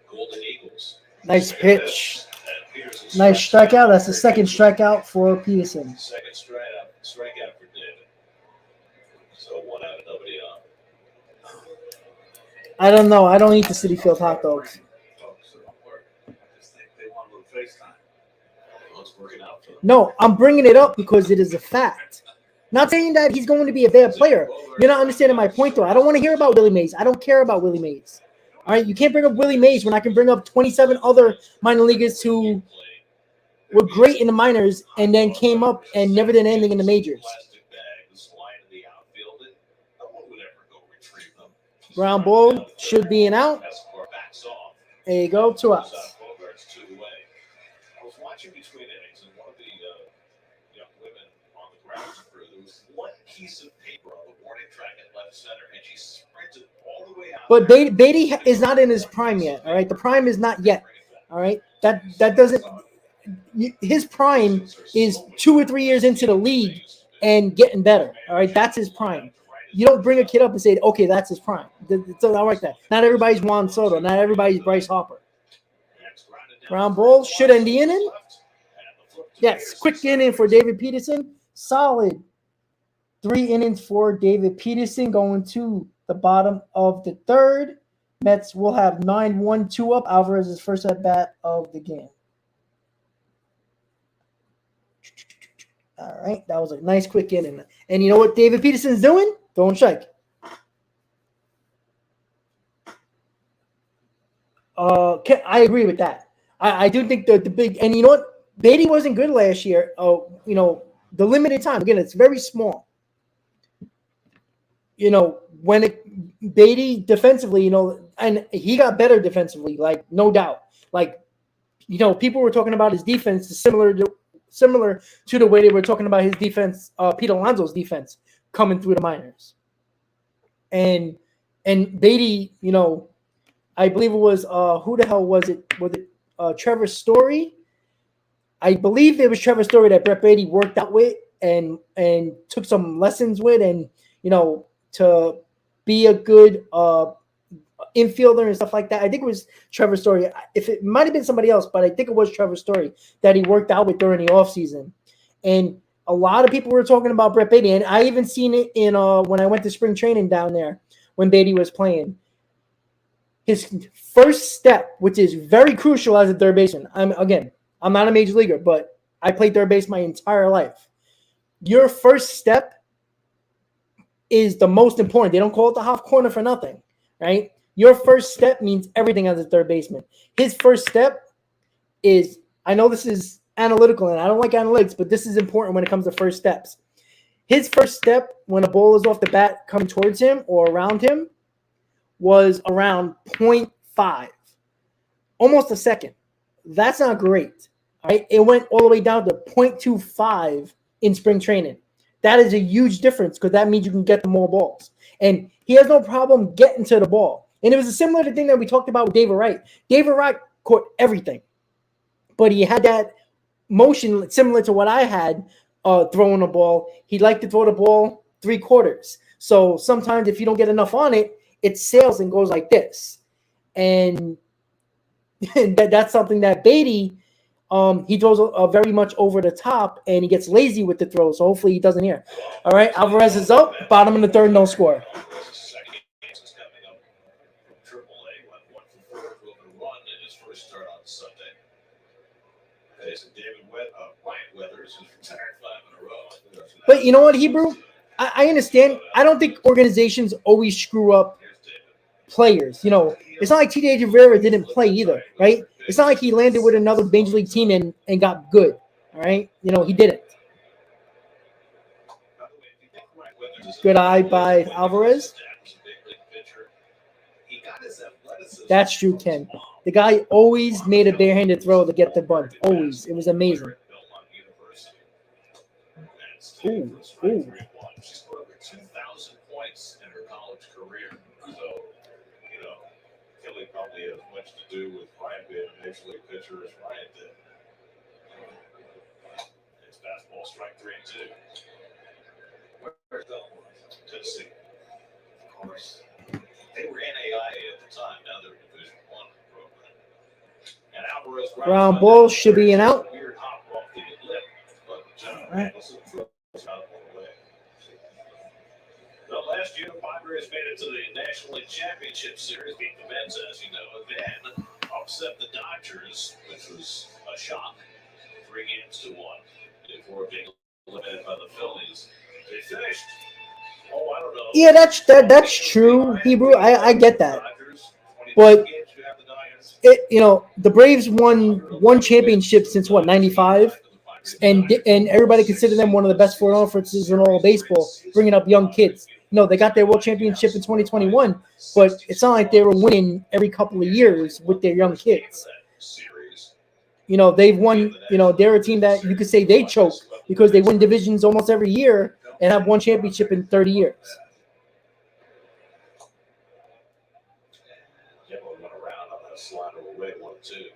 Golden Eagles. Nice pitch. Nice strikeout. That's the second strikeout for Peterson. Second strikeout for David. So 1 out, nobody on. I don't know. I don't eat the Citi Field hot dogs. No, I'm bringing it up because it is a fact. Not saying that he's going to be a bad player. You're not understanding my point, though. I don't want to hear about Willie Mays. I don't care about Willie Mays. All right, you can't bring up Willie Mays when I can bring up 27 other minor leaguers who were great in the minors and then came up and never did anything in the majors. Ground ball should be an out. There you go, 2 outs. I was watching between innings, and one of the young women on the ground crew, there was one piece of paper on the warning track at left center, and she sprinted all the way out. But Beatty is not in his prime yet. All right, the prime is not yet. All right, that doesn't. His prime is 2 or 3 years into the league and getting better. All right, that's his prime. You don't bring a kid up and say, okay, that's his prime. It's not like that. Not everybody's Juan Soto. Not everybody's Bryce Harper. Ground ball should end the inning. Yes, quick inning for David Peterson. Solid 3 innings for David Peterson going to the bottom of the third. Mets will have 9-1, 2 up. Alvarez's first at bat of the game. All right, that was a nice quick inning. And you know what David Peterson's doing? Throwing strike. I agree with that. I do think the big, and you know what? Beatty wasn't good last year. The limited time. Again, it's very small. When Beatty defensively, and he got better defensively, like no doubt. Like, people were talking about his defense is similar similar to the way they were talking about his defense, Pete Alonso's defense coming through the minors. And Beatty, you know, I believe it was who the hell was it? Was it Trevor Story? I believe it was Trevor Story that Brett Beatty worked out with and took some lessons with, and you know, to be a good infielder and stuff like that. I think it was Trevor Story. If it might have been somebody else, but I think it was Trevor Story that he worked out with during the offseason. And a lot of people were talking about Brett Beatty, and I even seen it in when I went to spring training down there when Beatty was playing. His first step, which is very crucial as a third baseman. I'm not a major leaguer, but I played third base my entire life. Your first step is the most important. They don't call it the half corner for nothing, right? Your first step means everything as a third baseman. His first step is, I know this is analytical and I don't like analytics, but this is important when it comes to first steps. His first step when a ball is off the bat coming towards him or around him was around 0.5, almost a second. That's not great. All right? It went all the way down to 0.25 in spring training. That is a huge difference because that means you can get the more balls. And he has no problem getting to the ball. And it was a similar thing that we talked about with David Wright. David Wright caught everything, but he had that motion similar to what I had throwing the ball. He'd like to throw the ball 3/4. So sometimes if you don't get enough on it, it sails and goes like this. And that's something that Beatty, he throws very much over the top, and he gets lazy with the throw. So hopefully he doesn't hear. All right, Alvarez is up. Bottom of the third, no score. But you know what, Hebrew? I understand. I don't think organizations always screw up players. You know, it's not like T.J. Rivera didn't play either, right? It's not like he landed with another major league team and got good, all right? You know, he didn't. Good eye by Alvarez. That's true, Ken. The guy always made a barehanded throw to get the bunt. Always. It was amazing. Ooh, ooh. She scored over 2,000 points in her college career. So, you know, Kelly probably has much to do with Ryan being a major league pitcher as Ryan did. It's fastball, strike 3 and 2. Where's Tennessee? Of course. They were NAIA at the time. Now they're a Division I program. And Alvarez Ground ball should be an out. Weird hop off the lip, but All right. Well, last year, the Padres made it to the National League Championship Series, beat the Mets, as you know, and then upset the Dodgers, which was a shock, 3-1 before being eliminated by the Phillies. They finished, I don't know. Yeah, that's true, Hebrew. I get that. But you know, the Braves won one championship since what, 95? And everybody considered them one of the best front offices in all of baseball, bringing up young kids. You know, they got their world championship in 2021, but it's not like they were winning every couple of years with their young kids. You know, they've won, you know, they're a team that you could say they choke because they win divisions almost every year and have one championship in 30 years. Slider away 1-2.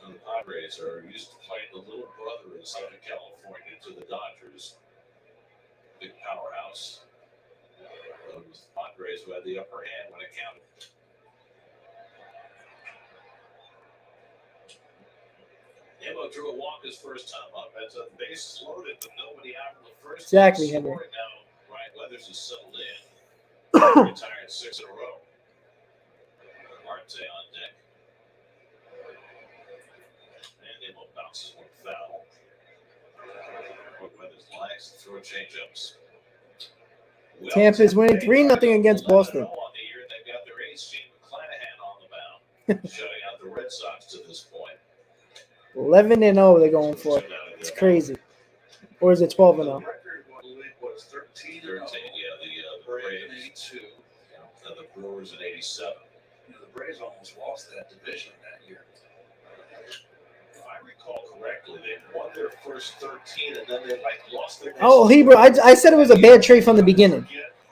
And the Padres are used to playing the little brother in Southern California to the Dodgers. Big powerhouse. It was the Padres who had the upper hand when it counted. Emo drew a walk his first time up. That's a base loaded, but nobody out in the first. Exactly, Henry. Now, Ryan Weathers is settled in. Retired 6 in a row. Marte on deck. And Emo bounces one foul. Weathers likes to throw changeups. Tampa's winning 3-0 against Boston. On the year, they've got their ace, Shane McClanahan, on the mound, shutting out the Red Sox to this point. 11-0 they're going for. It's crazy. Or is it 12-0? The record was 13. 13, yeah, the Braves in 82, and the Brewers in 87. You know, the Braves almost lost that division that year. If I recall correctly, they first 13, and then they lost their. Oh, Hebrew, I said it was a bad trade from the beginning.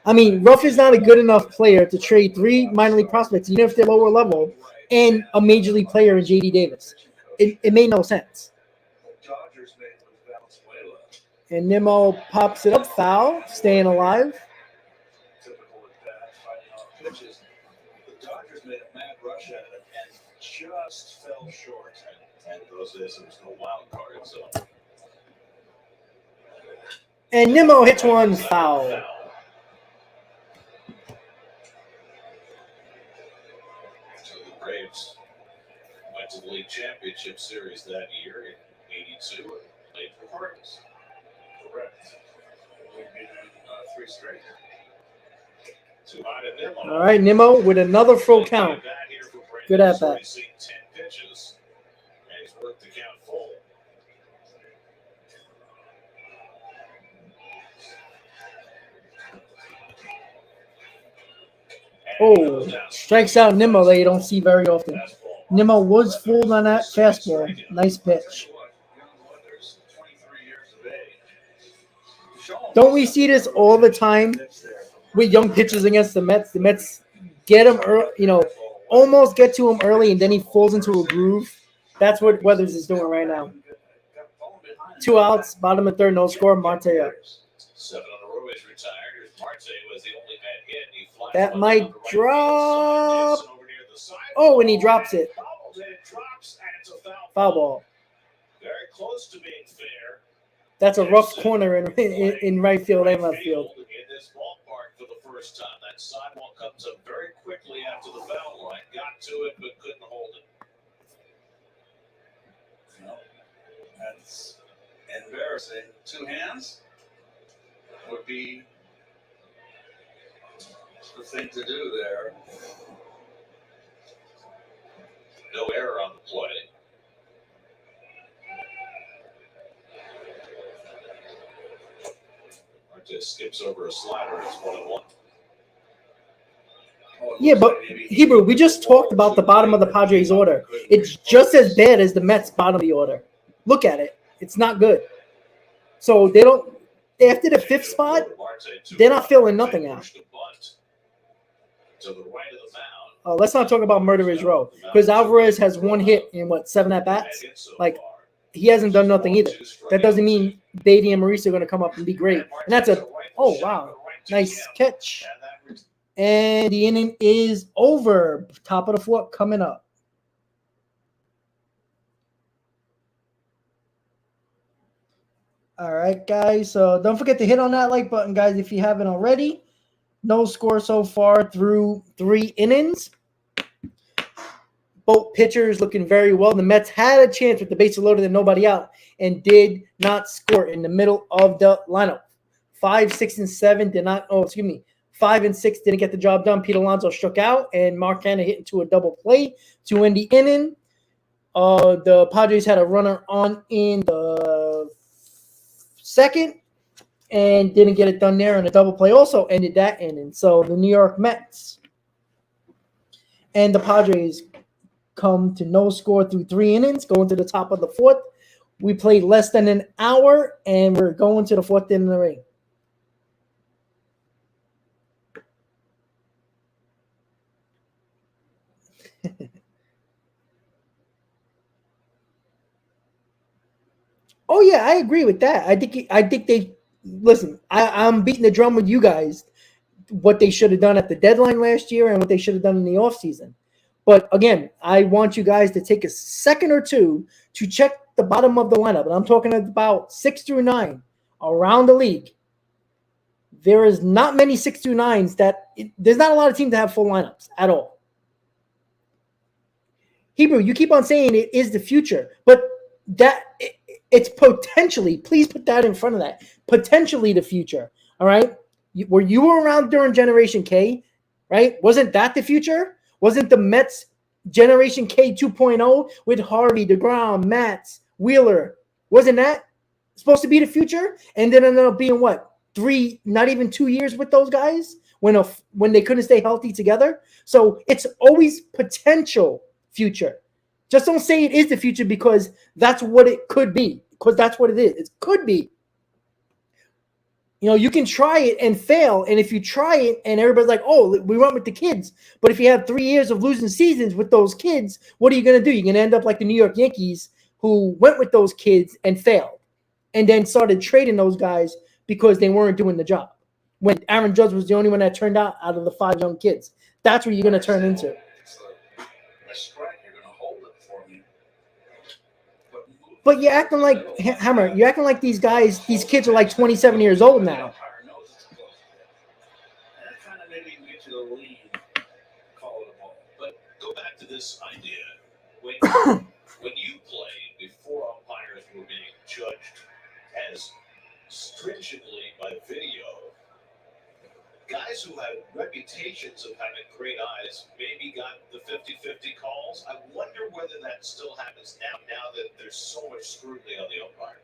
I mean, Ruff is not a good enough player to trade 3 minor league prospects, even if they're lower level, and a major league player in J.D. Davis. It made no sense. And Nimmo pops it up, foul, staying alive. Typical at bat, fighting off pitches. The Dodgers made a mad rush at it and just fell short. And those days there was no wild card, so. And Nimmo hits one, foul. So the Braves went to the league championship series that year in '82 and played for Padres. Correct. We've been 3 straight. Too high to Nimmo. All right, Nimmo with another full count. Good at that. 10 pitches, and he's worked the count full. Oh, strikes out Nimmo that you don't see very often. Nimmo was fooled on that fastball. Nice pitch. Don't we see this all the time with young pitchers against the Mets? The Mets get him, almost get to him early, and then he falls into a groove. That's what Weathers is doing right now. 2 outs, bottom of third, no score. Marte up. 7 on the row is retired. Marte was the only man hit. He flies That one might down the right drop. field side, over near the side. Oh, and he drops it. Fouls, and it drops, and it's a Foul ball. Very close to being fair. That's a rough corner in right field and left field. In this ballpark for the first time, that sidewalk comes up very quickly after the foul line. Got to it, but couldn't hold it. No, that's embarrassing. 2 hands would be the thing to do there. No error on the play. Marte skips over a slider. It's 1-1. Yeah, but Hebrew, we just talked about the bottom of the Padres order. It's just as bad as the Mets bottom of the order. Look at it. It's not good. So they don't – after the 5th spot, they're not filling nothing out. To the right of the mound. Oh, let's not talk about Murderer's Row because Alvarez has 1 hit in, 7 at-bats? Like, he hasn't done nothing either. That doesn't mean Beatty and Maurice are going to come up and be great. And that's a – oh, wow. Nice catch. And the inning is over. Top of the 4th coming up. All right, guys. So don't forget to hit on that like button, guys, if you haven't already. No score so far through 3 innings. Both pitchers looking very well. The Mets had a chance with the bases loaded and nobody out and did not score in the middle of the lineup. 5, 6, and 7 did not – 5 and 6 didn't get the job done. Pete Alonso struck out, and Mark Canha hit into a double play to end the inning. The Padres had a runner on in the 2nd and didn't get it done there, and a double play also ended that inning. So the New York Mets and the Padres come to no score through 3 innings, going to the top of the 4th. We played less than an hour, and we're going to the 4th inning of the ring. Oh yeah, I agree with that. I think they listen. I'm beating the drum with you guys. What they should have done at the deadline last year and what they should have done in the offseason. But again, I want you guys to take a second or two to check the bottom of the lineup, and I'm talking about 6 through 9 around the league. There is not many 6 through 9s there's not a lot of teams that have full lineups at all. Hebrew, you keep on saying it is the future, but it's potentially, please put that in front of that, potentially the future, all right? You were around during Generation K, right? Wasn't that the future? Wasn't the Mets Generation K 2.0 with Harvey, DeGrom, Matz, Wheeler? Wasn't that supposed to be the future? And then ended up being what? 3, not even 2 years with those guys when they couldn't stay healthy together? So it's always potential future. Just don't say it is the future because that's what it could be. because that's what it is. It could be. You can try it and fail, and if you try it and everybody's like, oh, we went with the kids, but if you have 3 years of losing seasons with those kids, what are you going to do? You're going to end up like the New York Yankees, who went with those kids and failed, and then started trading those guys because they weren't doing the job, when Aaron Judge was the only one that turned out of the 5 young kids. That's what you're going to turn into. A strike, you're going to hold it for me. But you're acting like, Hammer, you're acting like these kids are like 27 years old now. That kind of maybe get you the lead, call it a ball. But go back to this idea. When you played before umpires were being judged as stringently by video, guys who had reputations of having great eyes maybe got the 50-50 calls. I wonder whether that still happens now that there's so much scrutiny on the umpire.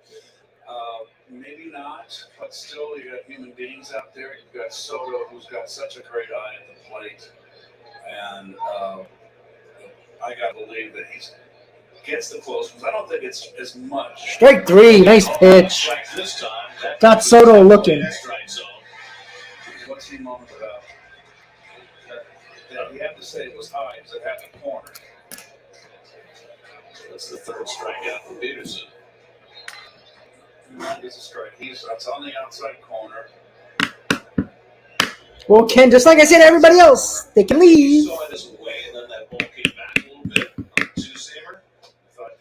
Maybe not, but still, you got human beings out there. You've got Soto, who's got such a great eye at the plate, and I got to believe that he gets the close ones. I don't think it's as much. Strike 3, nice pitch. This time, Got Soto looking. What's he moment about? That you have to say it was high because it had the corner. That's the third strikeout for Peterson. It's a strike. That's on the outside corner. Well, Ken, just like I said to everybody else, they can He leave. saw it his way, and then that ball came back a little bit on the two-seamer.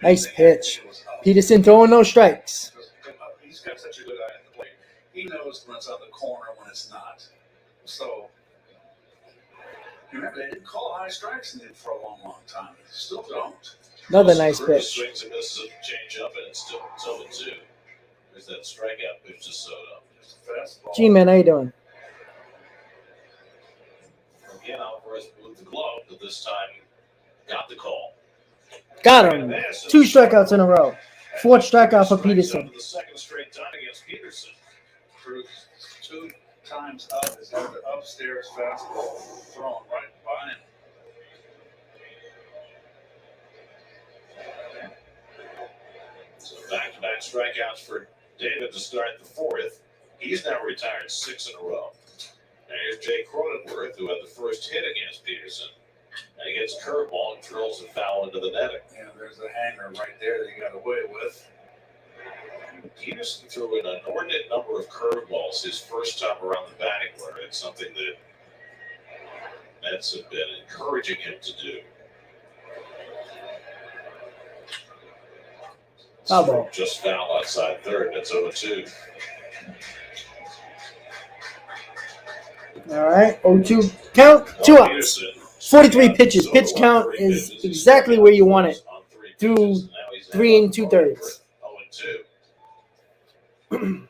Nice pitch. Peterson throwing no strikes. He's got such a good eye at the plate. He knows when it's on the corner, when it's not. So, remember, they didn't call high strikes in it for a long, long time. They still don't. Another nice Cruz pitch. swings and misses a change-up, and it's still 0-2. There's that strikeout pitch to Soto. Just a fastball. G-Man, how you doing? Again, Alvarez moved the glove, but this time got the call. Got him. 2 strikeouts in a row. 4th strikeout for Peterson. The second straight time against Peterson. Cruz 2 times up is the upstairs fastball thrown right by him. So back-to-back strikeouts for David to start the 4th. He's now retired 6 in a row. And here's Jay Cronenworth, who had the first hit against Peterson. And he gets curveball and drills a foul into the netting. Yeah, there's a hanger right there that he got away with. Peterson threw an inordinate number of curveballs his first time around the batting order. It's something that Mets have been encouraging him to do. Foul ball. Just foul outside third. That's 0-2. All right. 0-2 count. 2 outs. Peterson, 43 pitches. Pitch count is exactly where you want it. Through 3 2/3. 0-2.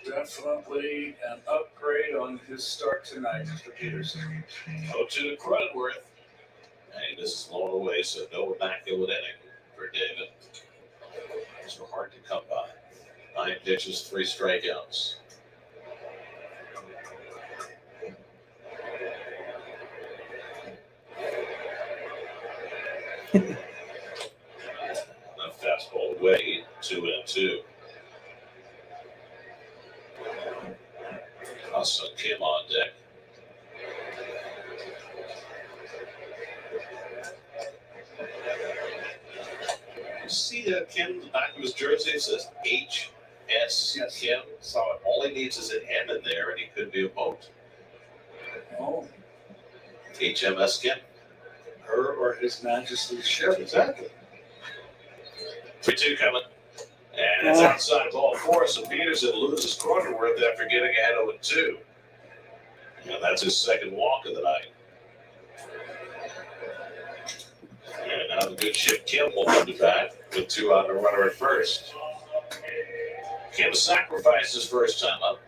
Definitely an upgrade on his start tonight, Mr. Peterson. 0-2 to Cronenworth. Hey, this is blown away, so no immaculate inning for David. These were hard to come by. 9 pitches, 3 strikeouts. That fastball away, 2-2. Also, Kim on deck. You see Kim, the back of his jersey, it says H.S. Kim. Saw it. All he needs is an M in there, and he could be a boat. Oh, HMS Kim. her or His Majesty's ship. Exactly. 3-2 coming. And it's outside ball 4, so Peterson loses Cronenworth after getting ahead 0-2. And that's his second walk of the night. And now the good ship Kim will come to bat with 2 out and a runner at first. Kim sacrificed his first time up.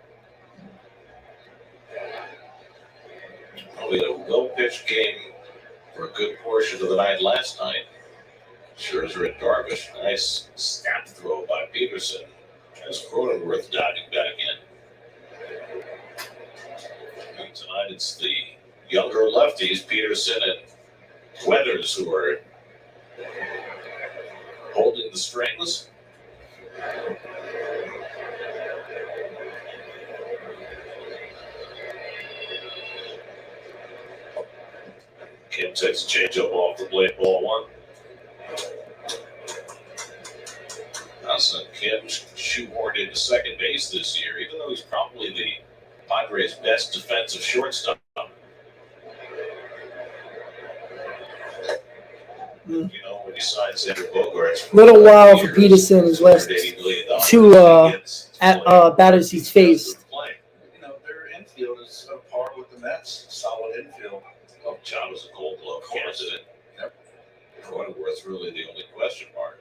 We had a well-pitched game for a good portion of the night last night. Scherzer and Darvish. Nice snap throw by Peterson as Cronenworth diving back in. And tonight it's the younger lefties, Peterson and Weathers, who are holding the strings. Kim takes a changeup off the plate, ball one. Kim shoehorned into second base this year, even though he's probably the Padres' best defensive shortstop. You know, when you sign Xander Bogaerts, little while for Peterson his last two batters he's faced. You know, their infield is on par with the Mets. Solid infield. Well, John was a Gold Glove candidate. Yep. Cronenworth's really the only question mark.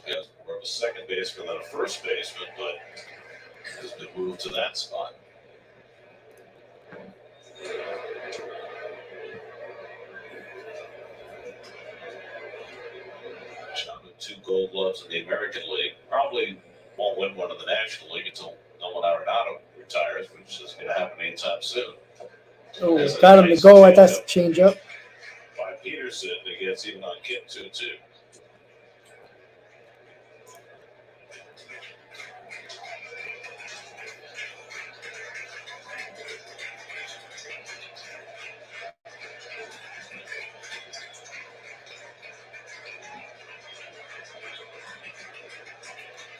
He has more of a second baseman than a first baseman, but has been moved to that spot. John with 2 Gold Gloves in the American League. Probably won't win one in the National League until Nolan Arenado retires, which is going to happen anytime soon. Oh, got him to go at that changeup. By Peterson, he gets even on Kim 2-2.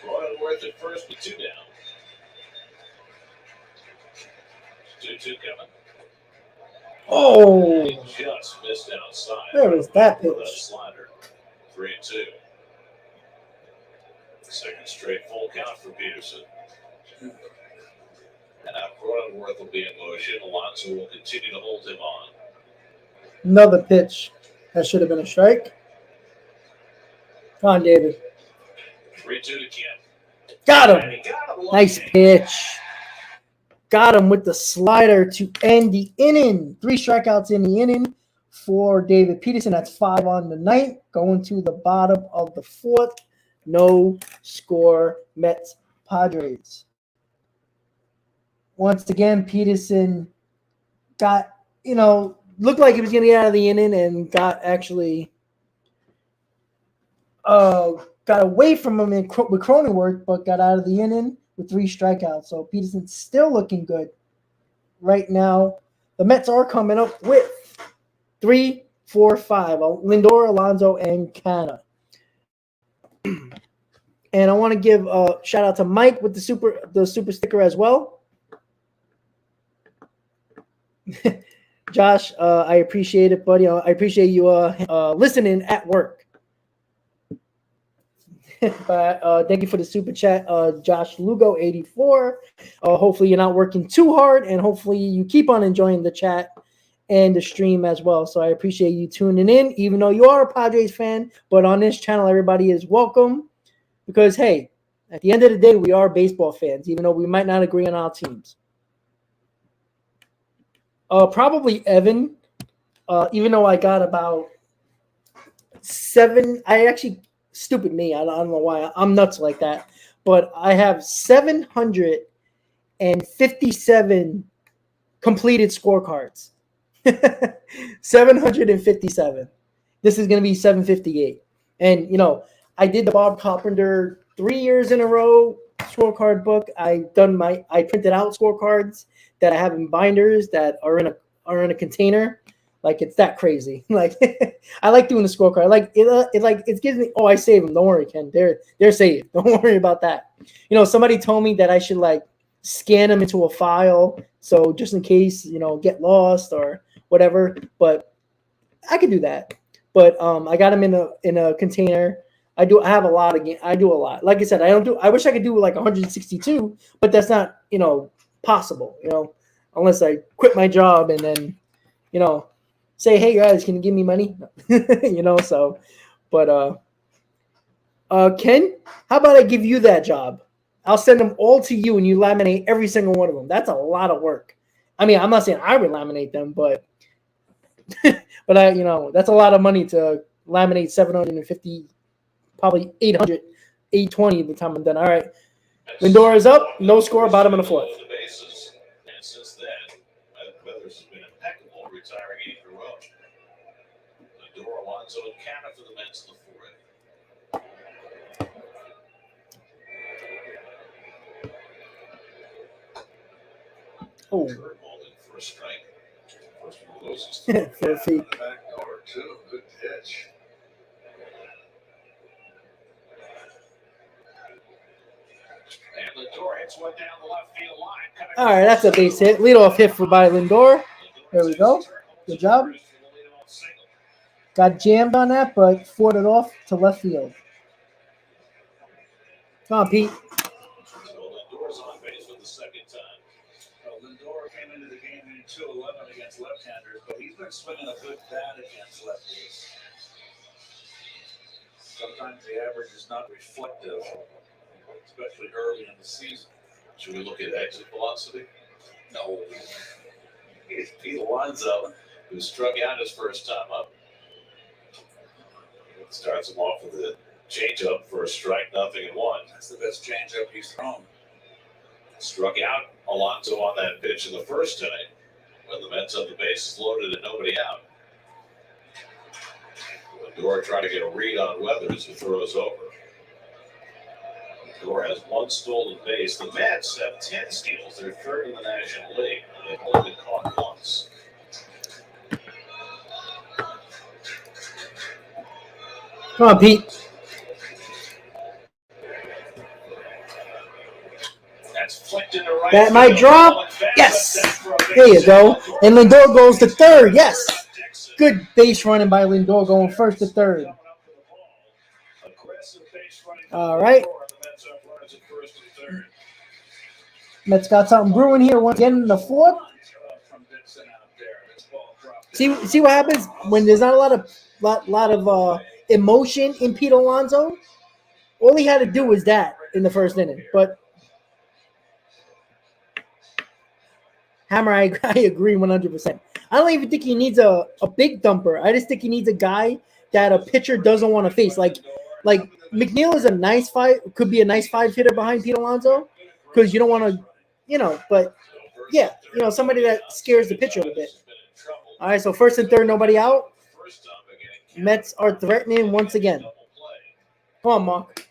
Cronenworth at first with 2 down. 2-2 coming. Oh, He just missed outside. where was that With pitch? slider. 3-2. Second straight full count for Peterson. And now Cronenworth will be in motion. Alonso will continue to hold him on. Another pitch. That should have been a strike. Come on, David. 3-2 to Kim. Got And him. he got him. Nice pitch. Got him with the slider to end the inning. 3 strikeouts in the inning for David Peterson. That's 5 on the night. Going to the bottom of the 4th. No score. Mets Padres. Once again, Peterson got, looked like he was going to get out of the inning and got actually got away from him with Cronenworth, but got out of the inning with 3 strikeouts. So Peterson's still looking good right now. The Mets are coming up with 3, 4, 5. Lindor, Alonso, and Canna. And I want to give a shout out to Mike with the super sticker as well. Josh, I appreciate it, buddy. I appreciate you listening at work. But thank you for the super chat, Josh Lugo 84. Hopefully you're not working too hard, and hopefully you keep on enjoying the chat and the stream as well. So I appreciate you tuning in, even though you are a Padres fan. But on this channel, everybody is welcome because, hey, at the end of the day, we are baseball fans, even though we might not agree on our teams. Probably Evan, even though I got about 7. I actually, stupid me, I don't know why. I'm nuts like that. But I have 757 completed scorecards. 757. This is going to be 758. And, I did the Bob Carpenter 3 years in a row scorecard book. I printed out scorecards that I have in binders that are in a container. Like, it's that crazy. Like, I like doing the scorecard. It gives me. Oh, I saved them. Don't worry, Ken. They're saved. Don't worry about that. Somebody told me that I should scan them into a file, so just in case get lost or whatever. But I could do that. But I got them in a container. I have a lot of. I do a lot. Like I said, I wish I could do 162, but that's not possible. Unless I quit my job and then say, hey guys, can you give me money? So, but Ken, how about I give you that job? I'll send them all to you and you laminate every single one of them. That's a lot of work. I mean, I'm not saying I would laminate them, but but that's a lot of money to laminate 750, probably 800, 820 by the time I'm done. All right. Lindor is up, no score, bottom of the 4th. And since then, Weathers has been impeccable, retiring 8 in a row. Lindor, Alonso, and Canna for the Mets in the 4th. Oh. Curveball in for a strike. First one goes For a fee. Back door, too. Good pitch. And Lindor hits one down the left field line. All right, that's a base hit. Leadoff hit by Lindor. There we go. Good job. Got jammed on that, but fought it off to left field. Come on, Pete. So Lindor's on base for the second time. Well, Lindor came into the game in 2-11 against left-handers, but he's been swinging a good bat against lefties. Sometimes the average is not reflective, especially early in the season. Should we look at exit velocity? No. It's Pete Alonso, who struck out his first time up. Starts him off with a changeup for a strike, 0-1. That's the best changeup he's thrown. Struck out Alonso on that pitch in the first inning when the Mets had the bases loaded and nobody out. Lindor trying to get a read on Weathers, who throws over. Lindor has one stolen base. The Mets have 10 steals. They're third in the National League. They've only been caught once. Come on, Pete. That's flicked into right. That might drop. Yes. There you go. And Lindor goes to third. Yes. Good base running by Lindor going first to third. All right. Mets got something brewing here once again in the fourth. See what happens when there's not a lot of emotion in Pete Alonso. All he had to do was that in the first inning. But Hammer, I agree 100%. I don't even think he needs a big thumper. I just think he needs a guy that a pitcher doesn't want to face. Like McNeil is a nice could be a nice 5 hitter behind Pete Alonso because you don't want to, but yeah, somebody that scares the pitcher a little bit. All right, so first and third, nobody out. Mets are threatening once again. Come on, Mark.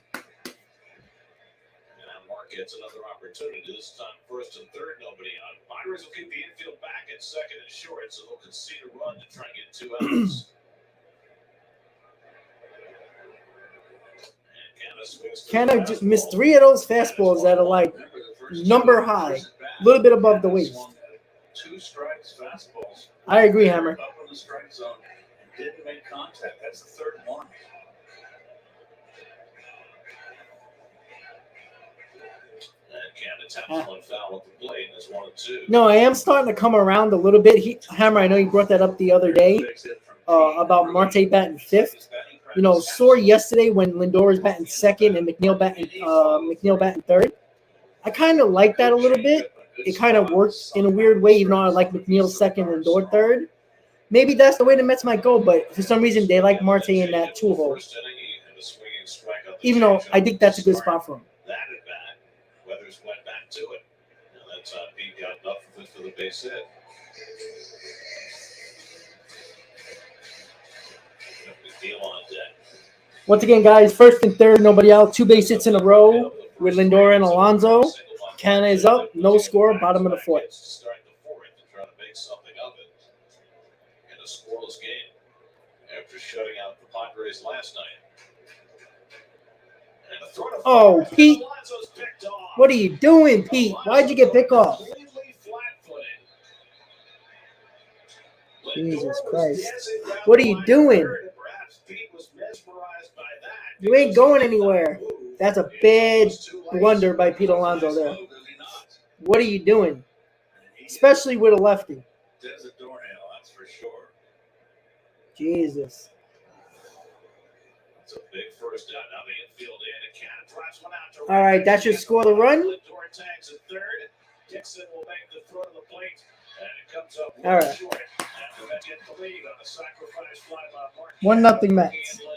Mark gets another opportunity. This time, first and third, nobody out. Padres will keep the infield back at second and short, so they'll concede a run to try and get 2 outs. Canna just missed 3 of those fastballs that are like number high, a little bit above the waist. 2 strikes fastballs. I agree, Hammer. Up in the strike zone and didn't make contact. That's the third one. And Canada taps one foul at the plate, and there's 1-2. No, I am starting to come around a little bit. Hammer, I know you brought that up the other day about Marte batting 5th. Sore yesterday when Lindor was batting 2nd and McNeil batting 3rd. I kind of like that a little bit. It kind of works in a weird way, even though I like McNeil 2nd and Lindor 3rd. Maybe that's the way the Mets might go, but for some reason they like Marte in that 2 hole. Even though I think that's a good spot for him. That at bat, Weathers went back to it. Now that's Pete got enough of it for the base hit. McNeil on deck. Once again, guys, first and third, nobody out. 2 base hits in a row with Lindor and Alonso. Canna is up, no score, bottom of the fourth. Start the fourth to try to make something of it in a scoreless game after shutting out the Padres last night. And a throw to Oh, first, Pete. Alonso's picked off. What are you doing, Pete? Why'd you get picked off? Completely flat-footed. Jesus Christ. What are you doing? Perhaps Pete was mesmerized by that. You ain't going anywhere. That's a bad blunder by Pete Alonso there. What are you doing? Especially with a lefty. There's a doornail, that's for sure. Jesus. It's a big first down. Now the infield in. And Cannon drives one out to All right, that should score the run. Lindor tags at third. Dixon will make the throw to the plate. And it comes up All right. short. After that, get the lead on a sacrifice fly by Mark. 1-0 Mets. And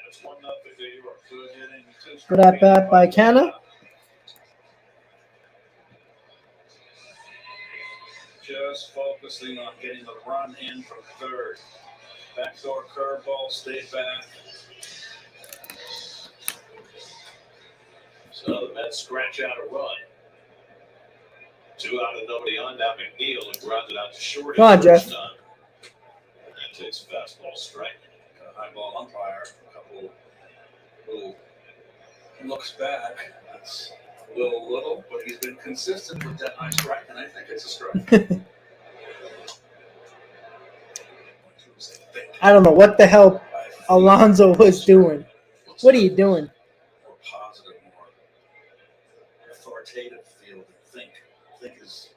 it's 1-0 to York. Good hitting, 2 Good at bat by Canna. Just focusing on getting the run in from third. Backdoor curveball, stay back. So the Mets scratch out a run. 2 out and nobody on. Now McNeil and grounded out to short. Come on, Jeff. And that takes a fastball strike. High ball umpire. A couple little looks back. That's a little, but he's been consistent with that high strike, and I think it's a strike. I don't know what the hell Alonso was doing. What are you doing? More positive, more authoritative feel. Think is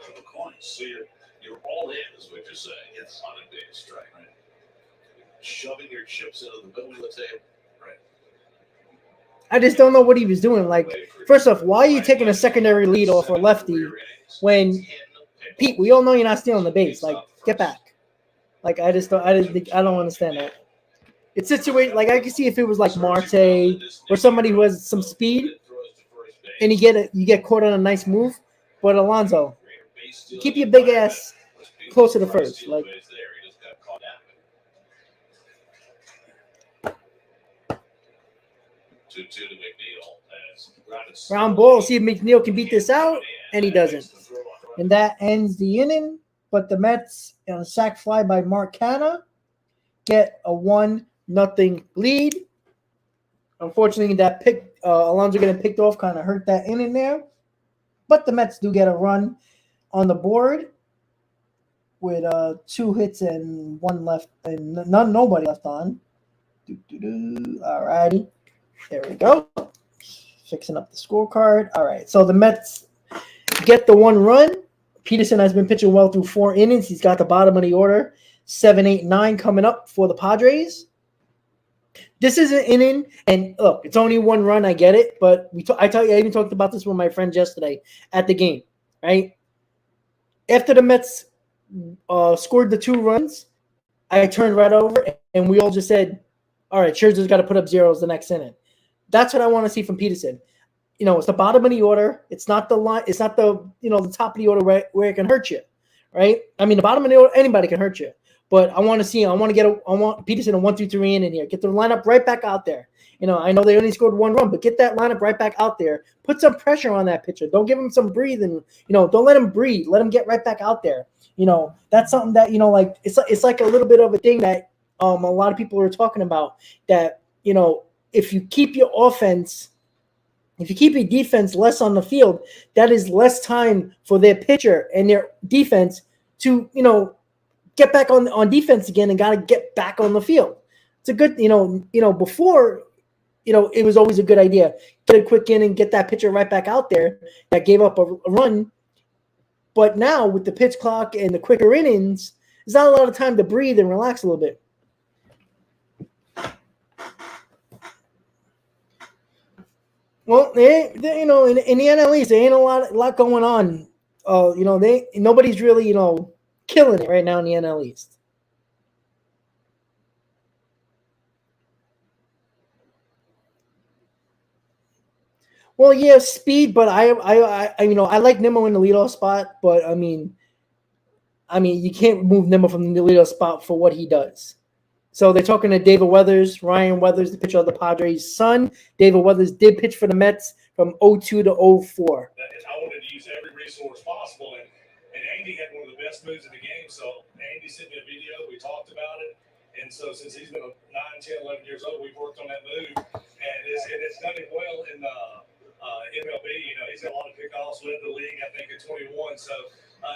flip a coin. So you're all in, is what you're saying. Yes. On a big strike. Right. Shoving your chips into the middle of the table. Right. I just don't know what he was doing. Like, first off, why are you taking a secondary lead off a lefty when, Pete, we all know you're not stealing the base. Like, get back. Like, I don't understand that. It's situated like I can see if it was like Marte or somebody who has some speed, and you get caught on a nice move. But Alonso, keep your big ass closer to first. Like, 2-2 to McNeil. ground ball. See if McNeil can beat this out, and he doesn't. And that ends the inning. But the Mets, on a sac fly by Mark Canha, get a 1-0 lead. Unfortunately, that pick Alonso getting picked off kind of hurt that inning there. But the Mets do get a run on the board with 2 hits and 1 left, and nobody left on. All righty, there we go. Fixing up the scorecard. All right, so the Mets get the 1 run. Peterson has been pitching well through 4 innings. He's got the bottom of the order, 7, 8, 9 coming up for the Padres. This is an inning, and look, it's only 1 run. I get it, but I even talked about this with my friends yesterday at the game, right? After the Mets scored the 2 runs, I turned right over, and we all just said, all right, Scherzer's got to put up zeros the next inning. That's what I want to see from Peterson. You know, it's the bottom of the order. It's not the line. It's not the the top of the order where it can hurt you, right? I mean, the bottom of the order, anybody can hurt you. But I want to see. I want Peterson a 1-2-3 in here. Get the lineup right back out there. I know they only scored 1 run, but get that lineup right back out there. Put some pressure on that pitcher. Don't give him some breathing. Don't let him breathe. Let him get right back out there. That's something that like it's like a little bit of a thing that a lot of people are talking about. That if you keep your offense. If you keep your defense less on the field, that is less time for their pitcher and their defense to, get back on defense again and got to get back on the field. It's a good, before, it was always a good idea. Get a quick inning, get that pitcher right back out there that gave up a run. But now with the pitch clock and the quicker innings, there's not a lot of time to breathe and relax a little bit. Well, in the NL East, there ain't a lot going on. Nobody's really, killing it right now in the NL East. Well, yeah, speed, but I like Nimmo in the leadoff spot, but I mean, you can't move Nimmo from the leadoff spot for what he does. So they're talking to David Weathers, Ryan Weathers, the pitcher of the Padres' son. David Weathers did pitch for the Mets from 2002 to 2004. I wanted to use every resource possible, and Andy had one of the best moves in the game. So Andy sent me a video. We talked about it. And so since he's been 9, 10, 11 years old, we've worked on that move. And it's done it well in MLB. He's got a lot of pickoffs, led the league, I think, at 21. So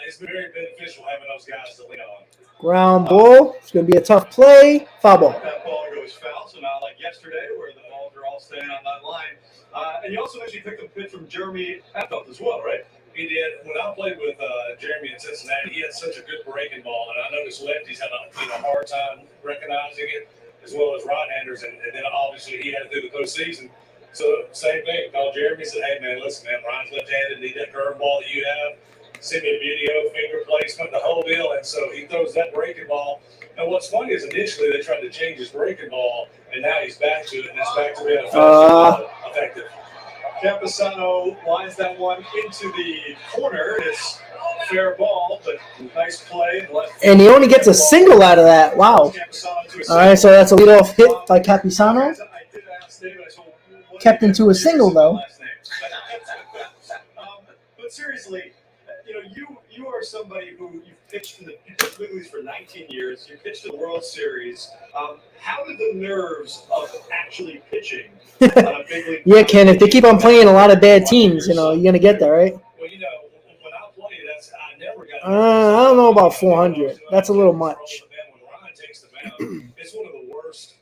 it's been very beneficial having those guys to lean on. Ground ball. It's going to be a tough play. Foul ball. That ball goes foul. So not like yesterday where the balls are all staying on that line. And you also mentioned you picked up a pitch from Jeremy Affeldt as well, right? He did. When I played with Jeremy in Cincinnati, he had such a good breaking ball. And I noticed lefties had a hard time recognizing it, as well as right-handers. And then obviously he had to do the postseason. So same thing. Called Jeremy and said, hey, man, listen, man, Ryan's left-handed. Need that curveball that you have. Send me a video, finger placement, the whole deal. And so he throws that breaking ball. And what's funny is initially they tried to change his breaking ball, and now he's back to it, and it's back to being effective. Campusano lines that one into the corner. It's fair ball, but nice play. And he only gets a single out of that. Wow. All right, so that's a leadoff hit by Campusano. Kept into a single, though. but seriously, you are somebody who you've pitched in the big leagues for 19 years. You pitched in the World Series. How did the nerves of actually pitching on a big league? Yeah, Ken, if they keep on playing a lot of bad teams, you're going to get there, right? Well, when I play, I never got. I don't know about 400. That's a little much. When Ryan takes the mound, it's one of the worst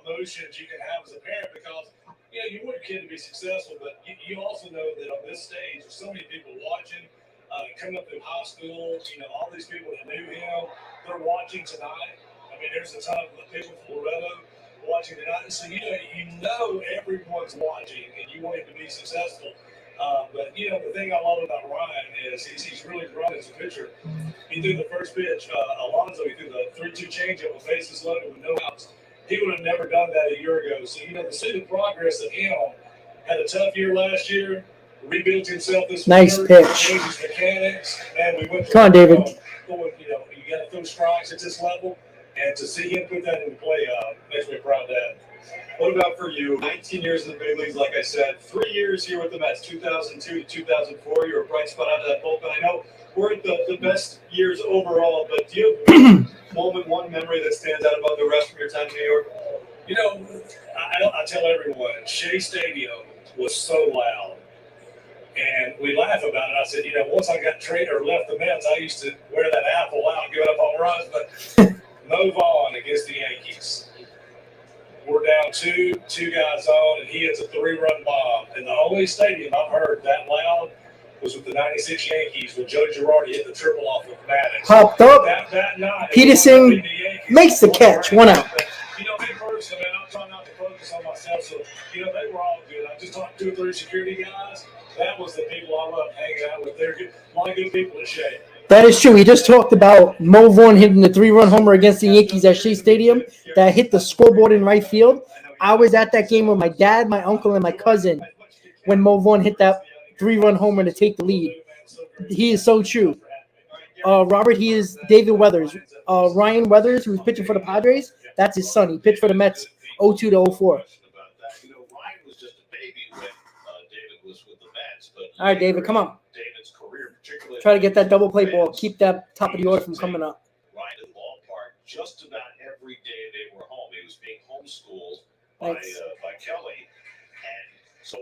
emotions you can have as a parent because you want your kid to be successful, but you also know that on this stage, there's so many people watching, coming up through high school. All these people that knew him, they're watching tonight. I mean, there's a ton of people from Loretto watching tonight, so everyone's watching, and you want him to be successful. But the thing I love about Ryan is he's really grown as a pitcher. He threw the first pitch, Alonso. He threw the 3-2 changeup with bases loaded with no outs. He would have never done that a year ago. So to see the progress of him, had a tough year last year, rebuilt himself this nice winter, pitch. changed his mechanics, and we went. Come on, David. You got to throw strikes at this level, and to see him put that into play makes me proud, Dad. What about for you? 19 years in the big leagues, like I said, 3 years here with the Mets, 2002 to 2004. You were a bright spot out of that bullpen. I know we're at the best years overall, but do you have one memory that stands out above the rest from your time in New York? I tell everyone, Shea Stadium was so loud. And we laugh about it. I said, once I got traded or left the Mets, I used to wear that apple out and give up on runs. But Mo Vaughn against the Yankees. We're down two guys on, and he hits a 3-run bomb. And the only stadium I've heard that loud was with the 96 Yankees when Joe Girardi hit the triple off of Maddox. Popped up. That night, Peterson makes the catch. 1 out. Me personally, man, I'm trying not to focus on myself. So, they were all good. I just talked to 2 or 3 security guys. That was the people I love hanging out with. They're good. A lot of good people to Shea. That is true. He just talked about Mo Vaughn hitting the 3-run homer against the Yankees at Shea Stadium that hit the scoreboard in right field. I was at that game with my dad, my uncle, and my cousin when Mo Vaughn hit that 3-run homer to take the lead. He is so true. Robert, he is David Weathers. Ryan Weathers, who's pitching for the Padres, that's his son. He pitched for the Mets 02 to 04. Ryan was just a baby when David was with the Mets. All right, David, come on. David's career, particularly Try to get that double play ball. Keep that top of the order from coming up. Ryan in the ballpark just about every day they were home. He was being homeschooled by Kelly. And so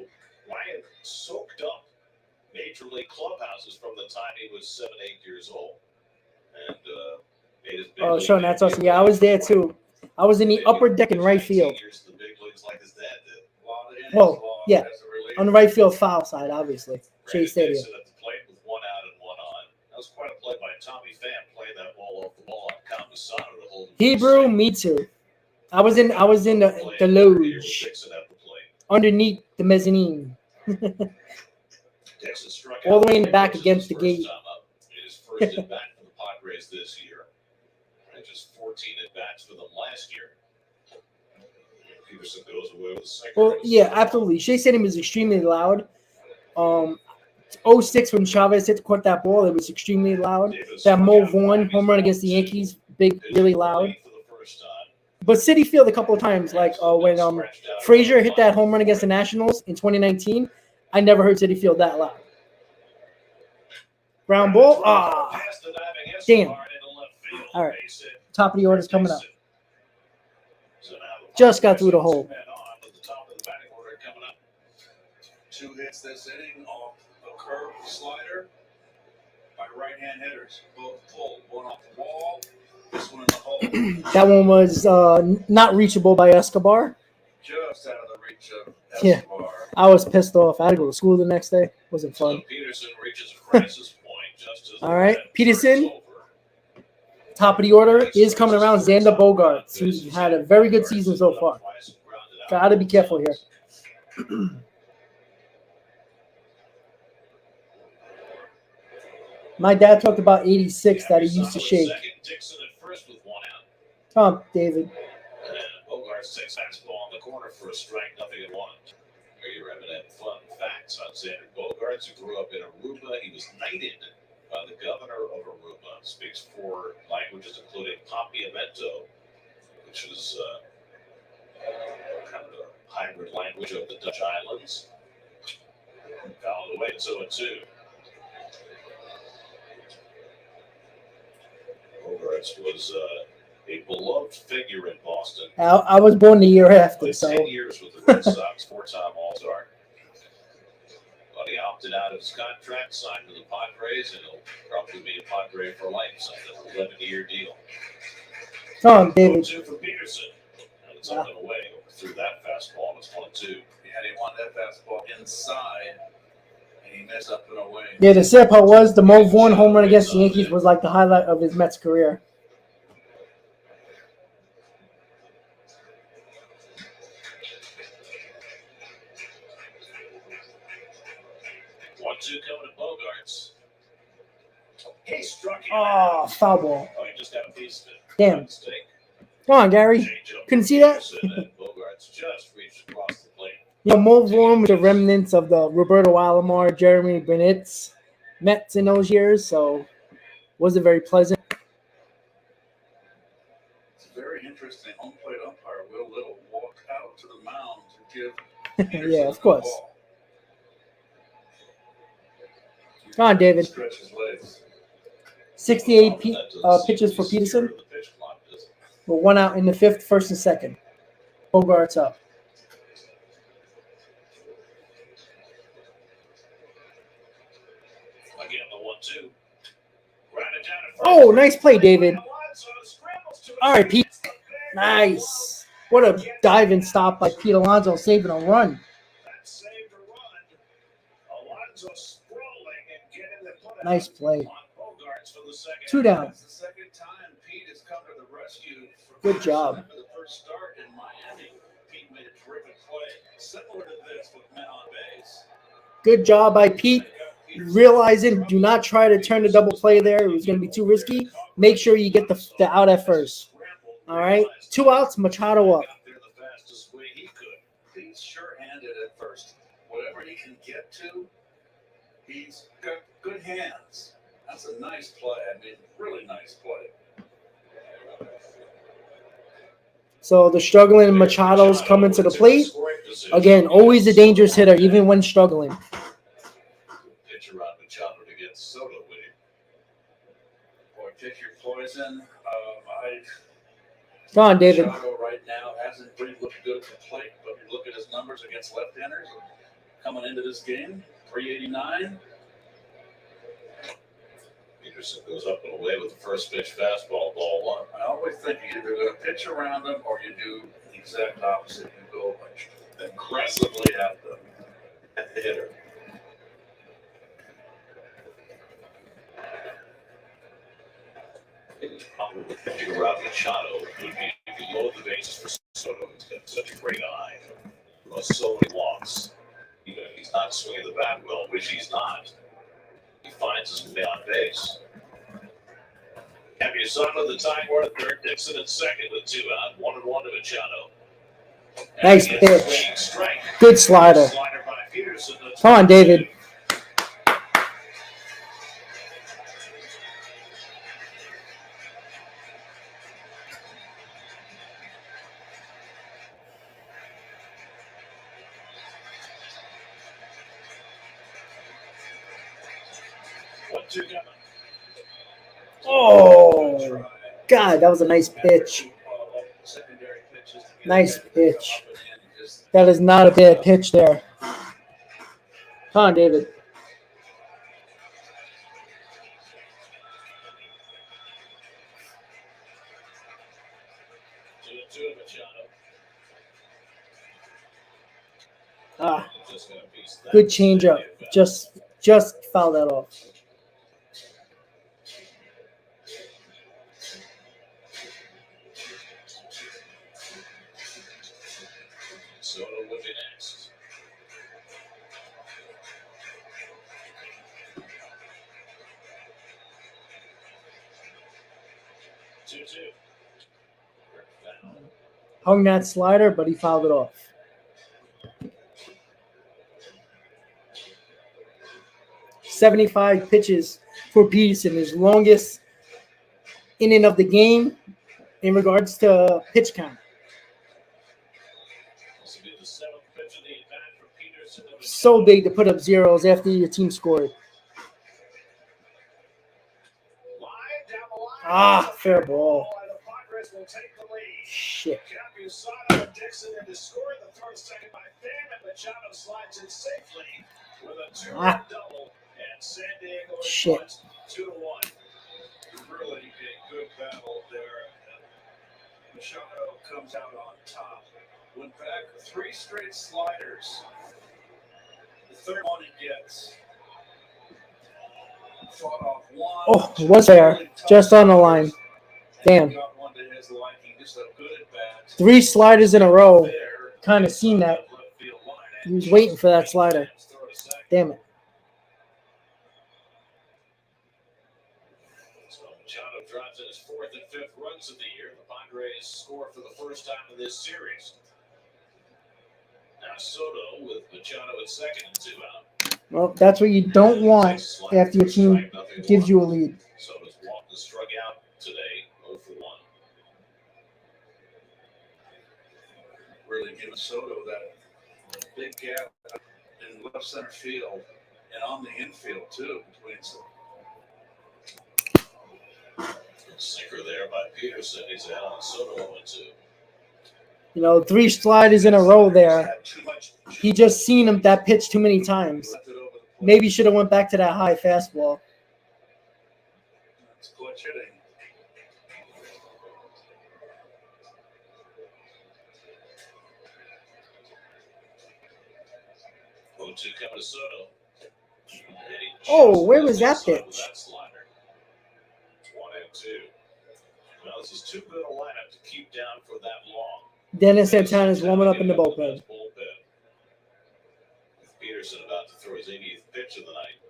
Ryan soaked up major league clubhouses from the time he was 7, 8 years old. And made his big league Sean, that's debut. awesome. Yeah, I was there too. I was in the upper deck in right field. Years in the big leagues like his dad did. Well, yeah, on the right field foul side, obviously. Shea Stadium. At the plate with 1 out and 1 on. That was quite a play by Tommy Pham, playing that ball off the ball on Kamisano to hold him. Hebrew, me too. I was in the loge underneath the mezzanine. All the way in the back against the gate. It is first at bat for the Padres this year. And just 14 at bats for them last year. Peterson goes away with the second. Well, yeah, absolutely. Shea Stadium is extremely loud. 06 when Chavez caught that ball, it was extremely loud. That Mo Vaughn home run against the Yankees, really loud. But Citi Field a couple of times, like when Frazier hit that home run against the Nationals in 2019, I never heard Citi Field that loud. Ground ball. Damn. All right. Top of the order's coming up. Just got through the hole. 2 hits this inning off a curve slider by right-hand hitters. Both pulled. One off the wall. This one in the hole. That one was not reachable by Escobar. Just out of the reach of Yeah. Escobar. I was pissed off. I had to go to school the next day. Wasn't fun. So Peterson reaches a crisis point just as All right, the Peterson. over. Top of the order is coming around. Xander Bogaerts, who's had a very good season so far. Got to be careful here. My dad talked about 86 that he used to shake. Dixon at first with 1 out. Come on, David. And Bogaerts takes fastball on the corner for a strike, nothing at 1. Here you're having fun facts on Xander Bogaerts, who grew up in Aruba. He was knighted by the governor of Aruba. Speaks 4 languages, including Papiamento, which is kind of a hybrid language of the Dutch islands. Fouled away at 0-2. Bogarts was a beloved figure in Boston. I was born the year after, Played so 10 years with the Red Sox, 4-time All-Star. But he opted out of his contract, signed to the Padres, and he'll probably be a Padre for life. Signed an 11-year deal. come on, David. 1-2 for Peterson. And it's up and away. Through that fastball, it's 1-2. He wanted that fastball inside, and he missed up and away. Yeah, the sad part was the Mo Vaughn home run against the Yankees was like the highlight of his Mets career. Coming to Bogarts. He struck him Oh, out. foul ball. Oh, he just got a piece of it. Damn. Mistake. Come on, Gary. Change up Couldn't see that? Peterson, and Bogarts just reached across the plate. You know, Mo Vaughn was the remnants of the Roberto Alomar, Jeremy Benitez Mets in those years, so wasn't very pleasant. It's very interesting. Home plate umpire Will Little walked out to the mound to give Yeah, of course. the ball. Come on, David. Stretch his legs. 68 That doesn't pitches seem for to scare Peterson, the pitch clock, does it? with one out in the fifth, first and second. Bogarts up. Again, the 1-2. Ran it down at first. Oh, nice play, David. All right, Pete. Nice. What a diving stop by Pete Alonso, saving a run. That saved a run. Alonso sprawling and getting the put out Nice play. on Bogarts for the second. 2 down. That's the second time Pete has come to the rescue. Good job. For the first start in Miami, Pete made a terrific play, similar to this with men on base. Good job by Pete. Realizing, do not try to turn the double play there. It was going to be too risky. Make sure you get the out at first. All right. 2 outs, Machado up. Got there the fastest way he could. He's sure-handed at first. Whatever he can get to, he's got good hands. That's a nice play. I mean, really nice play. So the struggling Machado's coming to the plate. Again, always a dangerous hitter, even when struggling. Pitch around Machado to get Soto with him. Boy, pick your poison. Come on, David. Machado right now hasn't really looked good at the plate, but you look at his numbers against left-handers coming into this game, 389. Peterson goes up and away with the first pitch fastball, ball 1. I always think you either go pitch around them or you do the exact opposite. You go aggressively at the hitter. Pitching around Machado would be if you load the bases for Soto. He's got such a great eye. So many walks. Even if he's not swinging the bat well, which he's not, he finds his way on base. Campusano, the tying run, third. Dixon at second with 2 out. 1-1 to Machado. Nice And he gets a pitch. swinging strike. Good slider. Slider by Peterson. Come on, David. Oh, God, that was a nice pitch. Nice pitch. That is not a bad pitch there. Come on, David. Ah, good changeup. Just fouled that off. Soto would be next. Hung that slider, but he fouled it off. "75 pitches for Peterson, his longest inning of the game in regards to pitch count. This will be the 7th pitch of the at-bat for Peterson. So big to put up zeros after your team scored. Ah, fair ball. The Padres will take the lead. Shit. Capusano and Dixon in to score. The throw second by Pham, and Machado slides in safely with a two-run double. And San Diego is Shit. 2-1. Really a good battle there. Machado comes out on top. Went back 3 straight sliders. The third one he gets. Fought off one. Oh, it was there. Just on the line. Damn. Got one to his liking. Just a good at bat. 3 sliders in a row. There. Kind of seen that. He was waiting for that slider. Damn it. So Machado drives in his 4th and 5th runs of the year. The Padres score for the first time in this series. Now Soto with Machado at second and 2 out. Well, that's what you don't want after your team gives you a lead. Soto's walked and struck out today, 0 for 1. Really giving Soto that big gap in left center field and on the infield too between some. Sinker there by Peterson. He's out on Soto 0-2. You know, 3 sliders in a row there. He just seen him that pitch too many times. Maybe should have went back to that high fastball. That's clutch hitting. Coming to Soto. Oh, where was that pitch? That slider. 1-2. Well, this is too good a lineup to keep down for that long. Dennis Santana's warming up in the bullpen. With Peterson about to throw his 80th pitch of the night.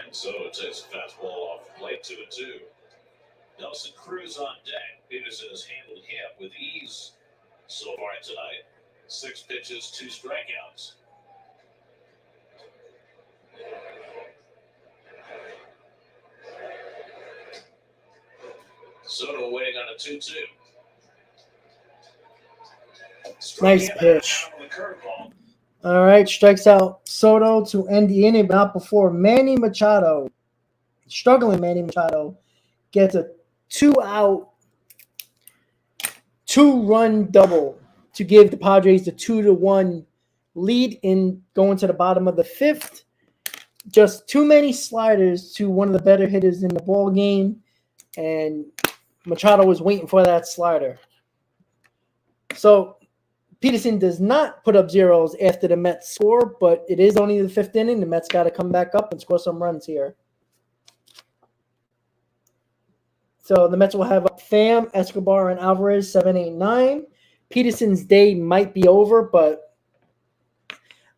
And Soto takes a fastball off the plate, 2-2. Nelson Cruz on deck. Peterson has handled him with ease so far tonight. 6 pitches, 2 strikeouts. Soto waiting on a 2-2. Nice pitch. All right, strikes out Soto to end the inning, but not before Manny Machado, struggling Manny Machado, gets a 2-out, 2-run double to give the Padres the 2-1 lead in going to the bottom of the 5th. Just too many sliders to one of the better hitters in the ball game, and Machado was waiting for that slider. So Peterson does not put up zeros after the Mets score, but it is only the 5th inning. The Mets got to come back up and score some runs here. So the Mets will have Pham, Escobar, and Alvarez, 7, 8, 9. Peterson's day might be over, but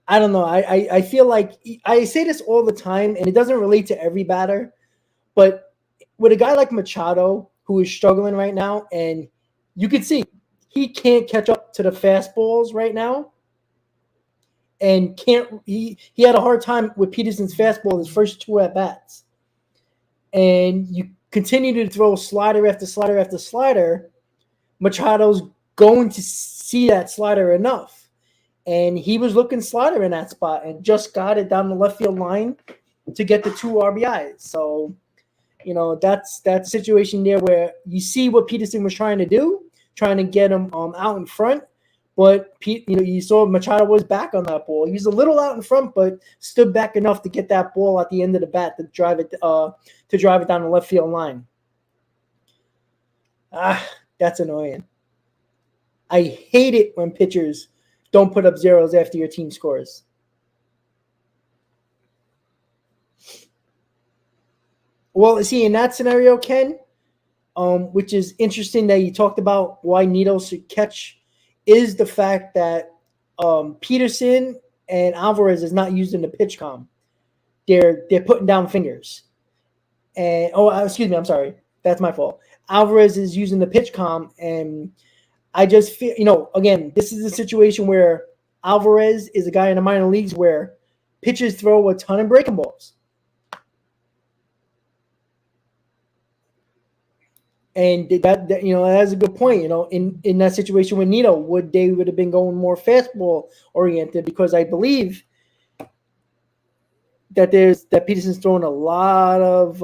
I don't know. I feel like I say this all the time, and it doesn't relate to every batter, but with a guy like Machado, who is struggling right now, and you can see he can't catch up to the fastballs right now, and he had a hard time with Peterson's fastball his first 2 at-bats. And you continue to throw slider after slider after slider, Machado's going to see that slider enough. And he was looking slider in that spot and just got it down the left field line to get the 2 RBIs. So, you know, that's that situation there where you see what Peterson was trying to do, trying to get him out in front. But, you saw Machado was back on that ball. He was a little out in front, but stood back enough to get that ball at the end of the bat to drive it down the left field line. That's annoying. I hate it when pitchers don't put up zeros after your team scores. Well, see, in that scenario, Ken, which is interesting that you talked about why Needles should catch, is the fact that Peterson and Alvarez is not using the pitch com. They're putting down fingers. And excuse me, I'm sorry. That's my fault. Alvarez is using the pitch com, and I just feel, again, this is a situation where Alvarez is a guy in the minor leagues where pitchers throw a ton of breaking balls. And that that's a good point. In that situation with Nito, would have been going more fastball oriented, because I believe that Peterson's throwing a lot of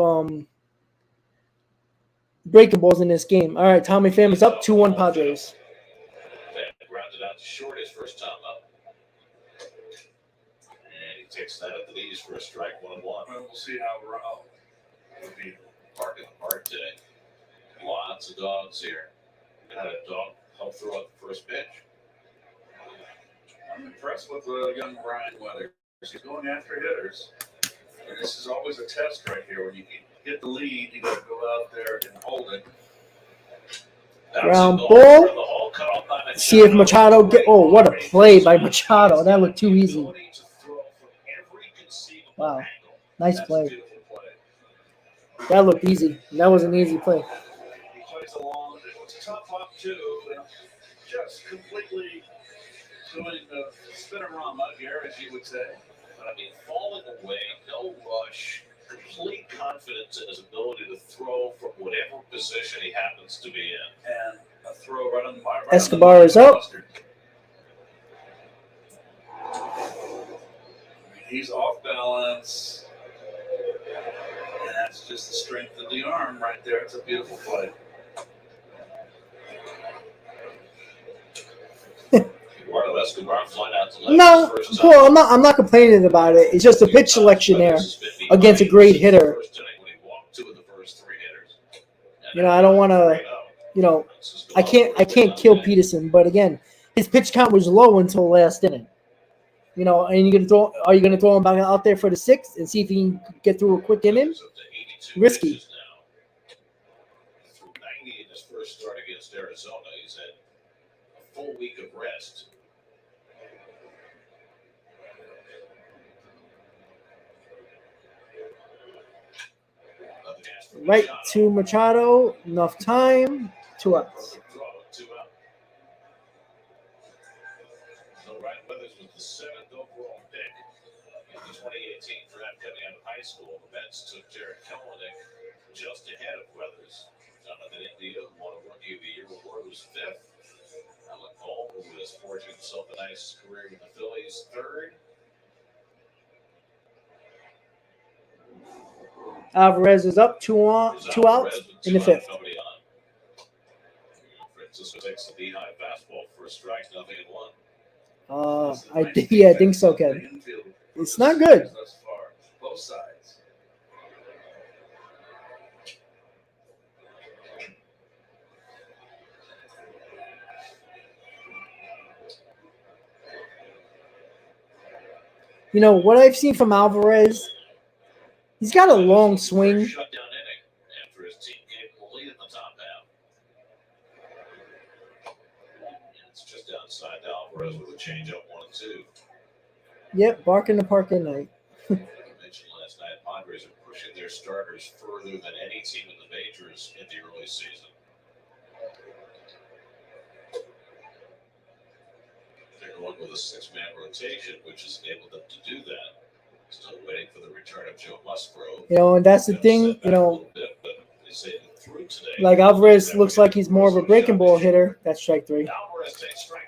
breaking balls in this game. All right, Tommy Pham is up 2-1 Padres. Grounded out to short his first time up. And he takes that at the knees for a strike, 1-1. Well, we'll see how it'll be. Park in the park today. Lots of dogs here. Had a dog help throw out the first pitch. I'm impressed with young Brian Weathers. He's going after hitters. And this is always a test right here. When you get the lead, you got to go out there and hold it. Ground ball. See if Machado oh, what a play by Machado. That looked too easy. Wow. Nice play. That looked easy. That was an easy play. He plays along. It's a tough hop, too. Just completely doing the spinorama here, as you would say. But I mean, falling away, no rush, complete confidence in his ability to throw from whatever position he happens to be in. And a throw right on the right Escobar is up. He's off balance. And that's just the strength of the arm right there. It's a beautiful play. Eduardo Escobar flying out to left. No, Paul, I'm not complaining about it. It's just a pitch selection there against a great hitter. I don't want to, I can't kill Peterson, but again, his pitch count was low until last inning. And are you gonna throw him back out there for the sixth and see if he can get through a quick inning? Risky. Through 90 in his first start against Arizona, he's had a full week of rest. Right to Machado. Enough time. 2 outs. So Ryan Weathers was the 7th overall pick in the 2018 draft coming out of high school. The Mets took Derek Kelenic just ahead of Weathers. Jonathan India won a Rookie of the Year award, was 5th. Alec Cole, who has forged himself a nice career with the Phillies, 3rd. Alvarez is up 2 outs in the 5th. Francisco takes the behind fastball for a strike, 0-1. I think so, Ken. It's not good. Both sides. What I've seen from Alvarez, he's got a long swing. Shutdown inning after his team gave him the lead in the top half. It's just outside Alvarez with a changeup 1-2. Yep, bark in the park at night. Like I mentioned last night, Padres are pushing their starters further than any team in the majors in the early season. They're going with a 6-man rotation, which has enabled them to do that. Still waiting for the return of Joe Musgrove. And that's the thing, like Alvarez looks like he's more of a breaking ball hitter. That's strike 3.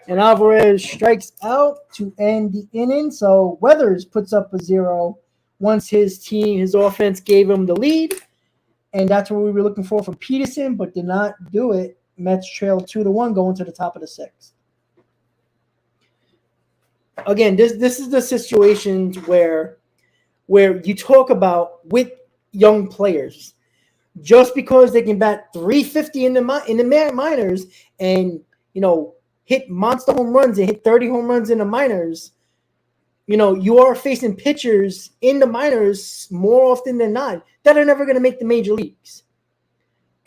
And Alvarez strikes out to end the inning. So Weathers puts up a 0 once his offense gave him the lead. And that's what we were looking for from Peterson, but did not do it. Mets trail 2-1 going to the top of the 6th. Again, this is the situations where you talk about with young players, just because they can bat 350 in the minors and hit monster home runs and hit 30 home runs in the minors, you are facing pitchers in the minors more often than not that are never going to make the major leagues.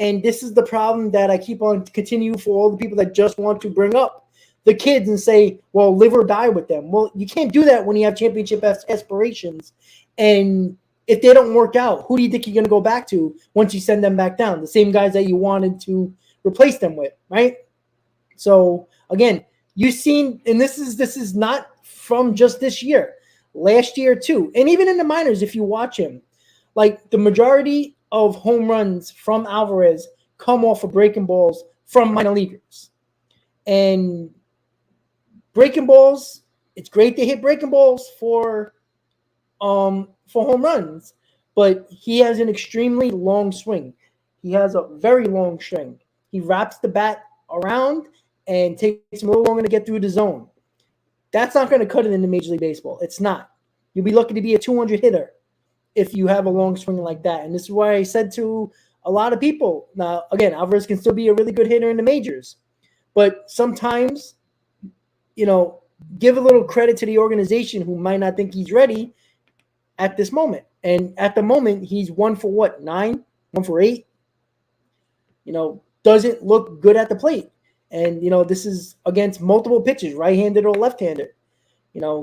And this is the problem that I keep on continue for all the people that just want to bring up the kids and say, well, live or die with them. Well, you can't do that when you have championship aspirations. And if they don't work out, who do you think you're going to go back to once you send them back down? The same guys that you wanted to replace them with, right? So, again, you've seen, and this is not from just this year, last year too. And even in the minors, if you watch him, like the majority of home runs from Alvarez come off of breaking balls from minor leaguers. And breaking balls, it's great to hit breaking balls for home runs, but he has an extremely long swing. He has a very long string. He wraps the bat around and takes him a little longer to get through the zone. That's not going to cut it into Major League Baseball. It's not. You'll be lucky to be a 200 hitter if you have a long swing like that. And this is why I said to a lot of people, now, again, Alvarez can still be a really good hitter in the majors. But sometimes, give a little credit to the organization who might not think he's ready at this moment. And at the moment, he's 1 for what, 9? 1 for 8? Doesn't look good at the plate. And, this is against multiple pitches, right-handed or left-handed.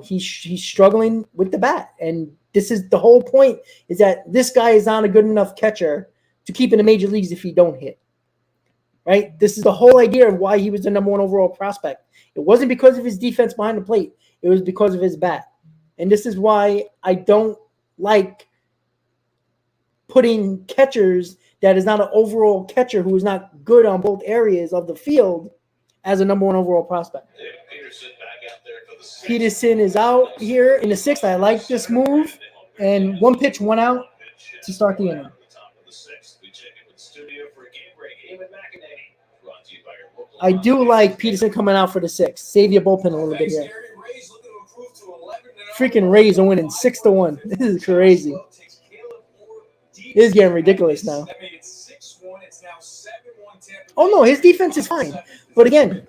He's struggling with the bat. And this is the whole point, is that this guy is not a good enough catcher to keep in the major leagues if he don't hit. Right? This is the whole idea of why he was the number 1 overall prospect. It wasn't because of his defense behind the plate. It was because of his bat. And this is why I don't like putting catchers that is not an overall catcher who is not good on both areas of the field as a number 1 overall prospect. Peterson back out there for the 6th. Peterson is out here in the 6th. I like this move. And 1 pitch, 1 out to start the inning. I do like Peterson coming out for the 6th. Save your bullpen a little bit here. Freaking Rays are winning 6-1. This is crazy. This is getting ridiculous now. Oh, no, his defense is fine. But again,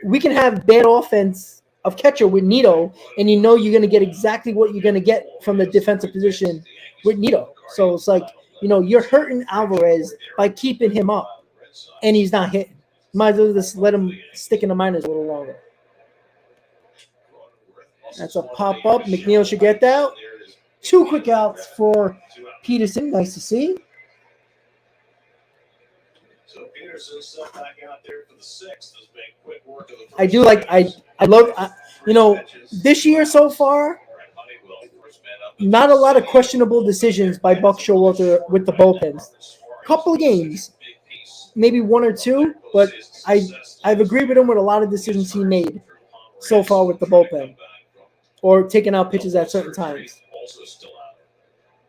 we can have bad offense of catcher with Nito, and you're going to get exactly what you're going to get from the defensive position with Nito. So it's like, you're hurting Alvarez by keeping him up, and he's not hitting. Might as well just let him stick in the minors a little longer. That's a pop-up. McNeil should get that. 2 quick outs for Peterson. Nice to see. So Peterson's still back out there for the 6th. Quick work of the I do like. I love. This year so far, not a lot of questionable decisions by Buck Showalter with the bullpens. Couple of games, maybe 1 or 2, but I've agreed with him with a lot of decisions he made so far with the bullpen, or taking out pitches at certain times. Also still out.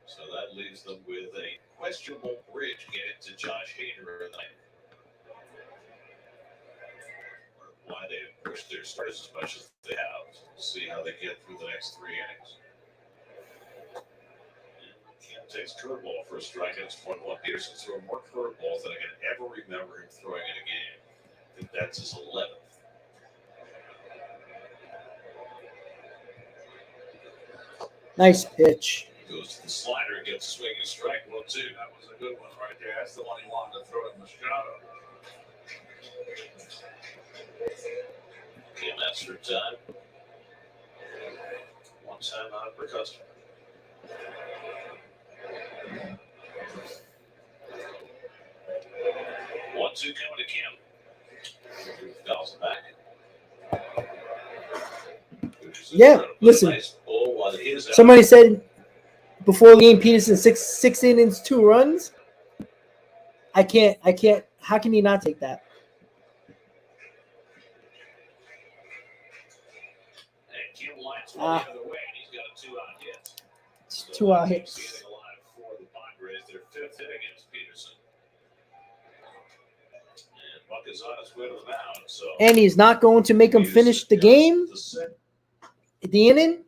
So that leaves them with a questionable bridge getting to Josh Hader tonight. Why they pushed their starters as much as they have. See how they get through the next 3 innings. Cam takes curveball for a strike, and it's 1-1. Peterson threw more curveballs than I can ever remember him throwing in a game. I think that's his 11th. Nice pitch. Goes to the slider and gets a swinging strike. 1-2. That was a good one right there. That's the one he wanted to throw at Machado. Cam that's for time. 1 time out per customer. One-two coming to Cam. Fouls back. Yeah, listen. Somebody said before the game, Peterson six innings, 2 runs. I can't. How can you not take that? The other way, and he's got a 2-out hit. It's 2-out hits. Getting alive for the Padres, their 5th hit against Peterson. And Buck is on his way to the mound. So And he's not going to make him finish the game. At the inning,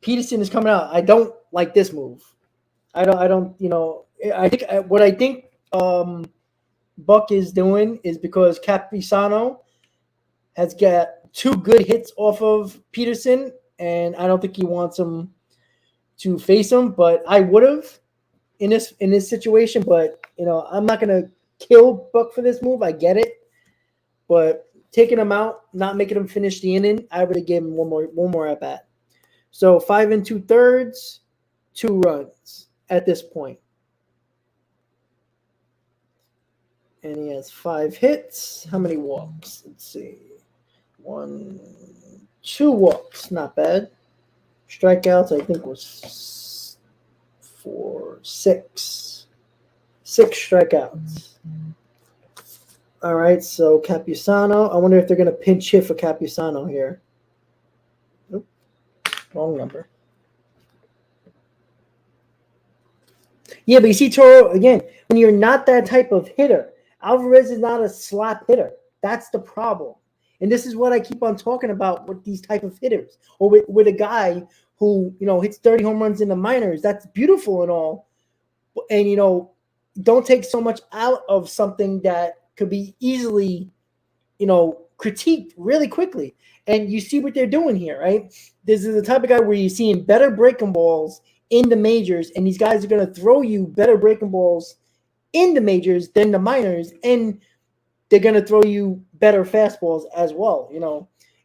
Peterson is coming out. I don't like this move. I don't. I think what I think Buck is doing is because Capisano has got 2 good hits off of Peterson, and I don't think he wants him to face him. But I would have in this situation. But I'm not gonna kill Buck for this move. I get it, but taking him out, not making him finish the inning, I would have given him one more at bat. So 5 2/3, 2 runs at this point. And he has 5 hits. How many walks? Let's see. 2 walks. Not bad. Strikeouts, I think, was 6. 6 strikeouts. All right, so Capusano. I wonder if they're going to pinch hit for Capusano here. Nope, wrong number. Yeah, but you see, Toro, again, when you're not that type of hitter, Alvarez is not a slap hitter. That's the problem. And this is what I keep on talking about with these type of hitters. Or with a guy who, hits 30 home runs in the minors. That's beautiful and all. And, don't take so much out of something that could be easily, critiqued really quickly. And you see what they're doing here, right? This is the type of guy where you're seeing better breaking balls in the majors, and these guys are going to throw you better breaking balls in the majors than the minors, and they're going to throw you better fastballs as well.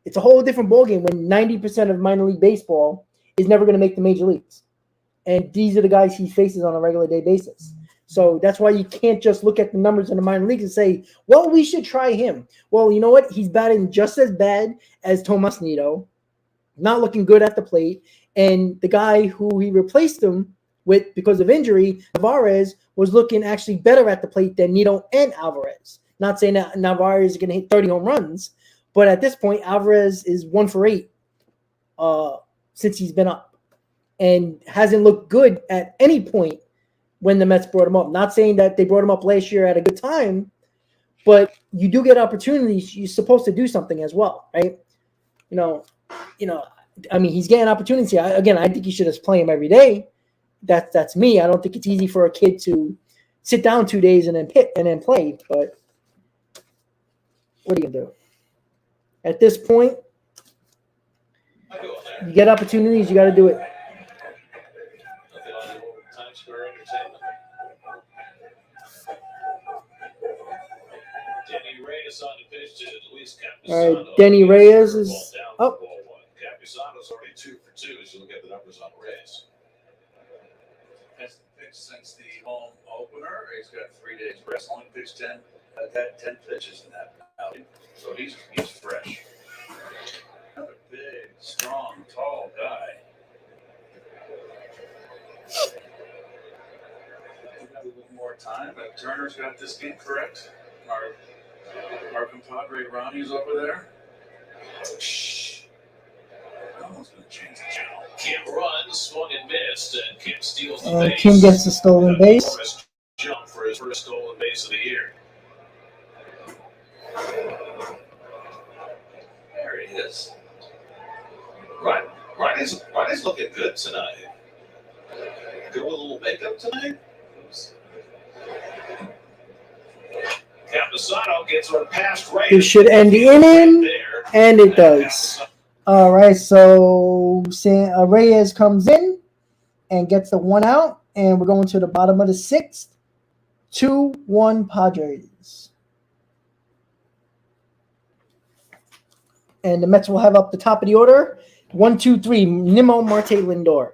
It's a whole different ballgame when 90% of minor league baseball is never going to make the major leagues. And these are the guys he faces on a regular day basis. So that's why you can't just look at the numbers in the minor leagues and say, well, we should try him. Well, you know what? He's batting just as bad as Tomas Nido, not looking good at the plate. And the guy who he replaced him with because of injury, Narvaez, was looking actually better at the plate than Nido and Alvarez. Not saying that Narvaez is going to hit 30 home runs, but at this point, Alvarez is 1 for 8 since he's been up and hasn't looked good at any point when the Mets brought him up. Not saying that they brought him up last year at a good time, but you do get opportunities. You're supposed to do something as well, right? I mean, he's getting opportunities. I think you should just play him every day. That's me. I don't think it's easy for a kid to sit down 2 days and then hit and then play. But what are you gonna do? At this point, you get opportunities. You got to do it. All right, Denny Reyes is up. Capusano's already 2 for 2 as you look at the numbers on Reyes. Hasn't pitched since the home opener. He's got 3 days rest. Only pitched 10 pitches in that outing. So he's fresh. Another big, strong, tall guy. Got a little more time, but Turner's got this game correct. Our compadre Ronnie's over there. Almost going to change the channel. Kim runs, swung and missed, and Kim steals the And base. Kim gets the stolen base. Jump for his first stolen base of the year. There he is. Ronnie's looking good tonight. Good with a little makeup tonight. Capusano gets one past right. This should end the inning, and it does. All right, so Reyes comes in and gets the 1 out, and we're going to the bottom of the 6th. 2-1 Padres. And the Mets will have up the top of the order. 1, 2, 3, Nimmo, Marte, Lindor.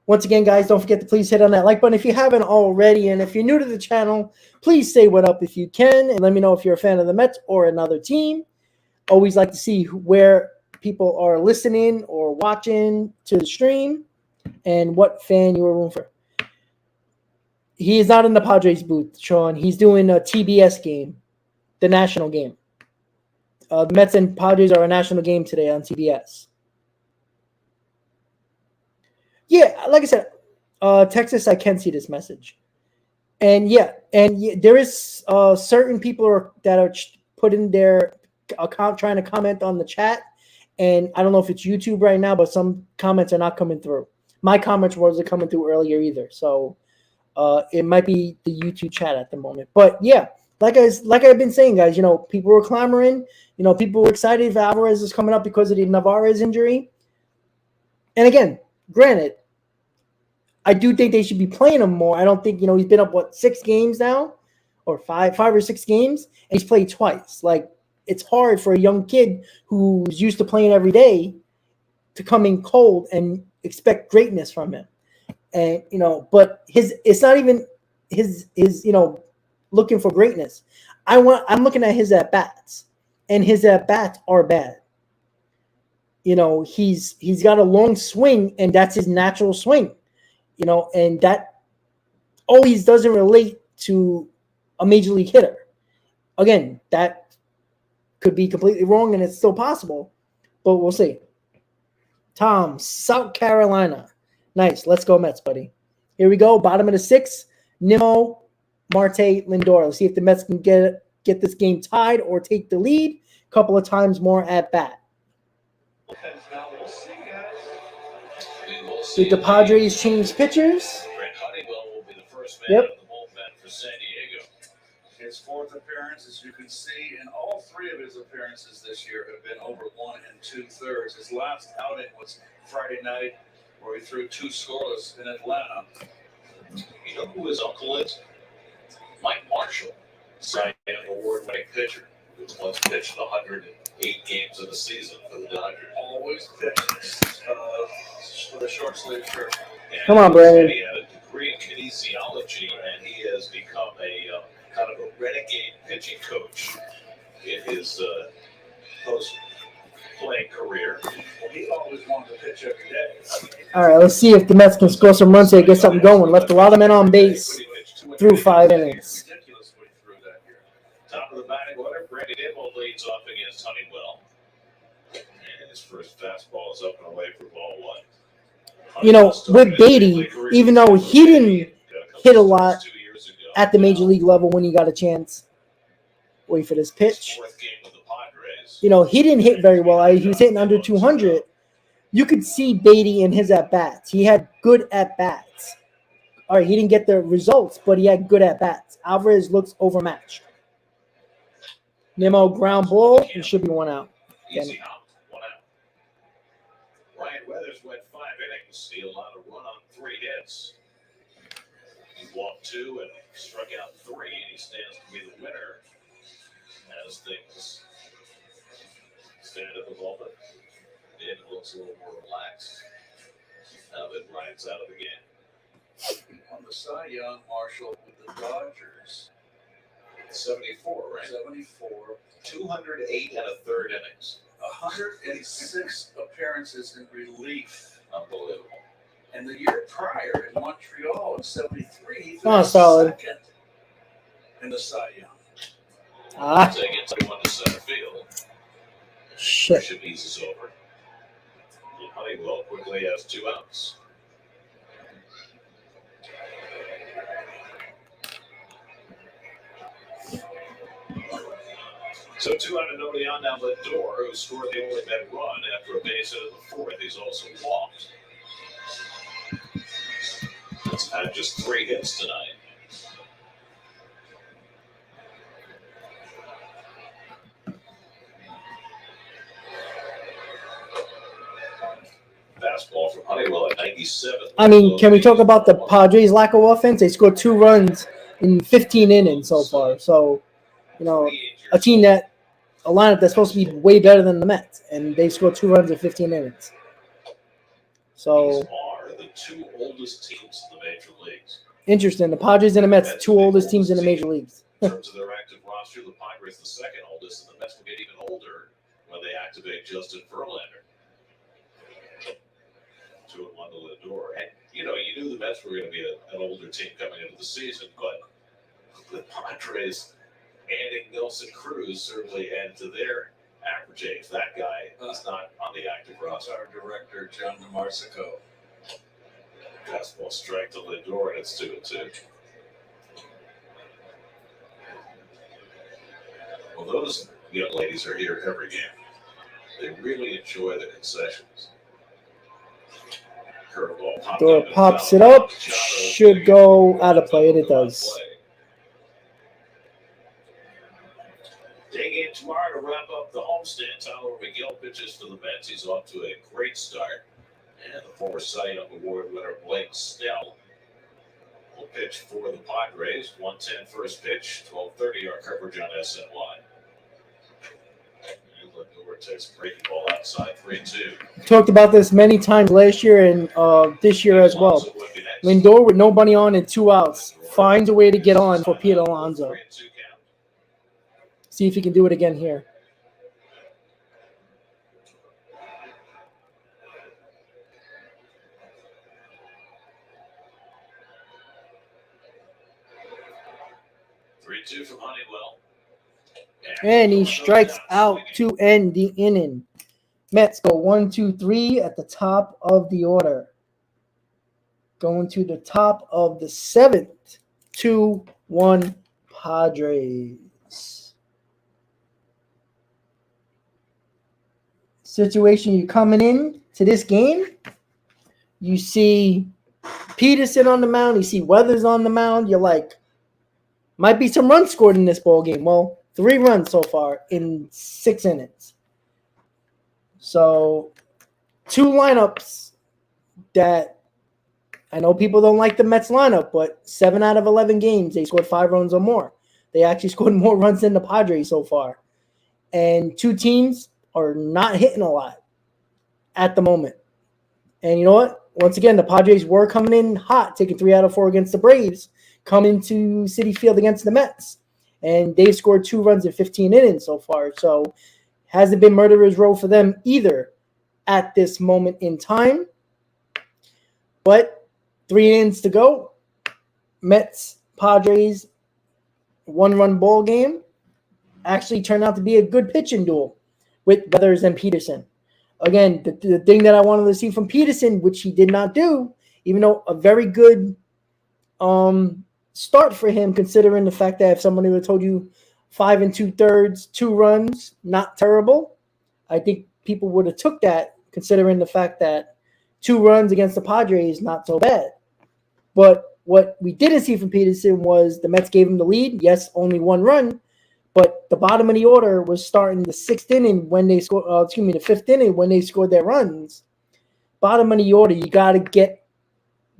Once again, guys, don't forget to please hit on that like button if you haven't already. And if you're new to the channel, please say what up if you can. And let me know if you're a fan of the Mets or another team. Always like to see where people are listening or watching to the stream and what fan you are rooting for. He is not in the Padres booth, Sean. He's doing a TBS game, the national game. The Mets and Padres are a national game today on TBS. Yeah, like I said, Texas, I can see this message. And there is certain people that are putting their account trying to comment on the chat. And I don't know if it's YouTube right now, but some comments are not coming through. My comments wasn't coming through earlier either. So it might be the YouTube chat at the moment. But yeah, like I've been saying, guys, people were clamoring. People were excited if Alvarez is coming up because of the Narvaez injury. And again, granted, I do think they should be playing him more. I don't think, he's been up, 6 games now? Or 5 or 6 games? And he's played twice. Like, it's hard for a young kid who's used to playing every day to come in cold and expect greatness from him. And, but it's not even his looking for greatness. I'm looking at his at-bats. And his at-bats are bad. He's got a long swing, and that's his natural swing. And that always doesn't relate to a major league hitter. Again, that could be completely wrong, and it's still possible, but we'll see. Tom, South Carolina. Nice. Let's go Mets, buddy. Here we go. Bottom of the 6th. Nimmo, Marte, Lindor. Let's see if the Mets can get this game tied or take the lead. A couple of times more at bat. Now we'll see, guys. Did the Padres change pitchers? Brent Honeywell will be the first man Yep. in the bullpen for San Diego. His 4th appearance, as you can see, and all 3 of his appearances this year have been over 1 2/3. His last outing was Friday night, where he threw 2 scoreless in Atlanta. You know who his uncle is? Mike Marshall, Cy Young Award-winning pitcher, who once pitched 108 games in a season for the Dodgers. Always pitched with a short sleeve shirt. And Come on, he said Brandon. He had a degree in kinesiology, and he has become a kind of a renegade pitching coach in his post-playing career. Well, he always wanted to pitch every day. All right, let's see if the Mets can score some runs here, get something going. Left a lot of men on base through 5 innings. Ridiculous what he threw that year. Top of the batting order, Brandon Nimmo leads off against Honeywell. And his first fastball is up and away for ball 1. You know, with Beatty, even though he didn't hit a lot at the major league level when he got a chance, wait for this pitch. Fourth game with the Padres. You know, he didn't hit very well. He was hitting under 200. You could see Beatty in his at-bats. He had good at-bats. All right, he didn't get the results, but he had good at-bats. Alvarez looks overmatched. Nimmo ground ball. It should be 1 out. Easy out, 1 out. Ryan Weathers went 5 innings. He allowed a run on 3 hits. He walked 2 and struck out 3, and he stands to be the winner as things stand at the moment. It looks a little more relaxed now that Ryan's out of the game. On the Cy Young, Marshall with the Dodgers, 74, right? 74, 208 and a third innings. 106 appearances in relief. Unbelievable. And the year prior in Montreal in 73, he Oh, finished solid. 2nd in the Cy Young. Ah, Taking 21 to center field. shit. Pressure eases over. And Honeywell quickly has 2 outs. So 2 out of nobody on now Lindor, who scored the only net run after a base hit in the 4th. He's also walked. He's had just 3 hits tonight. Fastball from Honeywell at 97. I mean, can we talk about the Padres' lack of offense? They scored 2 runs in 15 innings so far. So, you know, a team that a lineup that's supposed to be way better than the Mets, and they scored 2 runs in 15 innings. So These are the 2 oldest teams in the major leagues. interesting. The Padres and the Mets, 2 oldest teams in the major leagues. In terms of their active roster, the Padres the 2nd oldest, and the Mets will get even older when they activate Justin Verlander. 2-1 to Lindor. And, you know, you knew the Mets were going to be an older team coming into the season, but the Padres adding Nelson Cruz certainly added to their average age. That guy is not on the active roster. Our director, John DeMarsico. Fastball strike to Lindor, and it's 2-2. Well, those young ladies are here every game. They really enjoy the concessions. Curveball popped Door up and pops fouled. it up. Machado Should go out of play, and it does. Day game tomorrow to wrap up the homestand. Tyler McGill pitches for the Mets. He's off to a great start. And the former Cy Young Award winner Blake Snell will pitch for the Padres. 1:10 first pitch, 12:30 our coverage on SNY. And Lindor takes a breaking ball outside, 3-2. Talked about this many times last year and this year as well. Alonso would be next. Lindor with nobody on and 2 outs finds a way to get on for Pete Alonso. 3-2 count. See if he can do it again here. 3-2 from Honeywell. And he strikes out to end the inning. Mets go 1-2-3 at the top of the order. Going to the top of the 7th. 2-1 Padres. Situation, you coming in to this game, you see Peterson on the mound, you see Weathers on the mound, you're like, might be some runs scored in this ball game. Well, 3 runs so far in 6 innings. So 2 lineups that I know people don't like the Mets lineup, but 7 out of 11 games, they scored 5 runs or more. They actually scored more runs than the Padres so far. And 2 teams are not hitting a lot at the moment. And you know what? Once again, the Padres were coming in hot, taking 3 out of 4 against the Braves, coming to Citi Field against the Mets. And they've scored 2 runs in 15 innings so far. So hasn't been murderer's row for them either at this moment in time. But 3 innings to go. Mets, Padres, 1-run ball game. Actually turned out to be a good pitching duel with Weathers and Peterson. Again, the thing that I wanted to see from Peterson, which he did not do, even though a very good start for him, considering the fact that if somebody would have told you 5 2/3, 2 runs, not terrible, I think people would have took that, considering the fact that 2 runs against the Padres, not so bad. But what we didn't see from Peterson was the Mets gave him the lead. Yes, only 1 run. But the bottom of the order was starting the 6th inning when they scored. The 5th inning when they scored their runs. Bottom of the order, you got to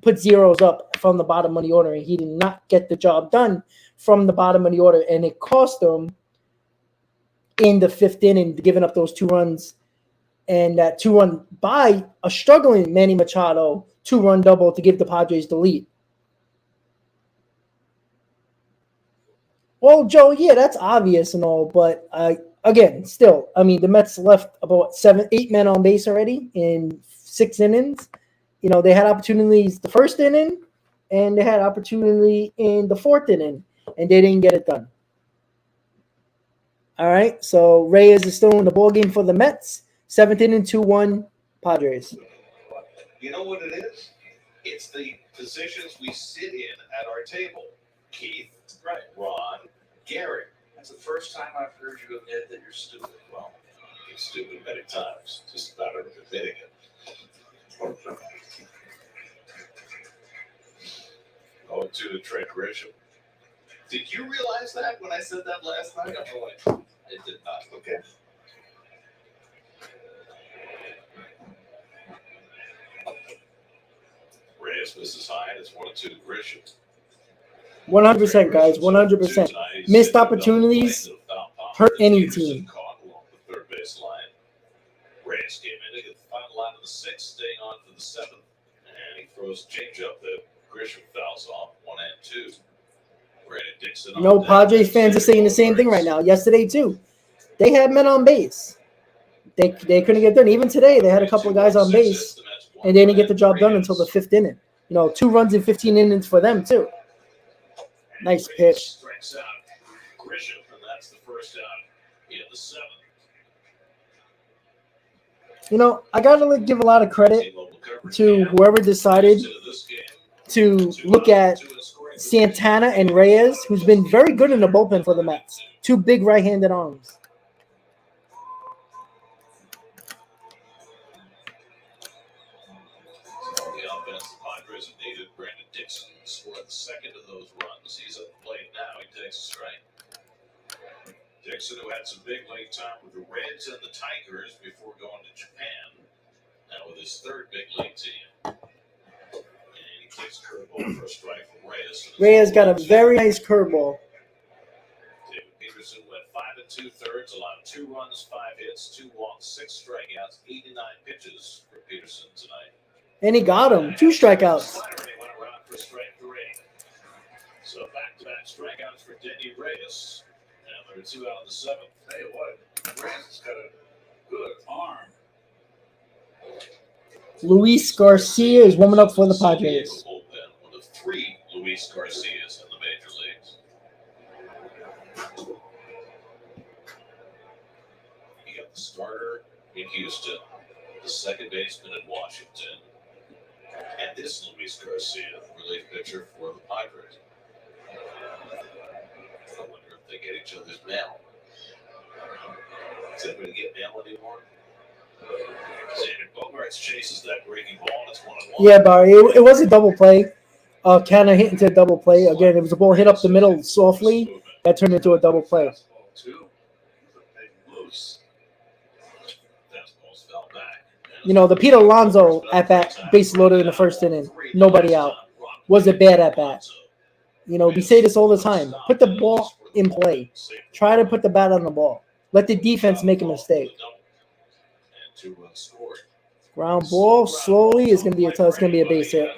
put zeros up from the bottom of the order, and he did not get the job done from the bottom of the order, and it cost them in the 5th inning, giving up those 2 runs, and that 2-run by a struggling Manny Machado 2-run double to give the Padres the lead. Well, Joe, yeah, that's obvious and all, but again, still, I mean, the Mets left about 8 men on base already in 6 innings. You know, they had opportunities the 1st inning, and they had opportunity in the 4th inning, and they didn't get it done. All right, so Reyes is still in the ballgame for the Mets. 7th inning, 2-1 Padres. You know what it is? It's the positions we sit in at our table. Keith, right? Ron, Gary. That's the first time I've heard you admit that you're stupid. Well, you're stupid many times. Just about admitting it. 0-2 to Trent Grisham. Did you realize that when I said that last night? I did not. Okay. Reyes misses high. It's 1-2 to Grisham. 100%, guys, 100%. Missed opportunities hurt any team. Third base line. Reyes came in to get the final line of the 6th, staying on for the 7th, and he throws changeup that Grisham fouls off 1-2. Brandon Dixon. You know, Padres fans are saying the same thing right now. Yesterday too, they had men on base. They couldn't get done. Even today, they had a couple of guys on base, and they didn't get the job done until the 5th inning. You know, 2 runs in 15 innings for them too. Nice pitch. Strikes out Grisham, and that's the first out in the 7th. You know, I got to give a lot of credit to whoever decided to look at Santana and Reyes, who's been very good in the bullpen for the Mets. 2 big right-handed arms. The offense, the Padres have needed. Brandon Dixon scored the 2nd of those runs. He's at the plate now. He takes a strike. Dixon, who had some big late time with the Reds and the Tigers before going to Japan, now with his 3rd big league team. And he kicks curveball for a strike from Reyes. Reyes got a very nice curveball. David Peterson went 5 2/3, allowed 2 runs, 5 hits, 2 walks, 6 strikeouts, 89 pitches for Peterson tonight. And he got him. 2 strikeouts. They went around for strike 3. So back-to-back strikeouts for Denny Reyes. And there are 2 out of the 7th. Tell you what, Reyes has got a good arm. Luis Garcia is warming up for the Padres. One of 3 Luis Garcias in the major leagues. starter in Houston, the second baseman in Washington, and this Luis Garcia, relief pitcher for the Padres. I wonder if they get each other's mail. Is anybody get mail anymore? Xander Bogaerts chases that breaking ball, and it's 1-1. Yeah, but it was a double play. Kind of hit into a double play. Again, it was a ball hit up the middle softly. That turned into a double play. You know, the Pete Alonso at bat, base loaded in the first inning. Nobody out. Was a bad at bat. You know, we say this all the time. Put the ball in play. Try to put the bat on the ball. Let the defense make a mistake. Ground ball slowly is going to be a base hit.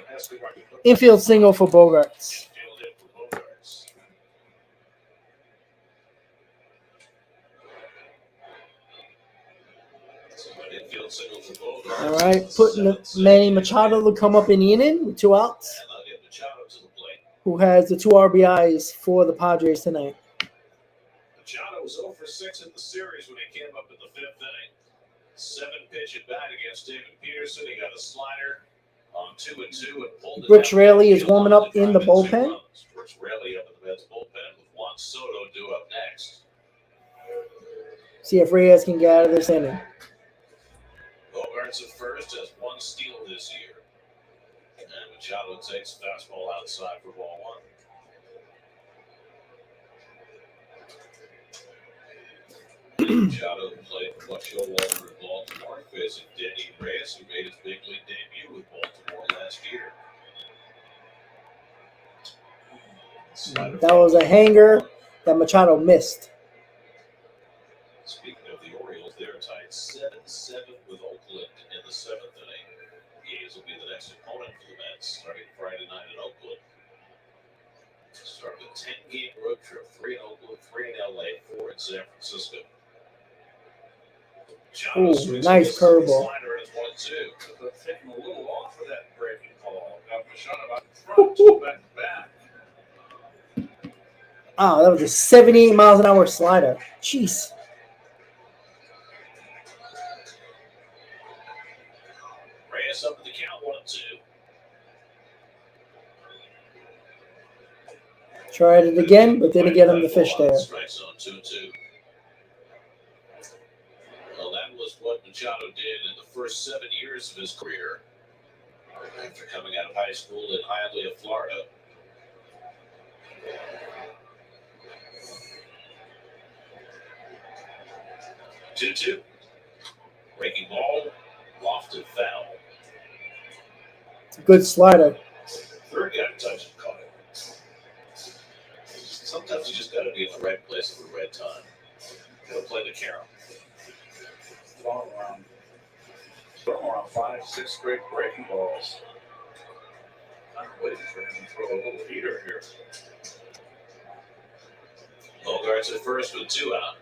Infield single for Bogaerts. All right, putting Manny Machado to come up in the inning with 2 outs. Who has the 2 RBIs for the Padres tonight? Machado was 0 for 6 in the series when he came up in the 5th inning. 7-pitch at bat against David Peterson. He got a slider on 2-2 and pulled it. Brooks Raley is warming up in the bullpen. Brooks Raley up in the Mets bullpen with Juan Soto due up next. See if Reyes can get out of this inning. Bogaerts at first has 1 steal this year. And Machado takes fastball outside for ball 1. Machado played much over in Baltimore, facing Denny Reyes, who made his big league debut with Baltimore last year. That was a hanger that Machado missed. Speaking of the Orioles, they're tied 7-7 with Oakland in the 7th inning. The A's will be the next opponent for the Mets, starting Friday night in Oakland. Start a 10-game road trip, 3 in Oakland, 3 in LA, 4 in San Francisco. Ooh, nice curveball. Taking a little off for that breaking ball. Got Machado out in front, back to back. Oh, that was a 78 miles an hour slider. Jeez. Reyes up at the count, 1-2. Tried it again, but didn't get him the fish there. Strike zone 2-2. Well, that was what Machado did in the first 7 years of his career after coming out of high school in Hialeah, Florida. Two. Breaking ball, lofted foul. Good slider. Third guy touched and caught it. Sometimes you just got to be in the right place at the right time. Got to play the carol. Throw around 5-6 straight breaking balls. I'm waiting for him to throw a little heater here. Bogaerts at first with 2 out.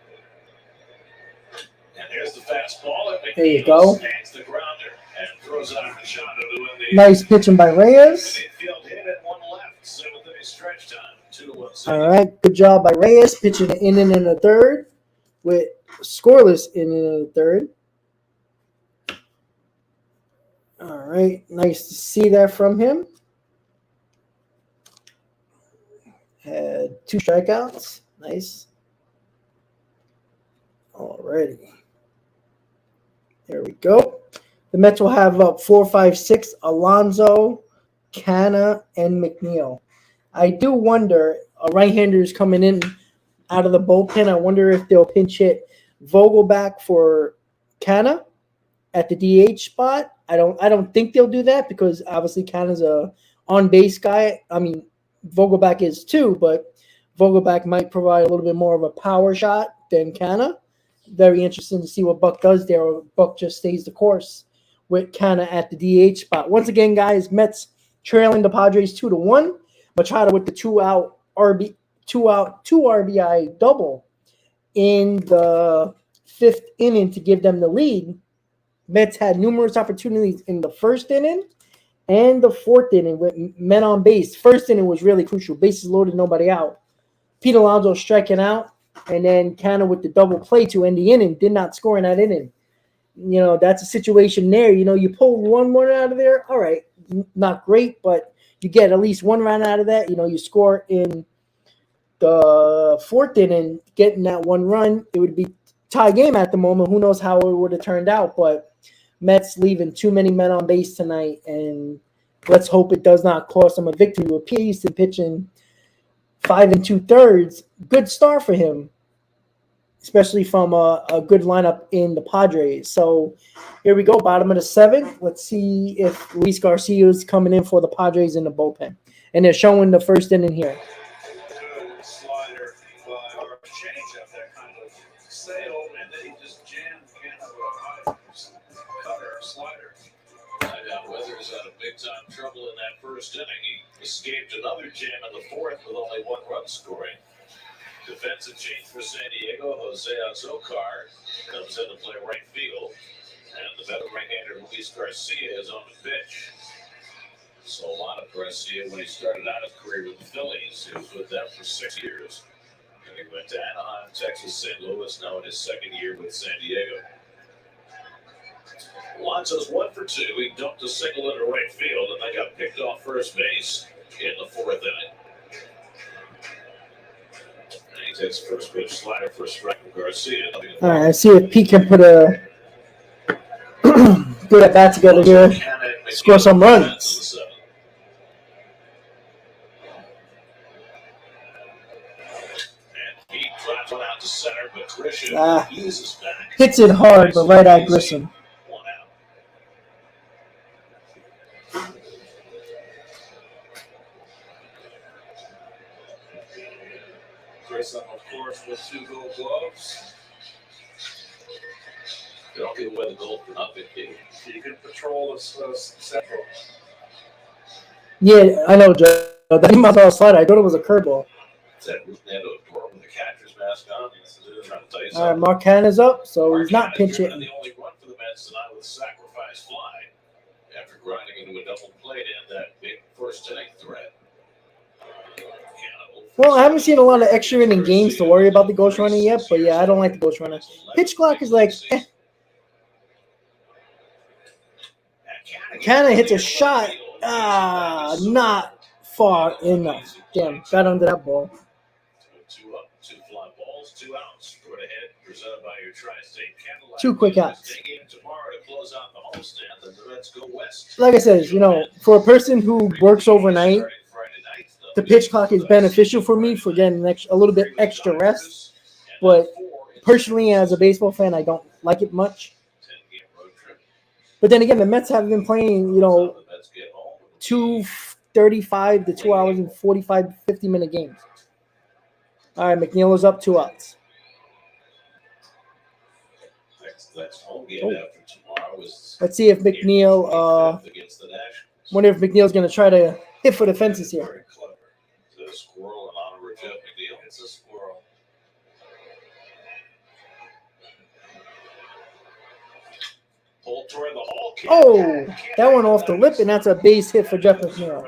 And there's the fastball. There you go. Stands the grounder and throws out Machado to win the Nice pitching by Reyes. midfield hit at 1 left. 7th inning stretch time. 2-1. All right, good job by Reyes pitching an inning and a third with scoreless inning and a third. All right, nice to see that from him. Had 2 strikeouts. Nice. Alrighty. There we go. The Mets will have up 4, 5, 6, Alonso, Canna, and McNeil. I do wonder, a right-hander is coming in out of the bullpen. I wonder if they'll pinch hit Vogelback for Canna at the DH spot. I don't think they'll do that because obviously Canna's a on-base guy. I mean, Vogelback is too, but Vogelback might provide a little bit more of a power shot than Canna. Very interesting to see what Buck does there, or Buck just stays the course with Canna at the DH spot. Once again, guys, Mets trailing the Padres 2-1. Machado with the 2 RBI double in the 5th inning to give them the lead. Mets had numerous opportunities in the 1st inning and the 4th inning with men on base. 1st inning was really crucial. Bases loaded, nobody out. Pete Alonso striking out and then Canna with the double play to end the inning, did not score in that inning. That's a situation there. You pull one more out of there. All right, not great, but you get at least one run out of that. You score in the fourth inning, getting that one run, it would be tie game at the moment. Who knows how it would have turned out, but Mets leaving too many men on base tonight, and let's hope it does not cost them a victory. With Peterson pitching 5 2/3, good start for him, especially from a good lineup in the Padres. So here we go, bottom of the 7th. Let's see if Luis Garcia is coming in for the Padres in the bullpen, and they're showing the first inning here. Good slider or change up that kind of sail, and then he just jammed Canna with a high cutter slider. Weathers had a big time trouble in that first inning. He escaped another jam in the fourth with only 1 run scoring. Defensive change for San Diego. Jose Azocar comes in to play right field, and the veteran right-hander Luis Garcia is on the pitch. So a lot of Garcia when he started out his career with the Phillies. He was with them for 6 years. And he went to Anaheim, Texas, St. Louis, now in his 2nd year with San Diego. Alonso's 1 for 2. He dumped a single into right field, and they got picked off first base in the 4th inning. And he takes first pitch slider for a strike with Garcia. All right, I see if Pete can put a good at bat together here, score some runs. Out to center, but Grisham eases back. Hits it hard, but right at Grissom. 1 out. Grissom, of course, with 2 Gold Gloves. Don't give away the gold for nothing, Pete. You can patrol central. Yeah, I know, Joe. That came out slider. I thought it was a curveball. Is that Nando Dor with the catcher's mask on? Trying to tell you All right, Mark Canna's up, so he's not pinch The hitting. only run for the Mets tonight with a sacrifice fly after grinding into a double play to end that big first inning threat. Well, I haven't seen a lot of extra inning games to worry about the ghost runner yet, but yeah, I don't like the ghost runner. Pitch clock is like, Canna hits a shot. Not far enough. Damn, got under that ball. 2 up, 2 fly balls, 2 outs. Straight ahead, presented by your Tri-State Cadillac. 2 quick outs. Day game tomorrow to close out the homestand, and the Reds go west. Like I said, for a person who works overnight, the pitch clock is beneficial for me for getting a little bit extra rest. But personally, as a baseball fan, I don't like it much. But then again, the Mets have been playing, 2:35 to 2 hours and 45, 50-minute games. All right, McNeil is up 2 outs. Next home game after tomorrow is Let's see if McNeil, against the Nationals. wonder if McNeil's going to try to hit for the fences here. Very clever. Is it a squirrel in honor of Jeff McNeil? It's a squirrel. Pulled toward the hall. Oh, that went off the lip, and that's a base hit for Jeff McNeil.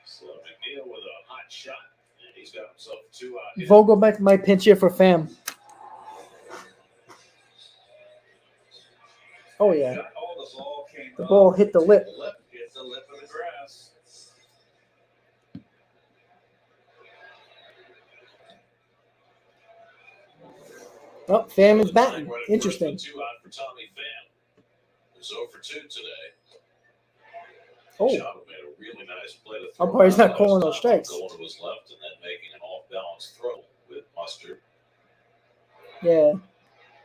So McNeil with a hot shot, and he's got himself 2 out. Vogelbach might pinch hit for Pham. Oh, yeah. The ball hit the lip. Hit the lip of the grass. Oh, Pham is batting. Interesting. 2 out for Tommy Pham. He's 0 for 2 today. Oh, Made a really nice play to throw umpire, he's not out calling last those time, strikes. Going to his left and then making an off-balance throw with Mustard. Yeah.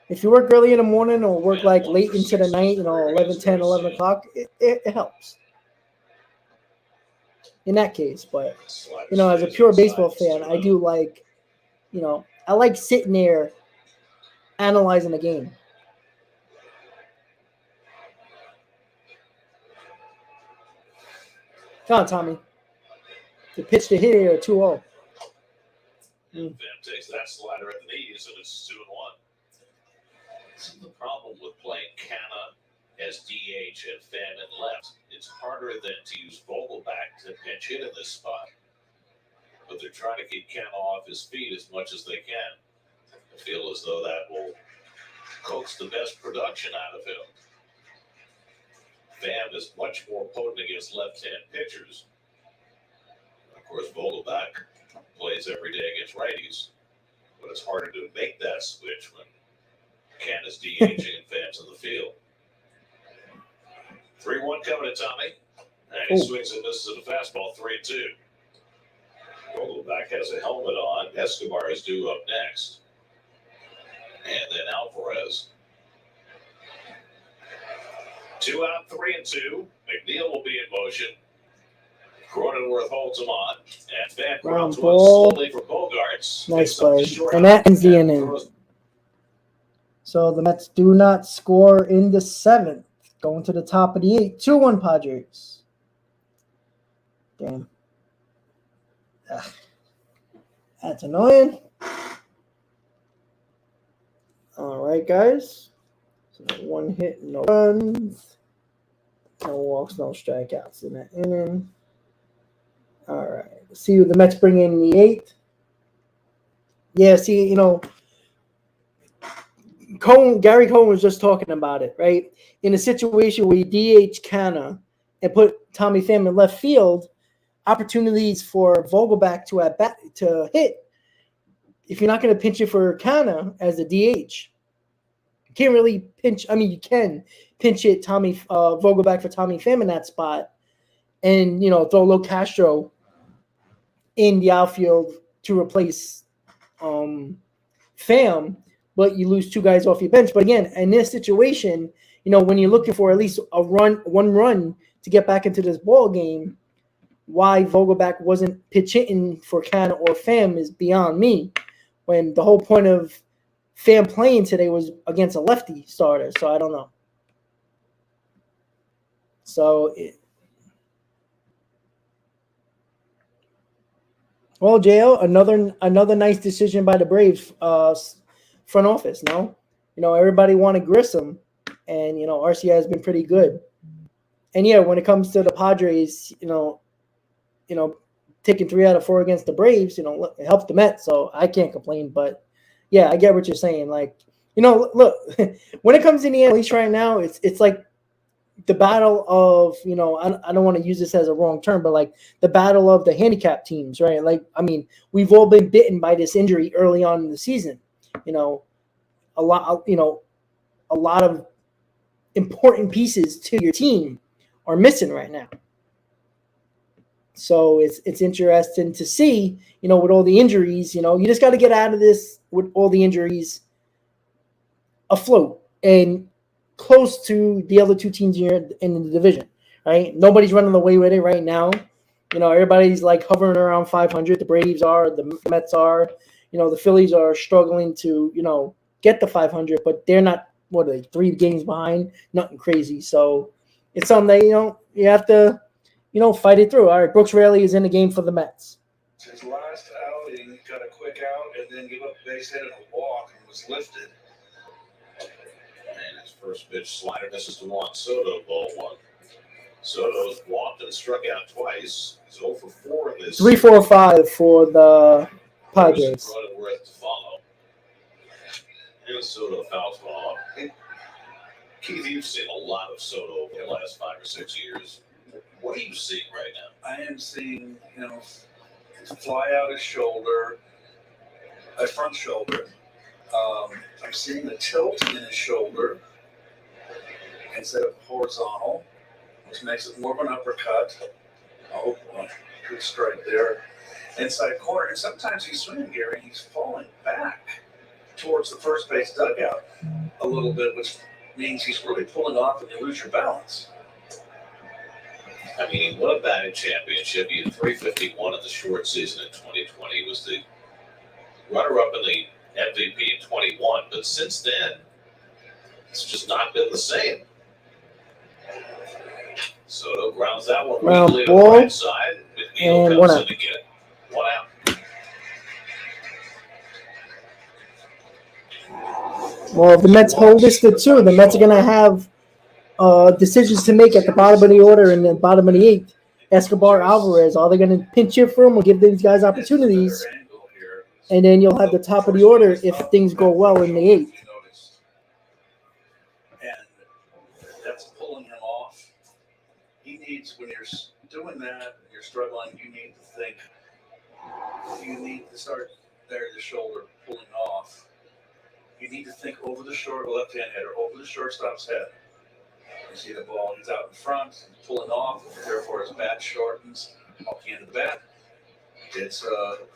If you work early in the morning or work like late into the night, 11, 10, 11 o'clock, it helps. In that case, but, as a pure baseball fan, I do like, I like sitting there analyzing the game. Come on, Tommy. The pitch to hit here at 2-0. Pham takes that slider at the knees, and it's 2-1. This is the problem with playing Canna as DH and Pham in left. It's harder than to use Vogelbach to pinch hit in this spot. but they're trying to keep Ken off his feet as much as they can. I feel as though that will coax the best production out of him. Pham is much more potent against left-hand pitchers. Of course, Vogelbach plays every day against righties, but it's harder to make that switch when Ken is DHing and Pham's in the field. 3-1 coming to Tommy, and he swings and misses at a fastball, 3-2. Vogelbach has a helmet on. Escobar is due up next. And then Alvarez. 2 out, 3-2. McNeil will be in motion. Cronenworth holds him on. And Pham grounds one slowly for Bogarts. Nice play. And that ends the inning. So the Mets do not score in the 7th. Going to the top of the 8th. 2-1 Padres. Damn. Ugh. That's annoying. All right, guys. So 1 hit, no runs. No walks, no strikeouts in that inning. All right. Let's see who the Mets bring in the 8th. Yeah, see, Gary Cohen was just talking about it, right? In a situation where you DH Canna and put Tommy Pham in left field, opportunities for Vogelbach to hit. If you're not going to pinch it for Canna as a DH, you can't really pinch. I mean, you can pinch it Vogelbach for Tommy Pham in that spot, and throw Lo Castro in the outfield to replace Pham. But you lose 2 guys off your bench. But again, in this situation, when you're looking for at least one run to get back into this ball game, why Vogelbach wasn't pitch hitting for Canna or Pham is beyond me. When the whole point of Pham playing today was against a lefty starter, so I don't know. Well, JL, another nice decision by the Braves front office. No, everybody wanted Grissom, and RCI has been pretty good. And yeah, when it comes to the Padres, taking 3 out of 4 against the Braves, it helped the Mets, so I can't complain. But yeah, I get what you're saying. Like, look, when it comes to the end, at least right now, it's like the battle of, I don't want to use this as a wrong term, but like the battle of the handicap teams, right? Like, I mean, we've all been bitten by this injury early on in the season. A lot of important pieces to your team are missing right now. So it's interesting to see, with all the injuries, you just got to get out of this with all the injuries afloat and close to the other 2 teams here in the division, right? Nobody's running away with it right now. Everybody's like hovering around 500. The Braves are, the Mets are, the Phillies are struggling to, get the 500, but they're not, 3 games behind? Nothing crazy. So it's something that, you have to, fight it through. All right, Brooks Raley is in the game for the Mets. His last outing, got a quick out and then gave up a base hit and a walk and was lifted. And his first pitch slider misses to Juan Soto, ball 1. Soto's walked and struck out twice. He's 0 for 4 in this. 3-4-5 for the Padres. Cronenworth to follow. Here's Soto fouls ball. Keith, you've seen a lot of Soto over the last 5 or 6 years. What are you seeing right now? I am seeing, fly out his shoulder, a front shoulder. I'm seeing the tilt in his shoulder instead of horizontal, which makes it more of an uppercut. Oh, good strike there. Inside corner. And sometimes he's swinging, Gary, he's falling back towards the first base dugout a little bit, which means he's really pulling off and you lose your balance. I mean, he won a batting championship. He had 351 in the short season in 2020. He was the runner-up in the MVP in 21. But since then, it's just not been the same. Soto grounds that one weakly to the right side. McNeil comes in to get 1 out. Well, if the Mets hold this to 2, the Mets are going to have decisions to make at the bottom of the order and the bottom of the 8th. Escobar, Alvarez. Are they going to pinch hit for him or give these guys opportunities? And then you'll have the top of the order if things go well in the eighth. And that's pulling him off. He needs, when you're doing that, you're struggling, you need to think, you need to start there, the shoulder pulling off. You need to think over the short left-hand header, over the shortstop's head. You see the ball, he's out in front, he's pulling off, therefore his bat shortens, off the end of the bat. It's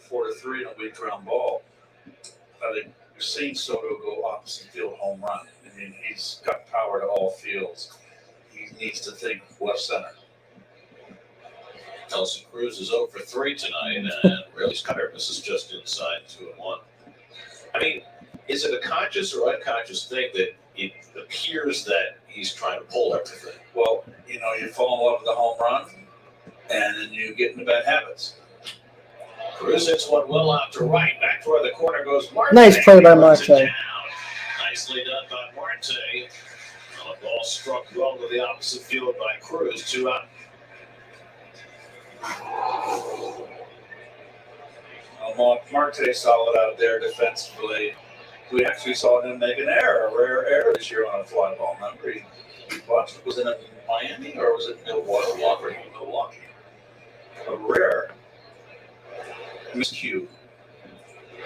4-3 and a weak ground ball. I think you're seeing Soto go opposite field home run. I mean, he's got power to all fields. He needs to think left center. Nelson Cruz is 0 for 3 tonight, and really Cutter misses just inside 2-1. I mean, is it a conscious or unconscious thing that it appears that he's trying to pull everything? Well, you know, you fall in love with the home run, and then you get into bad habits. Cruz hits one well out to right. Back toward the corner goes Marte. Nice play by Marte. Nicely done by Marte. The ball struck well to the opposite field by Cruz. 2 out. Marte solid out there defensively. We actually saw him make an error, a rare error this year on a fly ball. Remember, he watched, was it in Miami or was it Milwaukee? A rare miscue.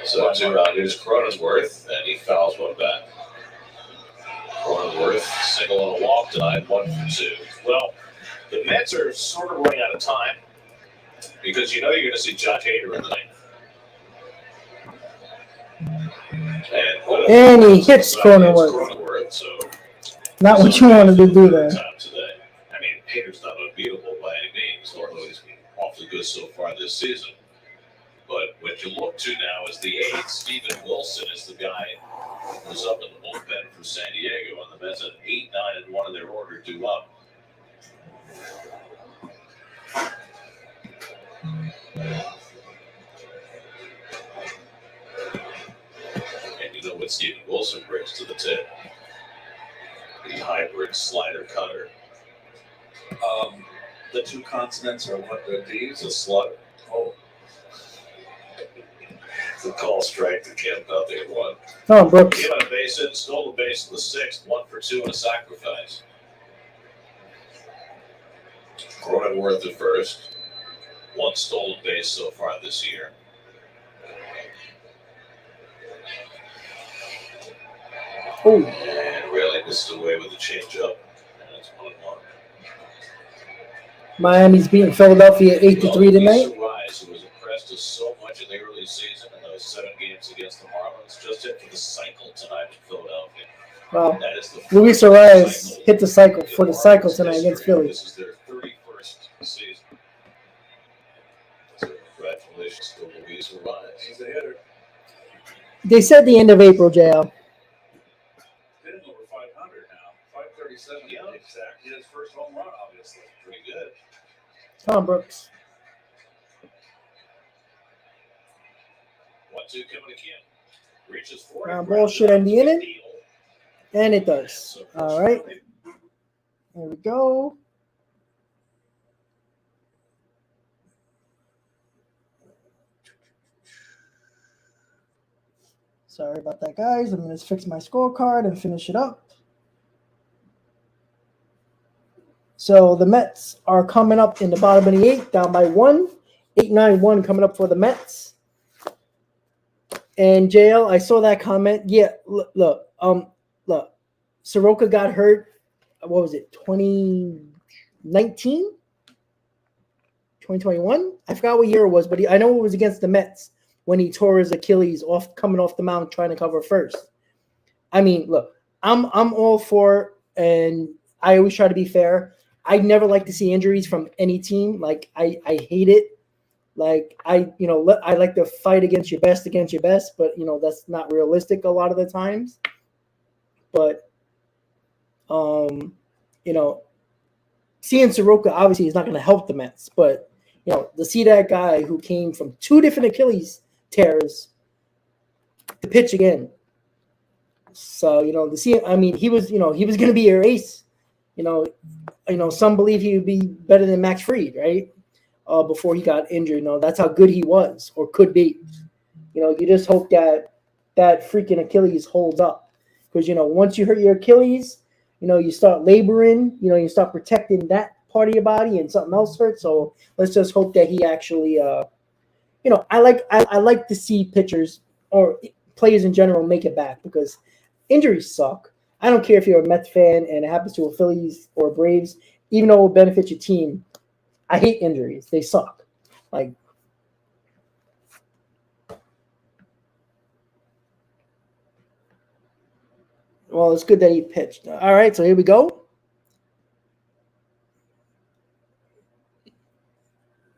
So 2 out. Here's Cronenworth, and he fouls one back. Cronenworth single on a walk tonight, 1 for 2. Well, the Mets are sort of running out of time because you know you're going to see Josh Hader in the ninth. And he hits Cronenworth. So not what you wanted to do there. Today. I mean, Hader's not unbeatable by any means, although he's been awfully good so far this season. But what you look to now is the eighth. Steven Wilson is the guy who's up in the bullpen for San Diego, and the Mets at 8, 9, and 1 in their order due up. And you know what Steven Wilson brings to the tip? The hybrid slider cutter. The 2 consonants are what the D's? It's a slugger. Oh. The call strike to Kemp out there, 1. Oh, Brooks. He got a base hit, stole the base in the 6th, 1 for 2 and a sacrifice. Cronenworth at first. 1 stolen base so far this year. Oh. And really missed away with the changeup. And it's 1-1. Miami's beating Philadelphia 8-3 tonight. Rise, who was impressed us so much in the early season in those 7 games against the Marlins, just hit for the cycle tonight in Philadelphia. Wow. That is the Luis Arias hit the cycle for the cycle tonight against Philly. This is their 31st season. So congratulations to Luis Arias. He's a hitter. They said the end of April, JL. Hitting over 500 now. 537 Yeah. exact. He had his first home run, obviously. Pretty good. Tom Brooks. 1-2 coming to Kim. Reaches for Ground ball should end the inning. And it does. All right. There we go. Sorry about that, guys. I'm going to fix my scorecard and finish it up. So the Mets are coming up in the bottom of the 8th, down by 1. 8-9-1 coming up for the Mets. And JL, I saw that comment. Yeah, look. Soroka got hurt. What was it? 2019? 2021? I forgot what year it was, but I know it was against the Mets when he tore his Achilles coming off the mound trying to cover first. I mean, look, I'm all for, and I always try to be fair. I never like to see injuries from any team. Like I hate it. Like I like to fight against your best, but that's not realistic a lot of the times. But seeing Soroka obviously is not going to help the Mets, but to see that guy who came from 2 different Achilles tears to pitch again. So to see, I mean, he was going to be your ace. Some believe he would be better than Max Fried, right? before he got injured. That's how good he was or could be. You just hope that freaking Achilles holds up. Because, once you hurt your Achilles, you start laboring, you start protecting that part of your body and something else hurts. So let's just hope that he actually, I like to see pitchers or players in general make it back because injuries suck. I don't care if you're a Mets fan and it happens to a Phillies or Braves, even though it will benefit your team. I hate injuries. They suck. Well, it's good that he pitched. All right, so here we go.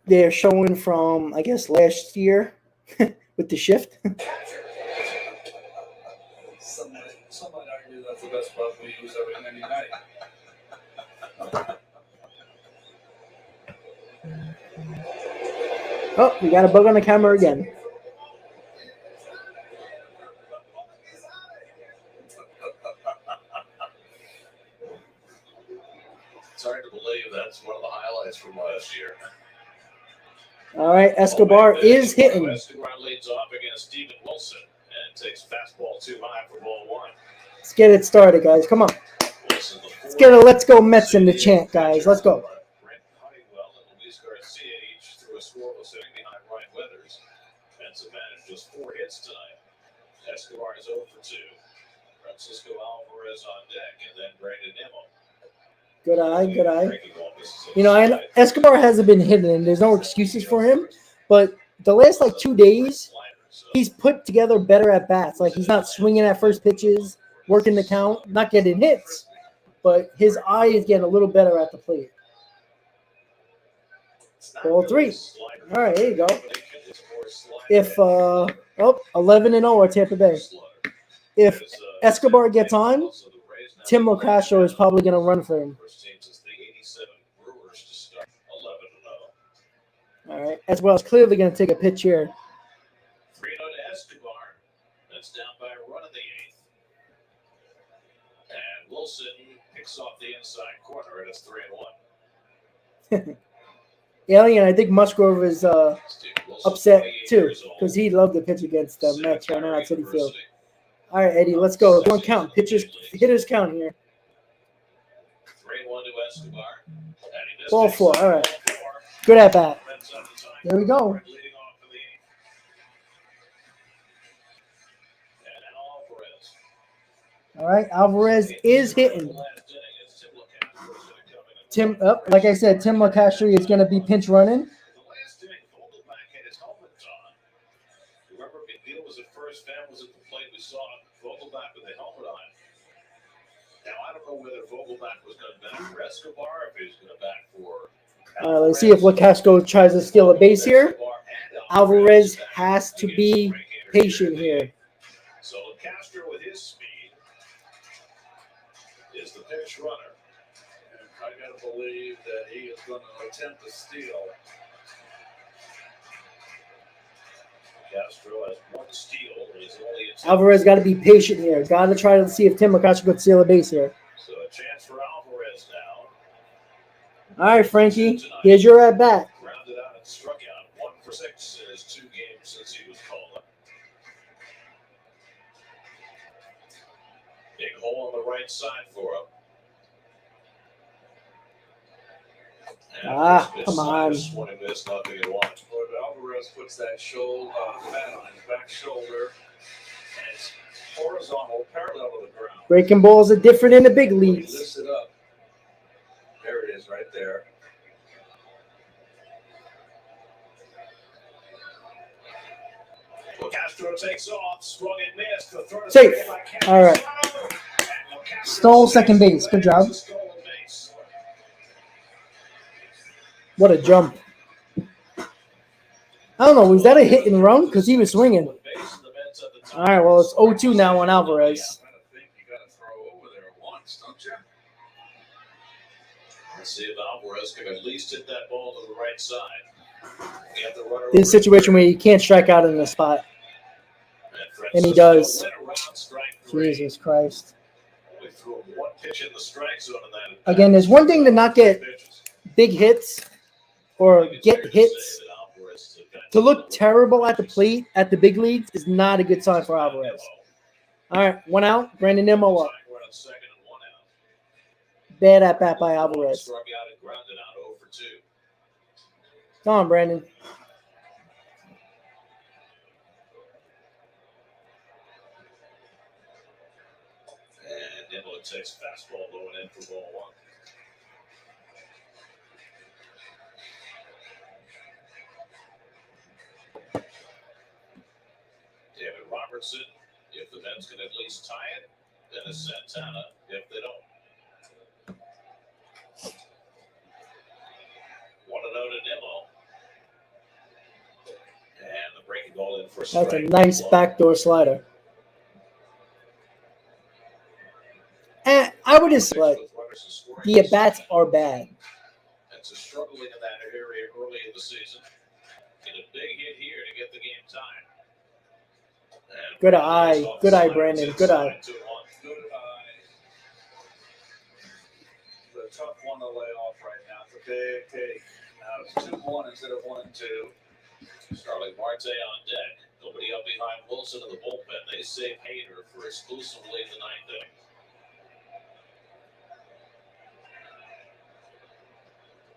They're showing from, I guess, last year with the shift. Some might argue that's the best glove we use every night. Oh, we got a bug on the camera again. It's hard to believe that's one of the highlights from last year. All right, Escobar is hitting. Escobar leads off against Steven Wilson and takes fastball too high for ball one. Let's get it started, guys. Come on. Let's get a Let's Go Mets in the chant, guys. Let's go. Brent Honeywell and Luis Garcia each threw a scoreless inning behind Ryan Weathers. Mets have managed just 4 hits tonight. Escobar is 0 for 2. Francisco Alvarez on deck, and then Brandon Nimmo. Good eye, good eye. Escobar hasn't been hitting, and there's no excuses for him. But the last 2 days, he's put together better at bats. He's not swinging at first pitches, working the count, not getting hits, but his eye is getting a little better at the plate. Ball 3. All right, there you go. If 11-0 at Tampa Bay. If Escobar gets on, Tim Locastro is probably going to run for him. All right, as well as clearly going to take a pitch here. 3-0 to Escobar. That's down by a run in the 8th. And Wilson picks off the inside corner, and it's 3-1. Alien, I think Musgrove is upset too because he loved the pitch against the Mets right now at Citi Field. All right, Eddie, let's go. Don't count. Hitters count here. 3-1 to Escobar. Ball 4. All right. Good at bat. There we go. All right, Alvarez is hitting. Tim, like I said, Tim Locastro is going to be pinch running. Remember, McNeil was at first, Van was at the plate. We saw Vogelbach with the helmet on. Now, I don't know whether Vogelbach was going to bat for Escobar, if he was going to bat for. Let's see if Locastro tries to steal a base here. Alvarez has to be patient here. So Locastro with his speed is the pinch runner. And I got to believe that he is going to attempt to steal. Castro has 1 steal. Alvarez got to be patient here. Got to try to see if Tim Locastro could steal a base here. So a chance for Alvarez now. All right, Frankie. Here's your at bat. Grounded out and struck out. 1 for 6 in his 2 games since he was called up. Big hole on the right side for him. Come on. Swing miss, nothing at 1. Alvarez puts that shoulder bat on his back shoulder, and it's horizontal, parallel to the ground. Breaking balls are different in the big leagues. He lifts it up. There it is, right there. Castro takes off, swung and missed. Safe. All right. Stole second base. Good job. What a jump. I don't know. Was that a hit and run? Because he was swinging. All right. Well, it's 0-2 now on Alvarez. I think you got to throw over there once, don't you? Let's see if Alvarez can at least hit that ball to the right side. This situation where you can't strike out in the spot. And he does. Jesus Christ. Again, there's one thing to not get big hits or get hits to look terrible at the plate at the big leagues is not a good sign for Alvarez. All right, 1 out. Brandon Nimmo up. Bad at bat by Alvarez. Come on, Brandon. And Nimmo takes fastball low and in for ball 1. David Robertson, if the Mets can at least tie it, then it's Santana if they don't. 1-0 to Nimmo. And the breaking ball in for a strike. That's a nice backdoor slider. And I would just like the at-bats are bad. That's a struggling in that area early in the season. Get a big hit here to get the game time. Good eye. Good eye, Brandon. Good eye. Good eye. The tough one to lay off right now. It's a big take. Now it's 2-1 instead of 1-2. Starling Marte on deck. Nobody up behind Wilson in the bullpen. They save Hader for exclusively the 9th inning.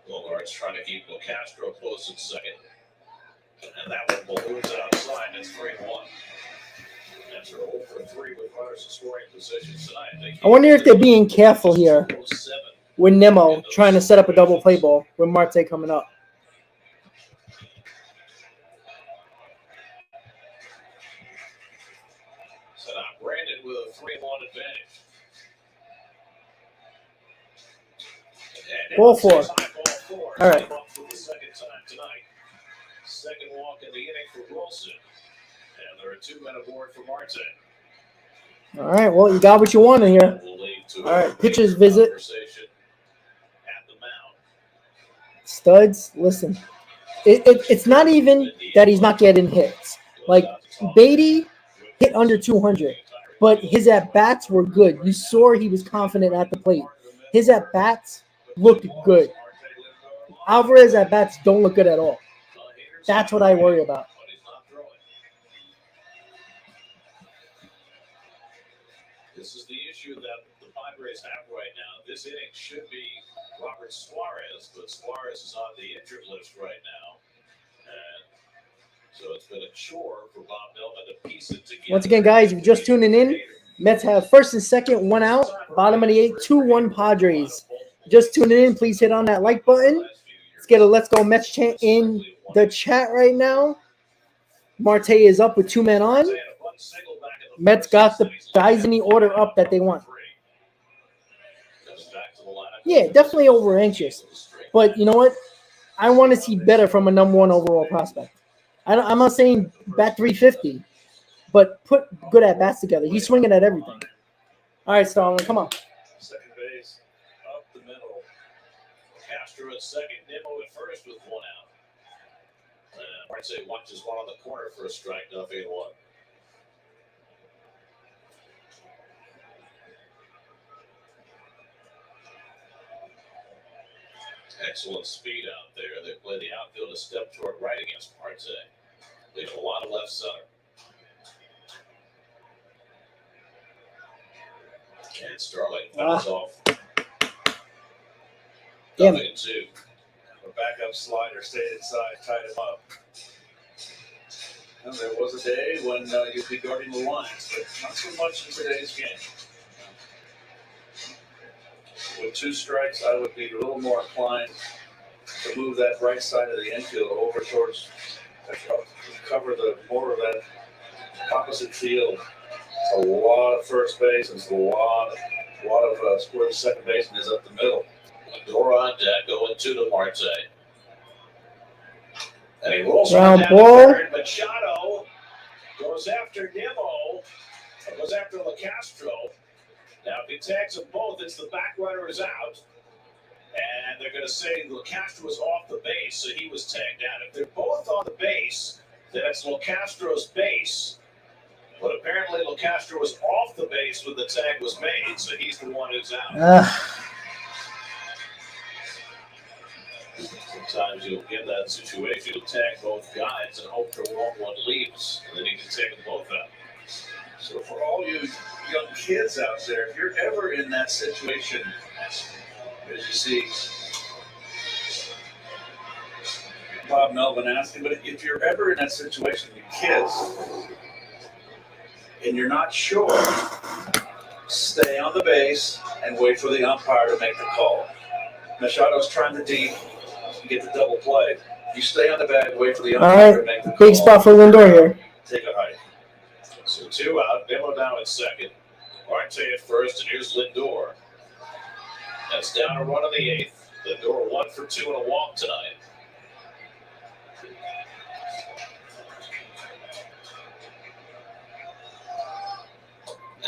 Bogart's trying to keep Castro close in second. And that one balloons outside. It's 3-1. Mets are 0 for 3 with runners in scoring positions tonight. I wonder if they're being careful here with Nimmo trying to set up a double play ball with Marte coming up. So now Brandon with a 3-1 advantage. Ball 4. All right. For the second time tonight. Second walk in the inning for Wilson. And there are 2 men aboard for Marte. All right. Well, you got what you wanted here. All right. Pitcher's visit. At the mound. Studs, listen. It's not even that he's not getting hits. Like, Beatty hit under 200, but his at-bats were good. You saw he was confident at the plate. His at-bats looked good. Alvarez at-bats don't look good at all. That's what I worry about. This is the issue that the Padres have right now. This inning should be Robert Suarez, but Suarez is on the injured list right now. And so it's been a chore for Bob Melvin to piece it together. Once again, guys, if you're just tuning in, Mets have first and second, 1 out. Bottom of the 8th, 2-1 Padres. Just tuning in, please hit on that like button. Let's get a Let's Go Mets chant in the chat right now. Marte is up with 2 men on. Mets got the guys in the order up that they want. Yeah, definitely over anxious. But you know what? I want to see better from a number 1 overall prospect. I'm not saying bat 350, but put good at-bats together. He's swinging at everything. All right, Starling, come on. Second base, up the middle. Castro at second, Nimmo at first with 1 out. Marte watches one on the corner for a strike, 0-1. Excellent speed out there. They play the outfield a step toward right against Marte. They have a lot of left center. And Starling fouls off. Damn 2. A backup slider stayed inside, tied him up. And there was a day when you'd be guarding the lines, but not so much in today's game. With 2 strikes, I would be a little more inclined to move that right side of the infield over towards cover the more of that opposite field. It's a lot of first base, and it's a lot of where the second baseman is up the middle. Lindor on deck, going 2 to Marte. And he rolls Ground down ball. the third. Machado goes after Nimmo. Goes after LaCastro. Now, if he tags them both, it's the back runner is out. And they're going to say LaCastro was off the base, so he was tagged out. If they're both on the base, then it's LaCastro's base. But apparently LaCastro was off the base when the tag was made, so he's the one who's out. Sometimes you'll get that situation, you'll tag both guys and hope the wrong one leaves, and then you can take them both out. So for all you young kids out there, if you're ever in that situation, as you see Bob Melvin asking, but if you're ever in that situation, you kids, and you're not sure, stay on the base and wait for the umpire to make the call. Machado's trying to deep, get the double play. You stay on the bag, wait for the umpire to make the call. Big spot for Lindor here. Take a hike. So 2 out, VENMO now at second. Marte at first, and here's Lindor. That's down a run in the 8th. Lindor 1 for 2 and a walk tonight.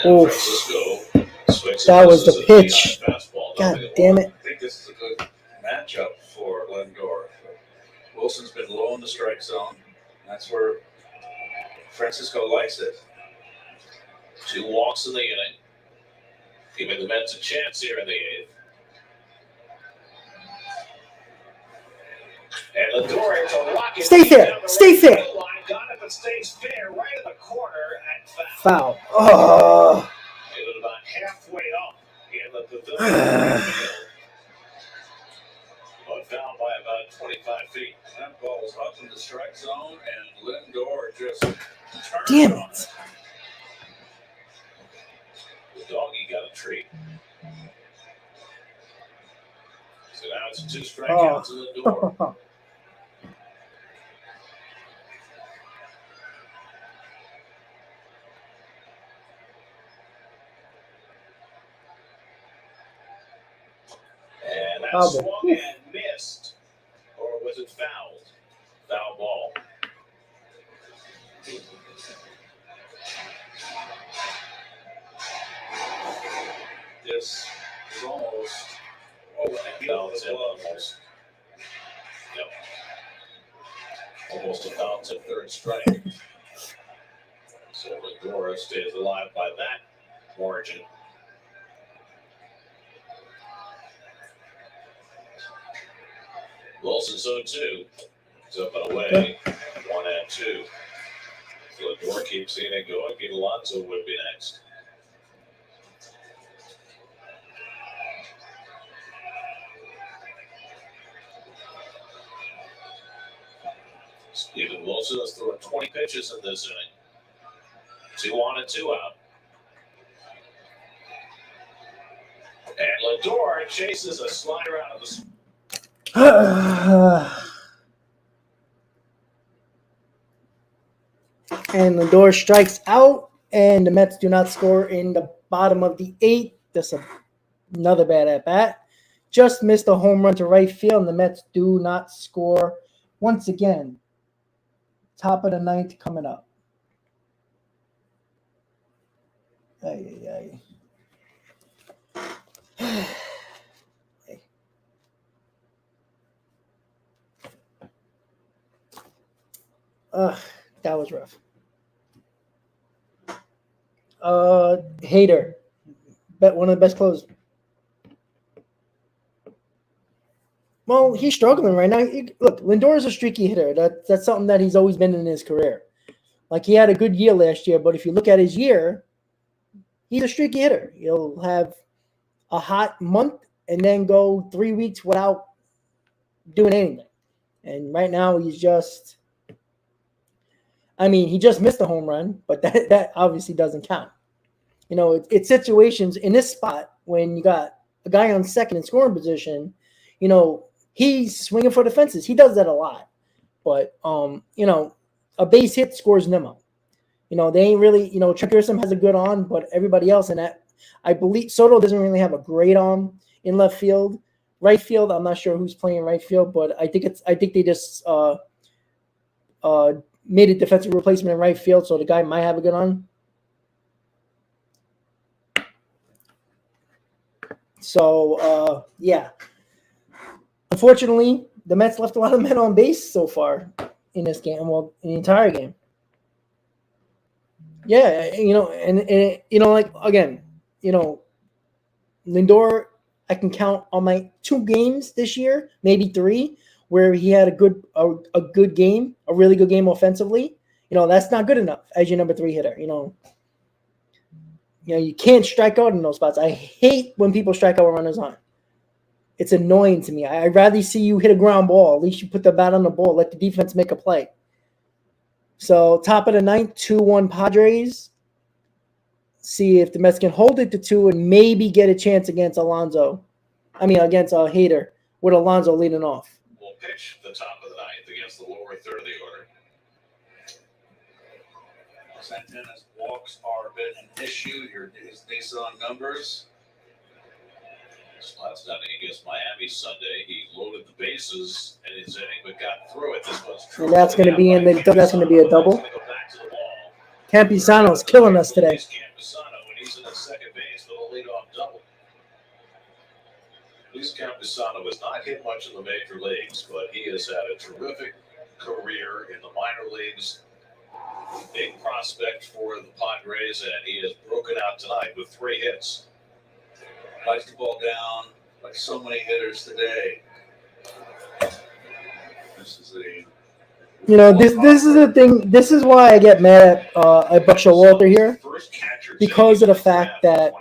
And Francisco swings That was the misses a pitch. fastball. God damn it. I think this is a good matchup for Lindor. Wilson's been low in the strike zone. That's where Francisco likes it. 2 walks in the inning, giving the Mets a chance here in the 8th. And Lindor hits a rocket. Stay fair. Stay fair. Line, got it, but stays fair right in the corner and Foul. Oh. hit it about halfway up in the pavilion. But foul by about 25 feet. That ball was up in the strike zone, and Lindor just turned Damn on it. The doggy got a treat. So now it's 2 strikeouts to Lindor. And that Oh, swung and missed. Or was it fouled? Foul ball. This is almost and he Foul was tip almost. Yep. Almost a foul tip, 3rd strike. So Lindor stays alive by that margin. Wilson's 0-2. He's up and away. 1-2. So Lindor keeps seeing it going. Get Alonso would be next. Steven Wilson has thrown 20 pitches in this inning. 2 on and 2 out. And Lindor chases a slider out of the. And Lindor strikes out, and the Mets do not score in the bottom of the 8th. That's another bad at bat. Just missed a home run to right field, and the Mets do not score once again. Top of the 9th coming up. Ay, ay, ay. That was rough. Hater. Bet one of the best closers. Well, he's struggling right now. Look, Lindor is a streaky hitter. That's something that he's always been in his career. Like, he had a good year last year, but if you look at his year, he's a streaky hitter. He'll have a hot month and then go 3 weeks without doing anything. And right now he's just – I mean, he just missed a home run, but that obviously doesn't count. You know, it's situations in this spot when you got a guy on second in scoring position, you know, he's swinging for the fences. He does that a lot. But, you know, a base hit scores Nemo. You know, they ain't really, you know, Trent Pearson has a good arm, but everybody else in that, I believe Soto doesn't really have a great arm in left field. Right field, I'm not sure who's playing right field, but I think they just made a defensive replacement in right field, so the guy might have a good arm. So, yeah. Unfortunately, the Mets left a lot of men on base so far in this game, well, in the entire game. Yeah, you know, and you know, like, again, you know, Lindor, I can count on my 2 games this year, maybe 3, where he had a good game, a really good game offensively, that's not good enough as your number 3 hitter. You can't strike out in those spots. I hate when people strike out with runners on. It's annoying to me. I'd rather see you hit a ground ball. At least you put the bat on the ball. Let the defense make a play. So top of the 9th, 2-1 Padres. See if the Mets can hold it to 2 and maybe get a chance against against Hader with Alonso leading off. Will pitch the top of the 9th against the lower third of the order. Santana's walks are a bit an issue. His Nissan numbers. This last outing against Miami Sunday, he loaded the bases in his inning, but got through it. This was And that's going to be a double. Campusano's killing us today. Campusano, and he's in the second base for the leadoff double. Luis Campusano has not hit much in the major leagues, but he has had a terrific career in the minor leagues. Big prospect for the Padres, and he has broken out tonight with 3 hits. Likes the ball down, like so many hitters today. This is this is the thing. This is why I get mad at Buck Showalter here, because of the fact that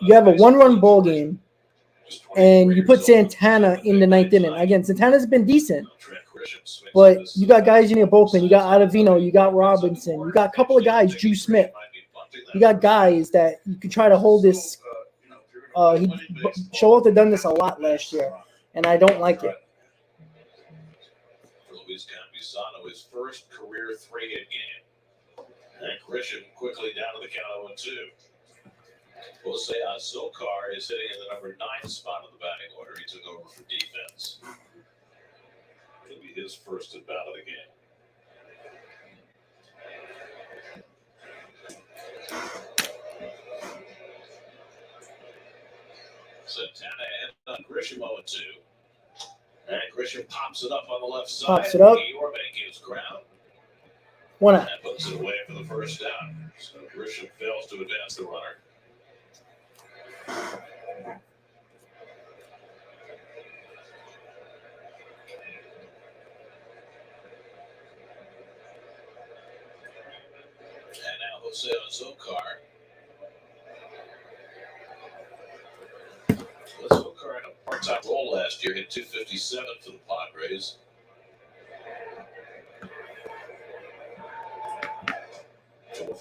you have a 1-run ball game, and you put Santana in the 9th inning. Again, Santana's been decent, but you got guys in your bullpen. You got Ottavino, you got Robinson, you got a couple of guys, Drew Smith. You got guys that you can try to hold this. Showalter done this a lot last year, and I don't like it. For Luis Campusano, his first career 3-hit game. And Grisham quickly down to the count 0-2. Jose Azocar is hitting in the number 9 spot in the batting order. He took over for defense. It'll be his first at bat of the game. Santana and on Grisham 0-2. And Grisham pops it up on the left side. Pops it up. Yorme gives ground. 1 out. And puts it away for the first down. So Grisham fails to advance the runner. And now Jose Azocar. Azocar in a part-time role last year, hit .257 for the Padres.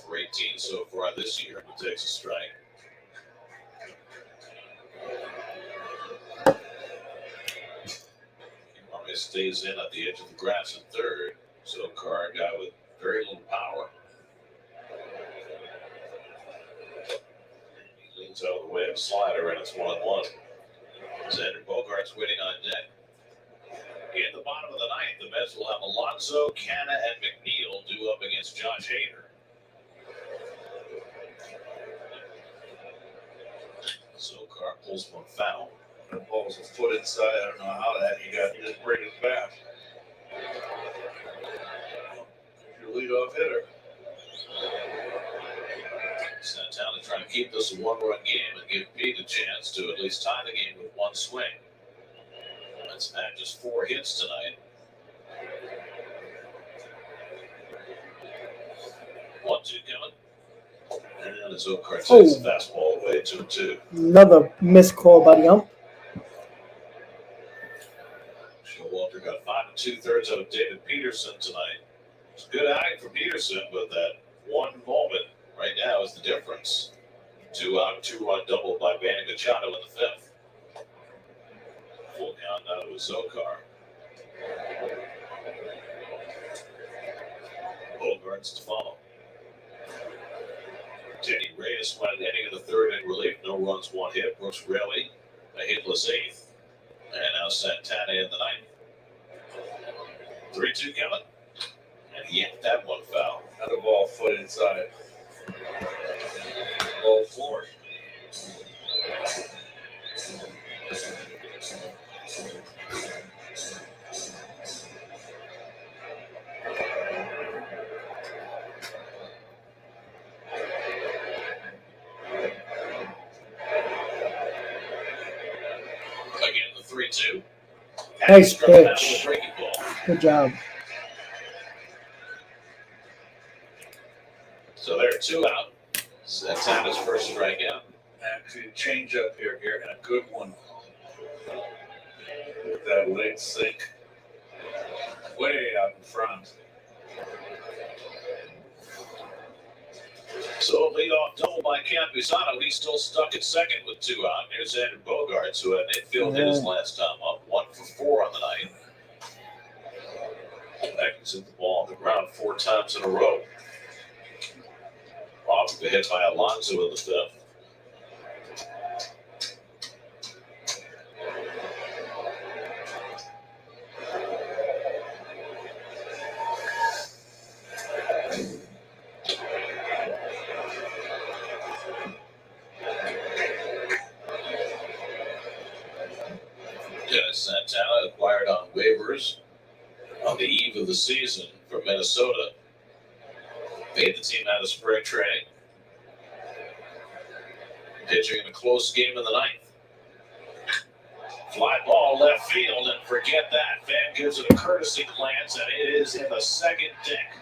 For 18 so far this year, but takes a strike. Yorme stays in at the edge of the grass in third. So Carr, a guy with very little power. He leans out of the way of a slider, and it's 1-1. Xander Bogaerts waiting on deck. In the bottom of the 9th, the Mets will have Alonso, Canna, and McNeil due up against Josh Hader. So Carr pulls one foul. The ball's a foot inside. I don't know how he just bring it back. Your leadoff hitter. Santana trying to keep this a 1-run game and give Pete a chance to at least tie the game with 1 swing. That's not just 4 hits tonight. 1-2 coming. And Azocar takes the fastball away 2-2. Another missed call by the ump. Showalter got 5 2/3 out of David Peterson tonight. It's a good outing for Peterson, but that one moment right now is the difference. 2-out, 2-run double by Manny Machado in the 5th. Full count now to Azocar. Bogaerts to follow. Danny Reyes went an inning in the 3rd in relief. No runs, 1 hit. Brooks Raley, a hitless 8th. And now Santana in the 9th. 3-2 coming. And he yanked that one foul. Had a ball foot inside. Ball forward. Again, the 3-2. Nice struck him out with pitch. a breaking ball. Good job. So there are 2 out. Santana's first strikeout. Actually, change up here, and a good one. With that late sink way out in front. So a leadoff double by Campusano. He's still stuck at second with 2 out. Here's Xander Bogaerts, who had an infield hit his last time up. 1 for 4 on the night. Atkins hit the ball on the ground 4 times in a row. Off the hit by Alonso in the 5th. Dennis Santana acquired on waivers on the eve of the season from Minnesota. Made the team out of spring training. Pitching in a close game in the 9th. Fly ball left field, and forget that. Van gives it a courtesy glance, and it is in the second deck.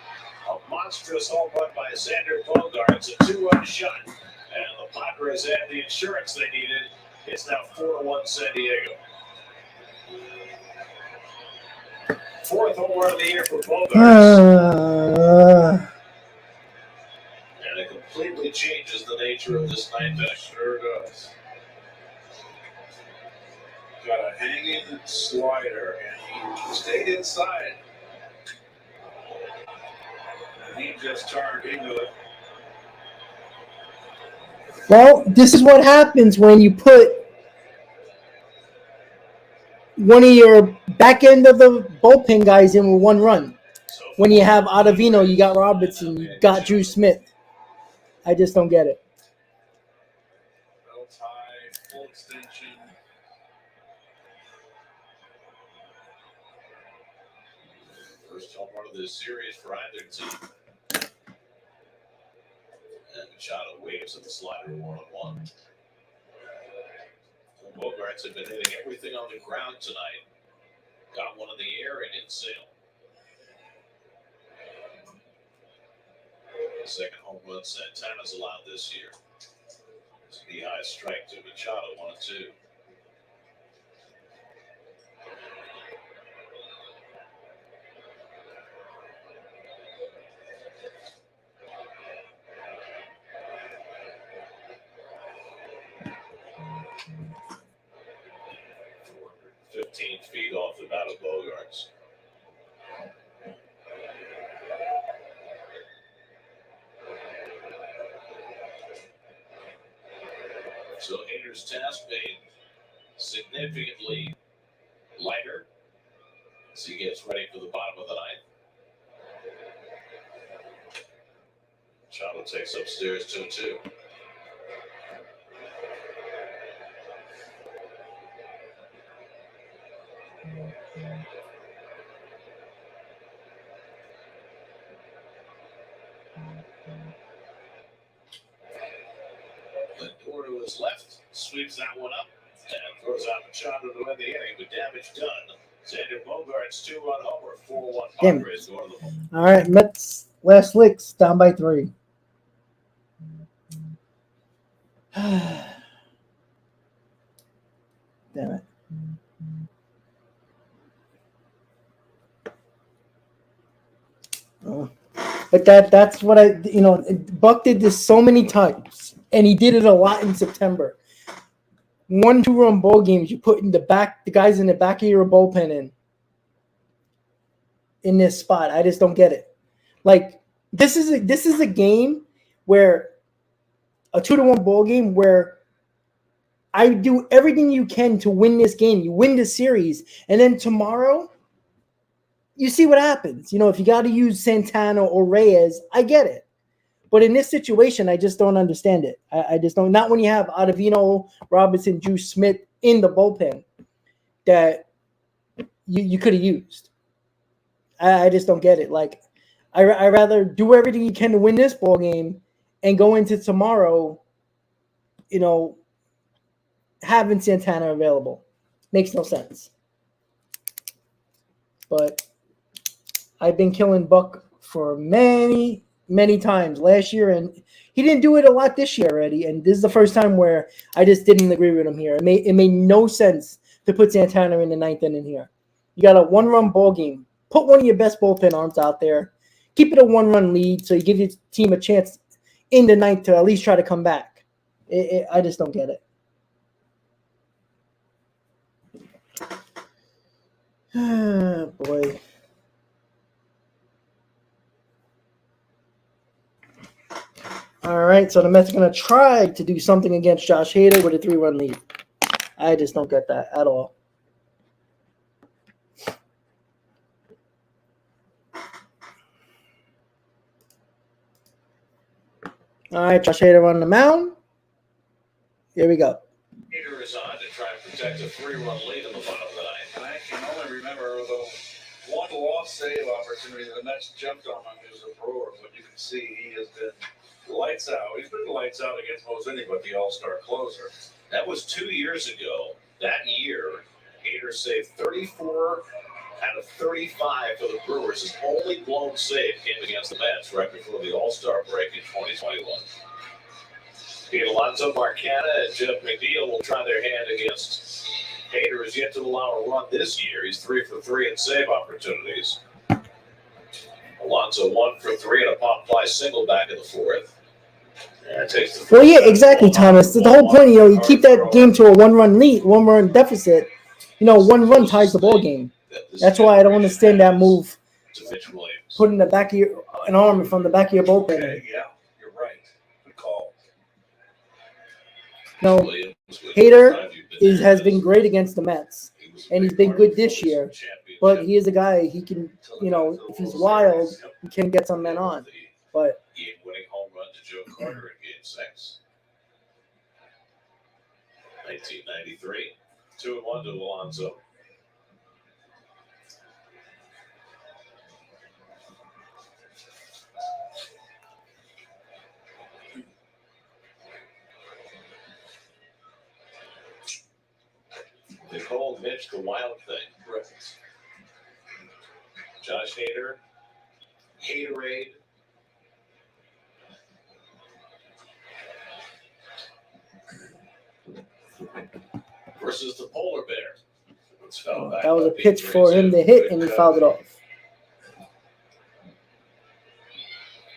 A monstrous home run by Xander Bogaerts, a 2-run shot. And the Padres had the insurance they needed. It's now 4-1 San Diego. 4th home run of the year for Bogaerts. And it completely changes the nature of this 9th inning. Sure does. Got a hanging slider, and he stayed inside. And he just turned into it. Well, this is what happens when you put one of your back end of the bullpen guys in with 1 run. When you have Ottavino, you got Robertson, you got Drew Smith. I just don't get it. No tie, full extension. First home run of this series for either team. And Machado waves at the slider 1-1. Bogaerts have been hitting everything on the ground tonight. Got one in the air and in sail. The second home run Santana's allowed this year. It's a high strike to Machado, 1-2. Feet off the bat of Bogaerts. So Hader's task made significantly lighter as he gets ready for the bottom of the 9th. Machado takes upstairs 2-2. Lindor to his left, sweeps that one up, and throws out Machado to end the inning with damage done. Xander Bogaerts 2-run homer, 4-1 Padres go to the home. All right, Mets last licks down by 3. Damn it. Oh. But that's what Buck did this so many times, and he did it a lot in September. 1-2-run ball games, you put the guys in the back of your bullpen in this spot. I just don't get it. Like this is a game where a 2-1 ball game where I do everything you can to win this game. You win the series, and then tomorrow you see what happens. If you got to use Santana or Reyes, I get it. But in this situation, I just don't understand it. I just don't. Not when you have Ottavino, Robinson, Drew Smith in the bullpen that you could have used. I just don't get it. Like, I rather do everything you can to win this ball game and go into tomorrow, having Santana available. Makes no sense. But I've been killing Buck for many, many times last year, and he didn't do it a lot this year already. And this is the first time where I just didn't agree with him here. It made no sense to put Santana in the ninth inning here. You got a one-run ball game. Put one of your best bullpen arms out there. Keep it a one-run lead so you give your team a chance in the ninth to at least try to come back. I just don't get it. Boy. All right, so the Mets are going to try to do something against Josh Hader with a 3-run lead. I just don't get that at all. All right, Josh Hader on the mound. Here we go. Hader is on to try and protect a 3-run lead in the bottom of the ninth. I can only remember the one lost save opportunity that the Mets jumped on him as a Brewer, but you can see he has been lights out. He's been lights out against most anybody, the all-star closer. That was 2 years ago. That year, Hader saved 34 out of 35 for the Brewers. His only blown save came against the Mets right before the All-Star break in 2021. Pete Alonso, Marcana, and Jeff McNeil will try their hand against Hader. Is yet to allow a run this year. He's 3 for 3 in save opportunities. Alonso 1 for 3 and a pop fly single back in the fourth. Well, yeah, exactly, Thomas. The whole point, you keep that game to a one-run lead, one-run deficit. One run ties the ball game. That's why I don't understand that move. Putting the back of an arm from the back of your bullpen. Okay, yeah, you're right. Good call. No, Hader has been great against the Mets, and he's been good this year. But he is a guy, he can, if he's wild, he can get some men on. But game-winning home run to Joe Carter in Game 6. 1993. 2-1 to Alonso. They call Mitch the wild thing. Right. Josh Hader. Haterade. Versus the polar bear. That was a pitch for him to hit, and he fouled it off.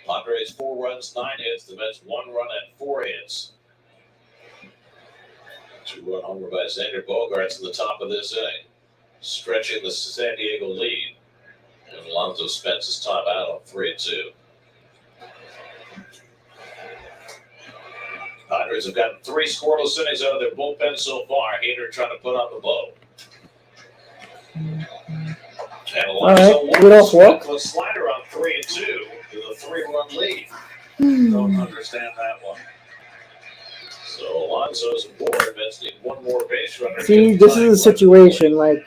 Padres 4 runs, 9 hits. The Mets 1 run and 4 hits. 2-run homer by Xander Bogaerts in the top of this inning, stretching the San Diego lead. And Alonso spends his time out on 3-2. Padres have gotten 3 scoreless innings out of their bullpen so far. Hader trying to put on the bow. And Alonso walk. a slider on 3-2 with a 3-run lead. Don't understand that one. So Alonso's aboard. Mets need 1 more base runner. See, this is a situation like,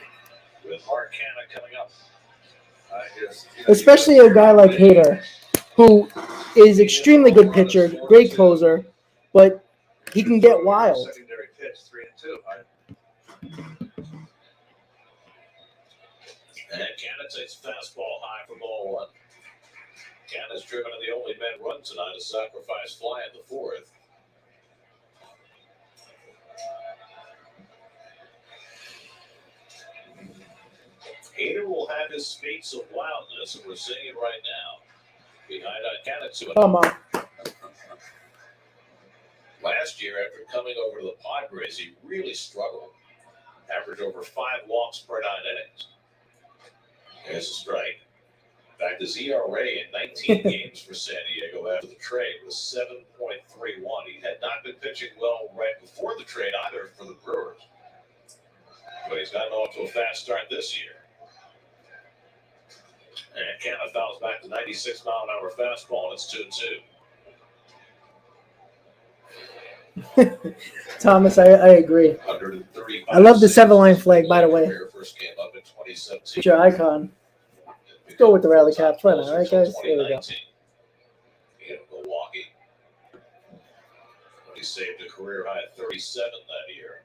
with Marcana coming up. especially a guy like Hader, who is extremely good pitcher, great closer, but he can get wild. Secondary pitch, 3-2. And Canada takes fastball high for ball 1. Canada's driven in the only man run tonight, a sacrifice fly in the fourth. Hader will have his spates of wildness, and we're seeing it right now. Behind Canada. Come on. Last year, after coming over to the Padres, he really struggled. Averaged over 5 walks per 9 innings. There's a strike. In fact, his ERA in 19 games for San Diego after the trade was 7.31. He had not been pitching well right before the trade either for the Brewers. But he's gotten off to a fast start this year. And Canada fouls back to 96-mile-an-hour fastball, and it's 2-2. Thomas, I agree. I love the 7-line flag, by the way. First game up in 2017. It's your icon. Let's go with the rally caps right now, all right, guys? There we go. In Milwaukee. He saved a career high at 37 that year.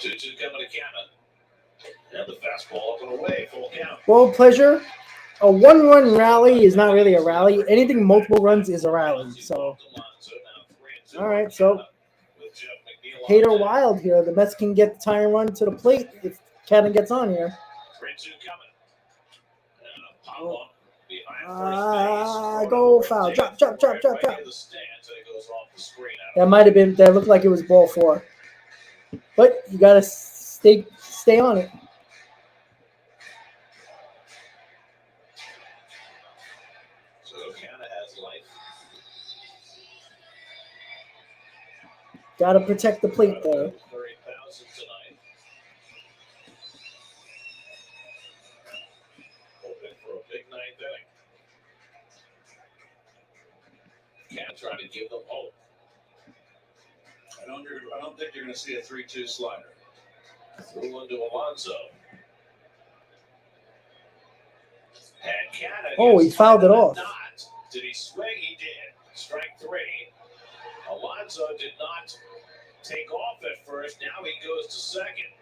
2-2 coming to Canada. And the fastball up and away, full count. Well, pleasure. A one-run rally is not really a rally. Anything multiple runs is a rally. So, all right. So, Hater Wild here. The Mets can get the tying run to the plate if Cannon gets on here. 3-2 coming. And a pop-up behind first base. Go foul. Drop. Right into the stands, and it goes off the screen. That might have been. That looked like it was ball 4. But you gotta stay on it. So Canada has life. Gotta protect the plate there. 30,000 tonight. Hoping for a big ninth inning. Canada trying to give them hope. I don't think you're going to see a 3-2 slider. Threw into Alonso. And Canada. Oh, he fouled it off. Not. Did he swing? He did. Strike 3. Alonso did not take off at first. Now he goes to second.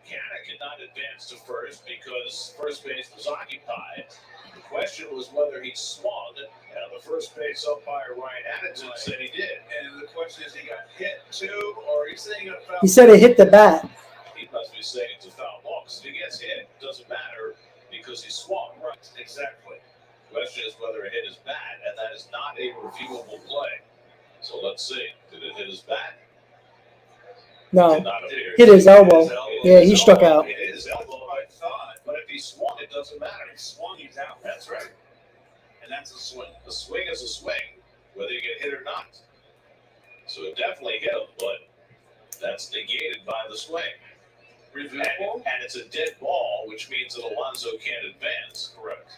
Canada could not advance to first because first base was occupied. The question was whether he swung, and the first base umpire Ryan Addington said he did. And the question is, he got hit too, or he's saying a foul? He said it hit the bat. He must be saying it's a foul ball because if he gets hit, it doesn't matter because he swung. Right, exactly. The question is whether it hit his bat, and that is not a reviewable play. So let's see. Did it hit his bat? No. Did not appear. Hit his elbow. Yeah, he struck out. It hit his elbow, I thought. But if he swung, it doesn't matter. If he swung, he's out. That's right. And that's a swing. A swing is a swing, whether you get hit or not. So it definitely hit him, but that's negated by the swing. Reviewable? And it's a dead ball, which means that Alonso can't advance. Correct.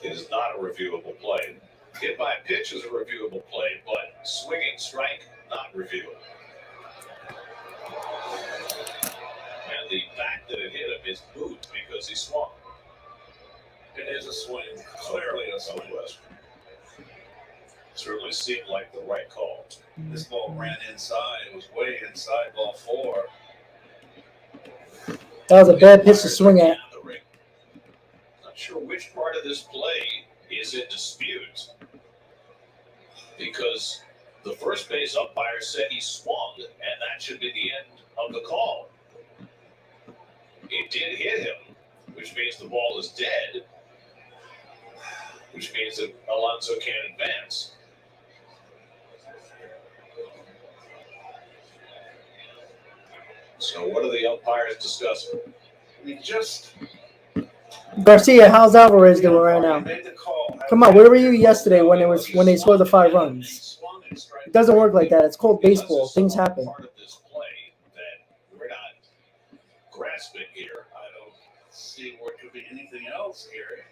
It is not a reviewable play. Hit by a pitch is a reviewable play, but swinging strike, not reviewable. And the fact that it hit him is moot because he swung. It is a swing. Clearly a swing. Certainly seemed like the right call. This ball ran inside. It was way inside ball 4. That was a bad pitch to swing at. Not sure which part of this play is in dispute because the first base umpire said he swung, and that should be the end of the call. It did hit him, which means the ball is dead, which means that Alonso can't advance. So what are the umpires discussing? Garcia, how's Alvarez doing right now? Made the call. Come on, where were you yesterday when they scored the 5 runs? It doesn't work like that. It's called baseball. Things happen. Part of this play that we're not grasping here. I don't see where it could be anything else here.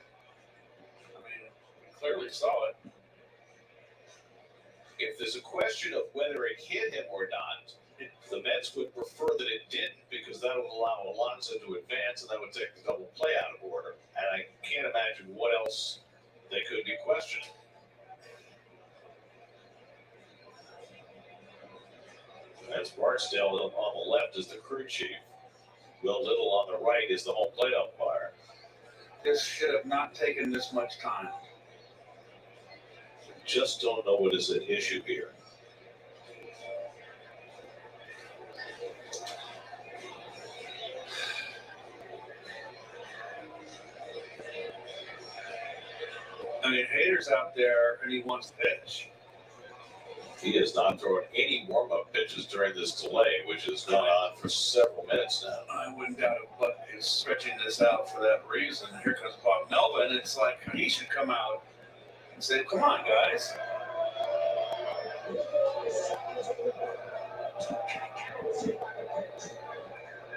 I mean, we clearly saw it. If there's a question of whether it hit him or not, the Mets would prefer that it didn't because that would allow Alonso to advance and that would take the double play out of order. And I can't imagine what else they could be questioning. That's Barksdale on the left is the crew chief. Will Little on the right is the home plate umpire. This should have not taken this much time. Just don't know what is at issue here. I mean, Hader's out there and he wants to pitch. He has not thrown any warm-up pitches during this delay, which has gone on for several minutes now. I wouldn't doubt it, but he's stretching this out for that reason. Here comes Bob Melvin. It's like he should come out and say, come on, guys.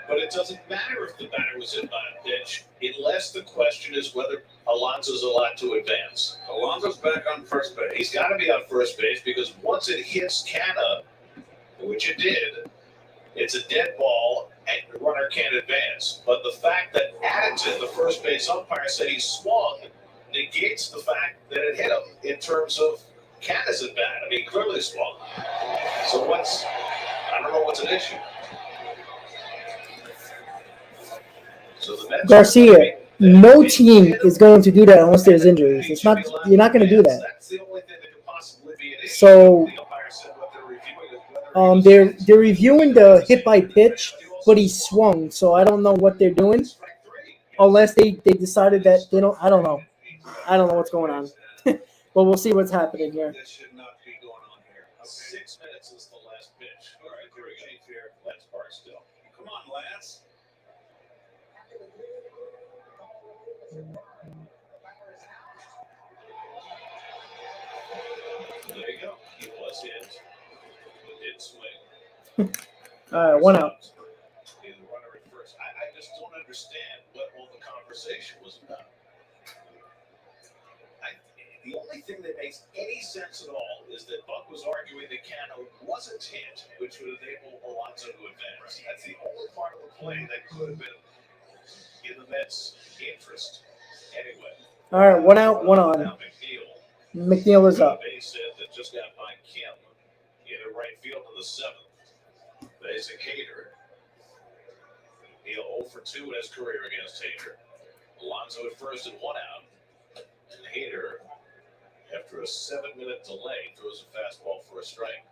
But it doesn't matter if the batter was hit by a pitch, unless the question is whether Alonso's allowed to advance. Alonso's back on first base. He's got to be on first base because once it hits Canna, which it did, it's a dead ball and the runner can't advance. But the fact that Addington, the first base umpire, said he swung negates the fact that it hit him in terms of Canna's at bat. I mean, clearly swung. So I don't don't know what's an issue. So the Mets Garcia, no team is going to do that unless there's injuries. It's not. You're not going to do that. That's the only thing that could possibly be an issue. So The umpire said what they're reviewing is whether they're reviewing the hit by pitch, but he swung. So I don't know what they're doing, strike three. unless they decided that they don't. I don't know. I don't know what's going on, but we'll see what's happening here. That should not be going on here. 6 minutes is the last pitch. All right, here we go. Here, Lance Barstow. Come on, Lance. There you go. He was hit. But did swing. All right, 1 out. He's the runner at first. I just don't understand what all the conversation was about. The only thing that makes any sense at all is that Buck was arguing that Cano wasn't hit, which would enable Alonso to advance. That's the only part of the play that could have been in the Mets' interest. Anyway. All right, 1 out, 1 on. Now McNeil. McNeil is up. Base hit that just got by Kim in right field in the 7th. Basic Hader. Neal 0 for 2 in his career against Hader. Alonso at first and 1 out. And Hader, after a 7-minute delay, throws a fastball for a strike.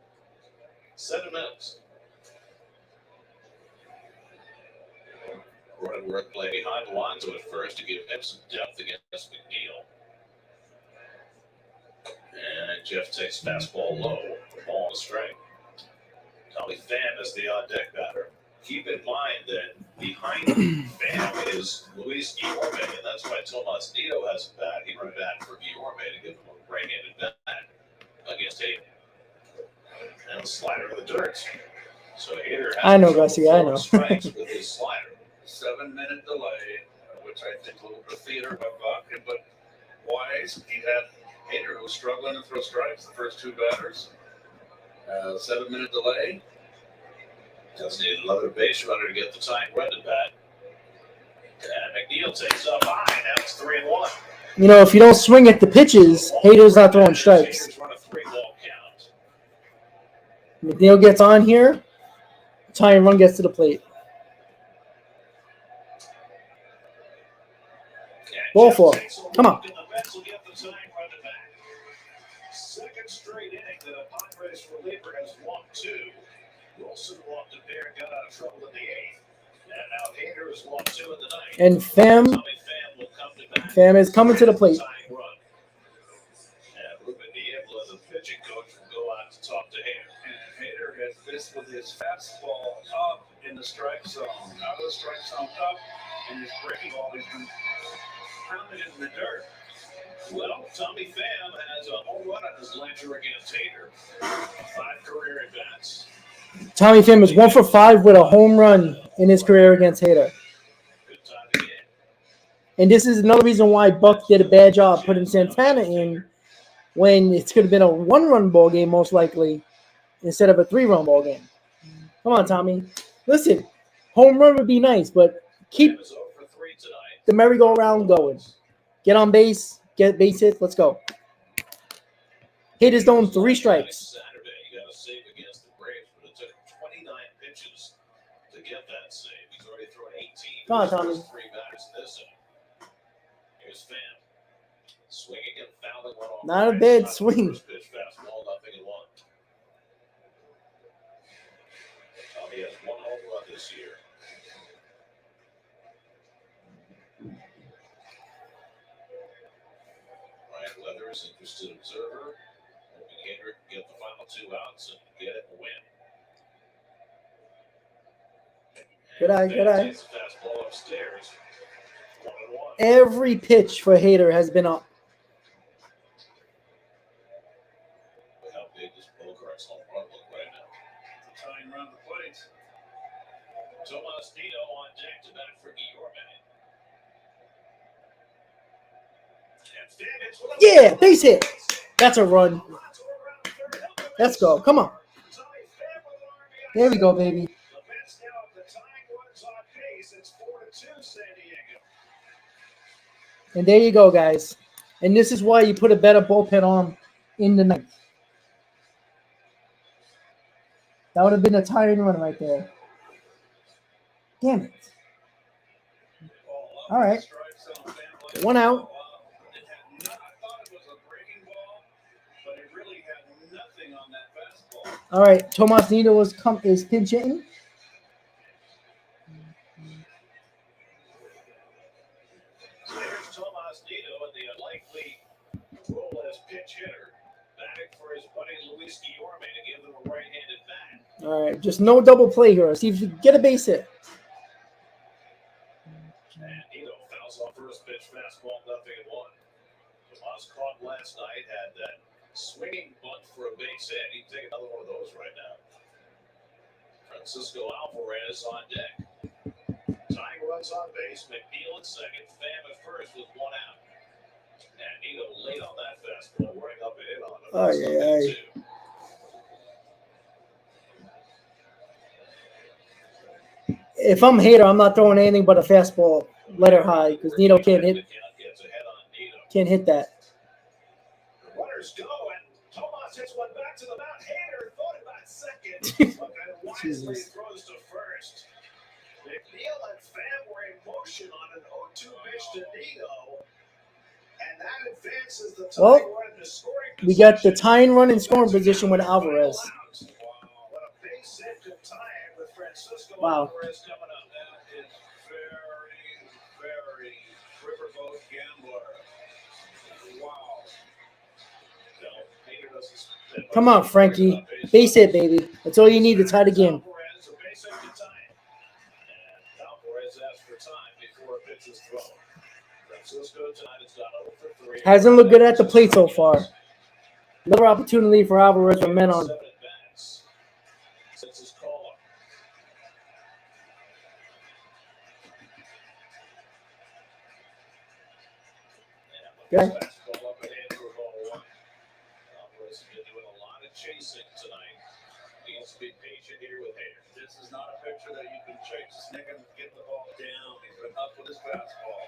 7 minutes. Cronenworth play behind Alonso at first to give him some depth against McNeil. And Jeff takes fastball low, ball on the strike. Tommy Pham is the on-deck batter. Keep in mind that behind Pham is Luis Guillorme, and that's why Tomas Nido has a bat. He would bat for Guillorme to give him a right-handed bat against Hader. And the slider in the dirt. So Hader has I know, Garcia, I know. strikes with his slider. 7-minute delay, which I think a little bit of theater by Buck, but wise. He had Hader who was struggling to throw strikes the first 2 batters. 7-minute delay. Just need another base runner to get the tying run to bat. And McNeil takes up high. Now it's 3-1. You know, if you don't swing at the pitches, Hader's not throwing strikes. Hader's run a 3-ball count. McNeil gets on here. Tying run gets to the plate. Ball four. Come on. And the Mets will get the tying run to bat. Second straight inning that a Padres reliever has walked 2. Wilson walked a pair, got out of trouble in the 8th. And now Hader has walked 2 in the 9th. And Pham Pham will come to bat. Pham is coming to the plate. Tying run. And Ruben Niebla, the pitching coach, will go out to talk to Hader. And Hader has this with his fastball up in the strike zone, out of the strike zone up, and his breaking ball has been pounded in the dirt. Well, Tommy Pham has a home run on his ledger against Hader. 5 career at-bats. Tommy Pham is 1 for 5 with a home run in his career against Hader. Good time to get. And this is another reason why Buck did a bad job putting Santana in when it could have been a 1-run ball game most likely instead of a 3-run ball game. Come on, Tommy. Listen, home run would be nice, but keep Pham is 0 for 3 tonight. the merry-go-round going. Get on base, get base hit, let's go. Hader's throwing 3 strikes. Saturday, he got a save against the Braves, but it took 29 pitches to get that save. He's already thrown 18. Come on, Tommy. 3 batters in this inning. Here's Pham. Swinging and fouling one off. Not a the bad right side. swing. First pitch fastball, 0-1. Tommy has 1 home run this year. Ryan Weathers, interested observer. Hoping Hader can get the final 2 outs and get it and win. Good eye, good eye. Takes the fastball upstairs. 1-1. Every pitch for Hader has been up. How big does Bogart's home run look right now? The tying run the plate. Tomas Nido on deck to bat for Guillorme. And Pham hits one of Yeah, base hit. That's a run. Let's go. Come on. There we go, baby. The Mets now have the tying runs on pace. It's 4-2 San Diego. And there you go, guys. And this is why you put a better bullpen on in the ninth. That would have been a tying run right there. Damn it. All right. 1 out. All right. Tomas Nido is pinch hitting. So here's Tomas Nido in the unlikely role as pinch hitter, batting for his buddy Luis Guillorme to give them a right-handed bat. All right, just no double play here. See if you get a base hit. And Nido fouls off first pitch fastball, 0-1. Tomas caught last night, had that swinging bunt for a base hit. He'd take another one of those right now. Francisco Alvarez on deck. Tying runs on base, McNeil at second, Pham at first with 1 out. And Nido late on that fastball, running up and in on him. If I'm a hater, I'm not throwing anything but a fastball, let her high, because Nido can't hit that. The runners go, and Tomas hits one back to the mound. Hader thought about second, but then wisely throws to first. McNeil and Pham were in motion on an 0-2 pitch to Nido, and that advances the tying run into scoring position. We got the tying run in scoring position with Alvarez. What a base hit to tie it with Francisco Wow. Alvarez coming up. That is very, very riverboat gambler. Wow. No, Hader doesn't spend Come on, Frankie. Base hit, baby. That's all you need to tie the game. Alvarez, a base hit to tie it. And Alvarez asked for time before a pitch is thrown. Francisco tonight has gone 0 for 3. Hasn't looked good at the plate so far. Another opportunity for Alvarez with men on. 7 at-bats since his call-up. Okay. Fastball up ahead for ball 1. Alvarez has been doing a lot of chasing tonight. He has to be patient here with Hader. This is not a picture that you can chase. Snick him, get the ball down. He's been up with his fastball.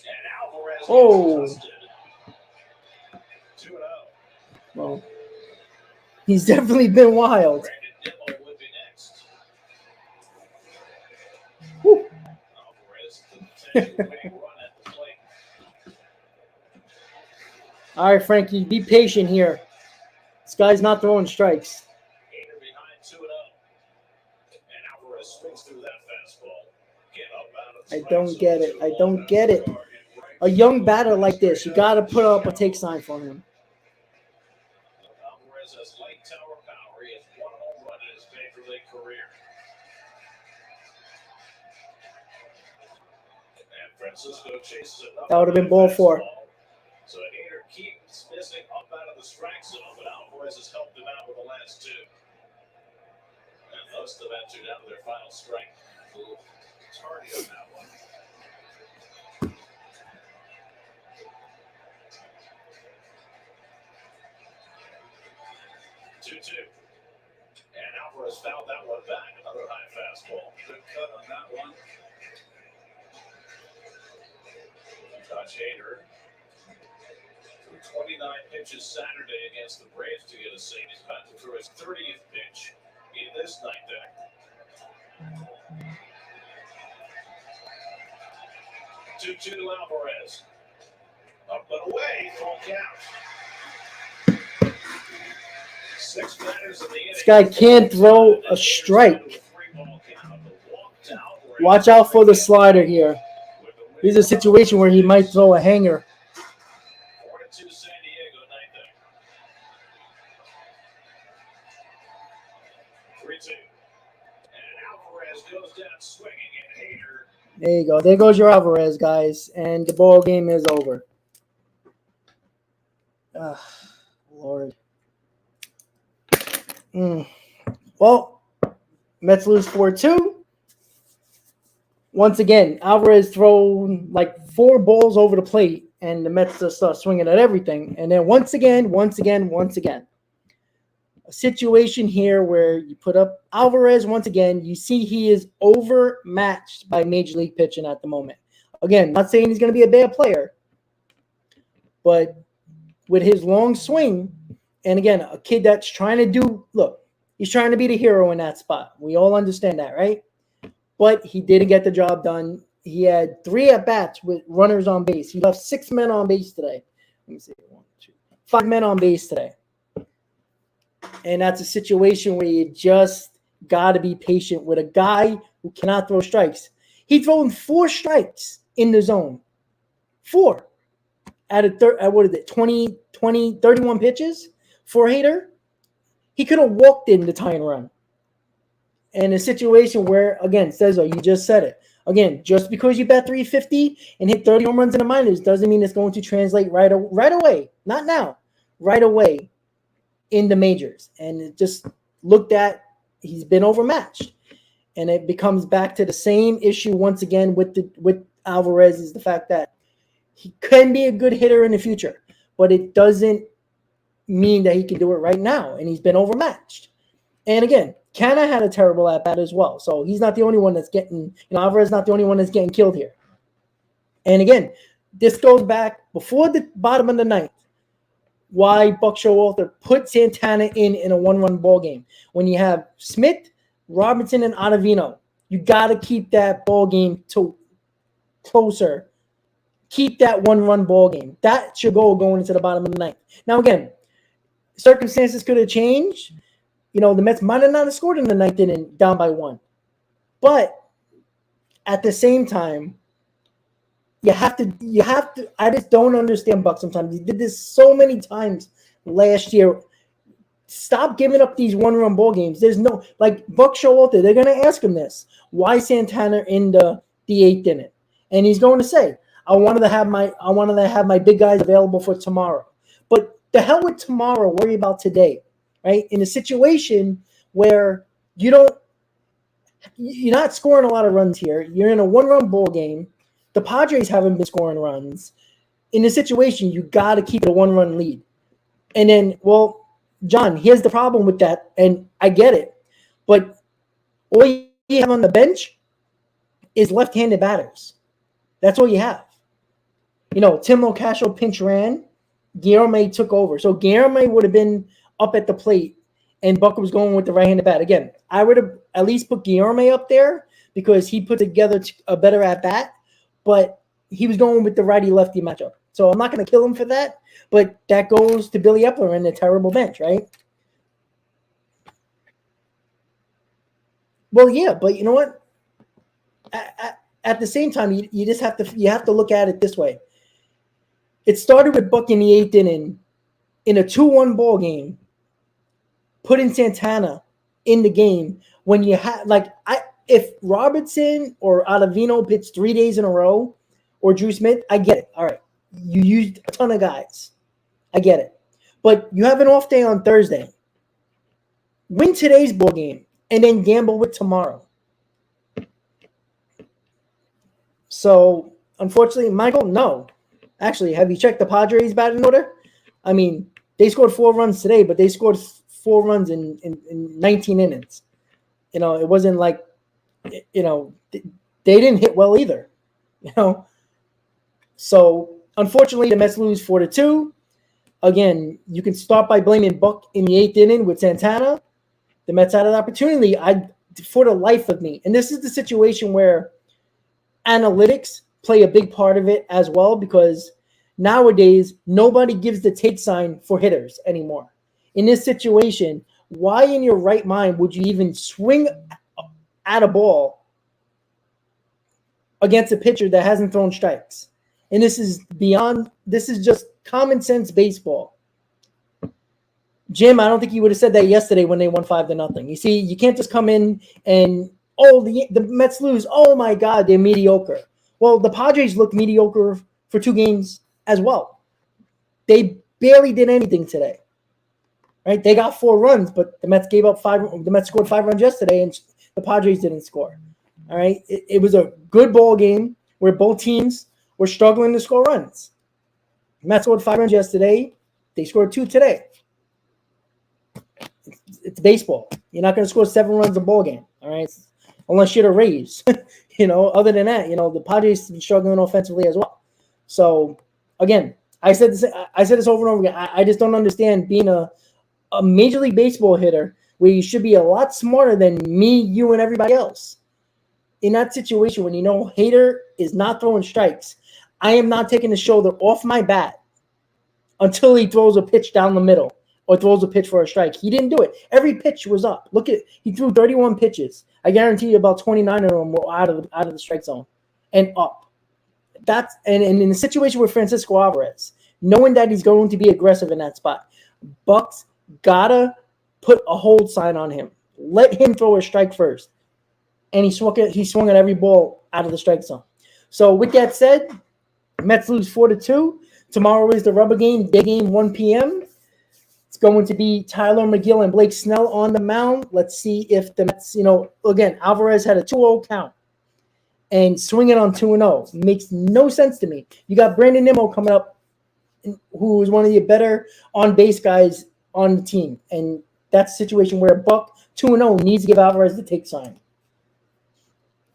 And Alvarez Oh. gets dusted. 2-0. Well, he's definitely been wild. Brandon Nimmo would be next. Whew. Alvarez, the potential big run at the plate. All right, Frankie, be patient here. This guy's not throwing strikes. Hader behind 2-0. And Alvarez swings through that fastball. Get up out of I strike don't zone, get it. 2 I on don't out get to it. target right. A young batter like this, you got to put up a take sign for him. Alvarez has light tower power. He has 1 home run in his major league career. And Francisco chases another. That would have been ball 4. fastball. So Hader keeps missing up out of the strike zone, but Alvarez has helped him out with the last 2. And thus the Mets are down to their final strike. Ooh, tardy on that one. And Alvarez fouled that one back. Another high fastball. Good cut on that one. Josh Hader threw 29 pitches Saturday against the Braves to get a save. He's about to throw his 30th pitch in this night there. Two to Alvarez. Up and away, full count. 6 batters in the inning. This guy can't throw a strike. Watch out for the slider here. Here's a situation where he might throw a hanger. 4-2 San Diego, 9th inning. 3-2. And Alvarez goes down swinging, and Hader. There you go. There goes your Alvarez, guys. And the ball game is over. Lord. Well, Mets lose 4-2. Once again, Alvarez thrown like 4 balls over the plate, and the Mets just start swinging at everything. And then once again, a situation here where you put up Alvarez once again. You see he is overmatched by Major League pitching at the moment. Again, not saying he's going to be a bad player, but with his long swing And again, a kid that's trying to he's trying to be the hero in that spot. We all understand that, right? But he didn't get the job done. He had 3 at-bats with runners on base. He left 6 men on base today. Let me see. 1, 2, 5 men on base today. And that's a situation where you just got to be patient with a guy who cannot throw strikes. He thrown 4 strikes in the zone. 4 at what is it, 31 pitches for a hitter? He could have walked in the tying run. And a situation where, again, Cesar, you just said it. Again, just because you bet 350 and hit 30 home runs in the minors doesn't mean it's going to translate right away. Not now. Right away in the majors. And it just looked at, he's been overmatched. And it becomes back to the same issue once again with Alvarez, is the fact that he can be a good hitter in the future, but it doesn't mean that he can do it right now. And he's been overmatched. And again, Canna had a terrible at-bat as well. So he's not the only one that's getting, Alvarez is not the only one that's getting killed here. And again, this goes back before the bottom of the ninth, why Buck Showalter put Santana in a 1-run ball game. When you have Smith, Robinson, and Ottavino, you got to keep that ball game to closer. Keep that 1-run ball game. That's your goal going into the bottom of the ninth. Now, again, circumstances could have changed. The Mets might have not scored in the ninth inning down by 1. But at the same time, you have to, I just don't understand Buck sometimes. He did this so many times last year. Stop giving up these 1-run ball games. There's no, like Buck Showalter, they're going to ask him this. Why Santana in the 8th inning? And he's going to say, I wanted to have my big guys available for tomorrow. But the hell with tomorrow, worry about today. Right? In a situation where you're not scoring a lot of runs here. You're in a 1-run ball game. The Padres haven't been scoring runs. In a situation, you got to keep it a 1-run lead. And then, well, John, here's the problem with that, and I get it. But all you have on the bench is left-handed batters. That's all you have. Tim Locascio pinch ran. Guillermo took over. So Guillermo would have been up at the plate, and Buck was going with the right-handed bat. Again, I would have at least put Guillermo up there because he put together a better at-bat, but he was going with the righty-lefty matchup. So I'm not going to kill him for that, but that goes to Billy Epler and the terrible bench, right? Well, yeah, but you know what? At the same time, you just have to look at it this way. It started with Buck in the 8th inning in a 2-1 ball game, putting Santana in the game when you have if Robertson or Ottavino pitched 3 days in a row, or Drew Smith, I get it. All right, you used a ton of guys, I get it, but you have an off day on Thursday. Win today's ball game and then gamble with tomorrow. So unfortunately, Michael, no. Actually, have you checked the Padres batting order? I mean, they scored 4 runs today, but they scored 4 runs in 19 innings. It wasn't like, they didn't hit well either. So unfortunately, the Mets lose 4-2. Again, you can start by blaming Buck in the 8th inning with Santana. The Mets had an opportunity. For the life of me, and this is the situation where analytics play a big part of it as well, because nowadays nobody gives the take sign for hitters anymore. In this situation, why in your right mind would you even swing at a ball against a pitcher that hasn't thrown strikes? And this is just common sense baseball. Jim, I don't think you would have said that yesterday when they won 5-0. You see, you can't just come in and, the Mets lose. Oh my God, they're mediocre. Well, the Padres looked mediocre for 2 games as well. They barely did anything today. Right? They got 4 runs, but the Mets gave up 5. The Mets scored 5 runs yesterday, and the Padres didn't score. All right? It was a good ball game where both teams were struggling to score runs. The Mets scored 5 runs yesterday. They scored 2 today. It's baseball. You're not going to score 7 runs a ball game. All right? Unless you're the Rays. Other than that, the Padres have been struggling offensively as well. So, again, I said this over and over again. I just don't understand being a a Major League Baseball hitter where you should be a lot smarter than me, you, and everybody else. In that situation, when you know Hader is not throwing strikes, I am not taking the shoulder off my bat until he throws a pitch down the middle or throws a pitch for a strike. He didn't do it. Every pitch was up. Look at he threw 31 pitches. I guarantee you about 29 of them were out of the strike zone and up. That's and in the situation with Francisco Alvarez, knowing that he's going to be aggressive in that spot, Bucks gotta put a hold sign on him. Let him throw a strike first. And he swung at every ball out of the strike zone. So with that said, Mets lose 4-2. Tomorrow is the rubber game, day game, 1 p.m. It's going to be Tyler McGill and Blake Snell on the mound. Let's see if the Mets, again, Alvarez had a 2-0 count. And swinging on 2-0 makes no sense to me. You got Brandon Nimmo coming up, who is one of the better on-base guys on the team. And that's a situation where Buck 2-0 needs to give Alvarez the take sign.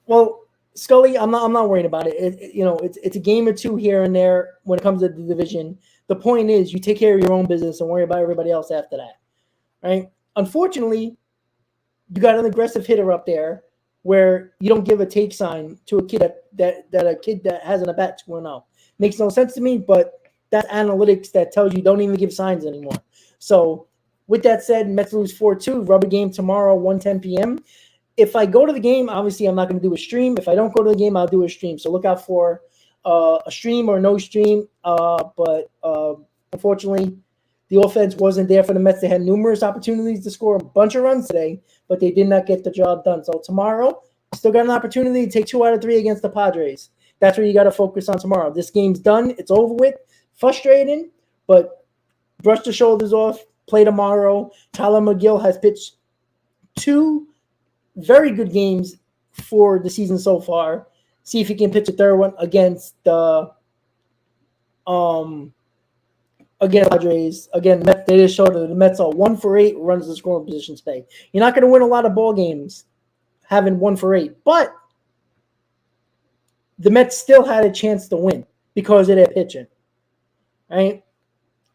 Well, Scully, I'm not worried about it. It's a game or two here and there when it comes to the division. The point is you take care of your own business and worry about everybody else after that, right? Unfortunately, you got an aggressive hitter up there where you don't give a take sign to a kid that has an at bat 2-0. Makes no sense to me, but that's analytics that tells you don't even give signs anymore. So with that said, Mets lose 4-2. Rubber game tomorrow, 1:10 p.m. If I go to the game, obviously I'm not going to do a stream. If I don't go to the game, I'll do a stream. So look out for a stream or no stream. But unfortunately, the offense wasn't there for the Mets. They had numerous opportunities to score a bunch of runs today, but they did not get the job done. So tomorrow, still got an opportunity to take 2 out of 3 against the Padres. That's where you got to focus on tomorrow. This game's done. It's over with. Frustrating, but brush the shoulders off. Play tomorrow. Tyler McGill has pitched 2 very good games for the season so far. See if he can pitch a third one against the Padres. Again, they just showed that the Mets are 1 for 8 runs the scoring position space. You're not going to win a lot of ball games having 1 for 8, but the Mets still had a chance to win because of their pitching. Right?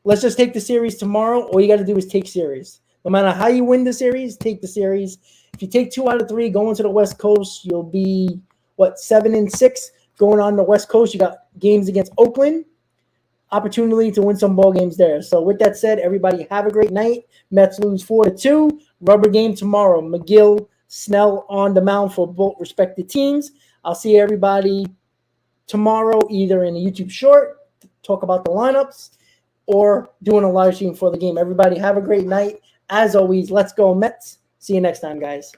Let's just take the series tomorrow. All you got to do is take series. No matter how you win the series, take the series. If you take 2 out of 3 going to the West Coast, you'll be, 7-6 going on the West Coast. You got games against Oakland. Opportunity to win some ball games there. So with that said, everybody have a great night. Mets lose 4-2. Rubber game tomorrow. McGill, Snell on the mound for both respective teams. I'll see everybody tomorrow either in the YouTube short, talk about the lineups, or doing a live stream for the game. Everybody have a great night. As always, let's go Mets. See you next time, guys.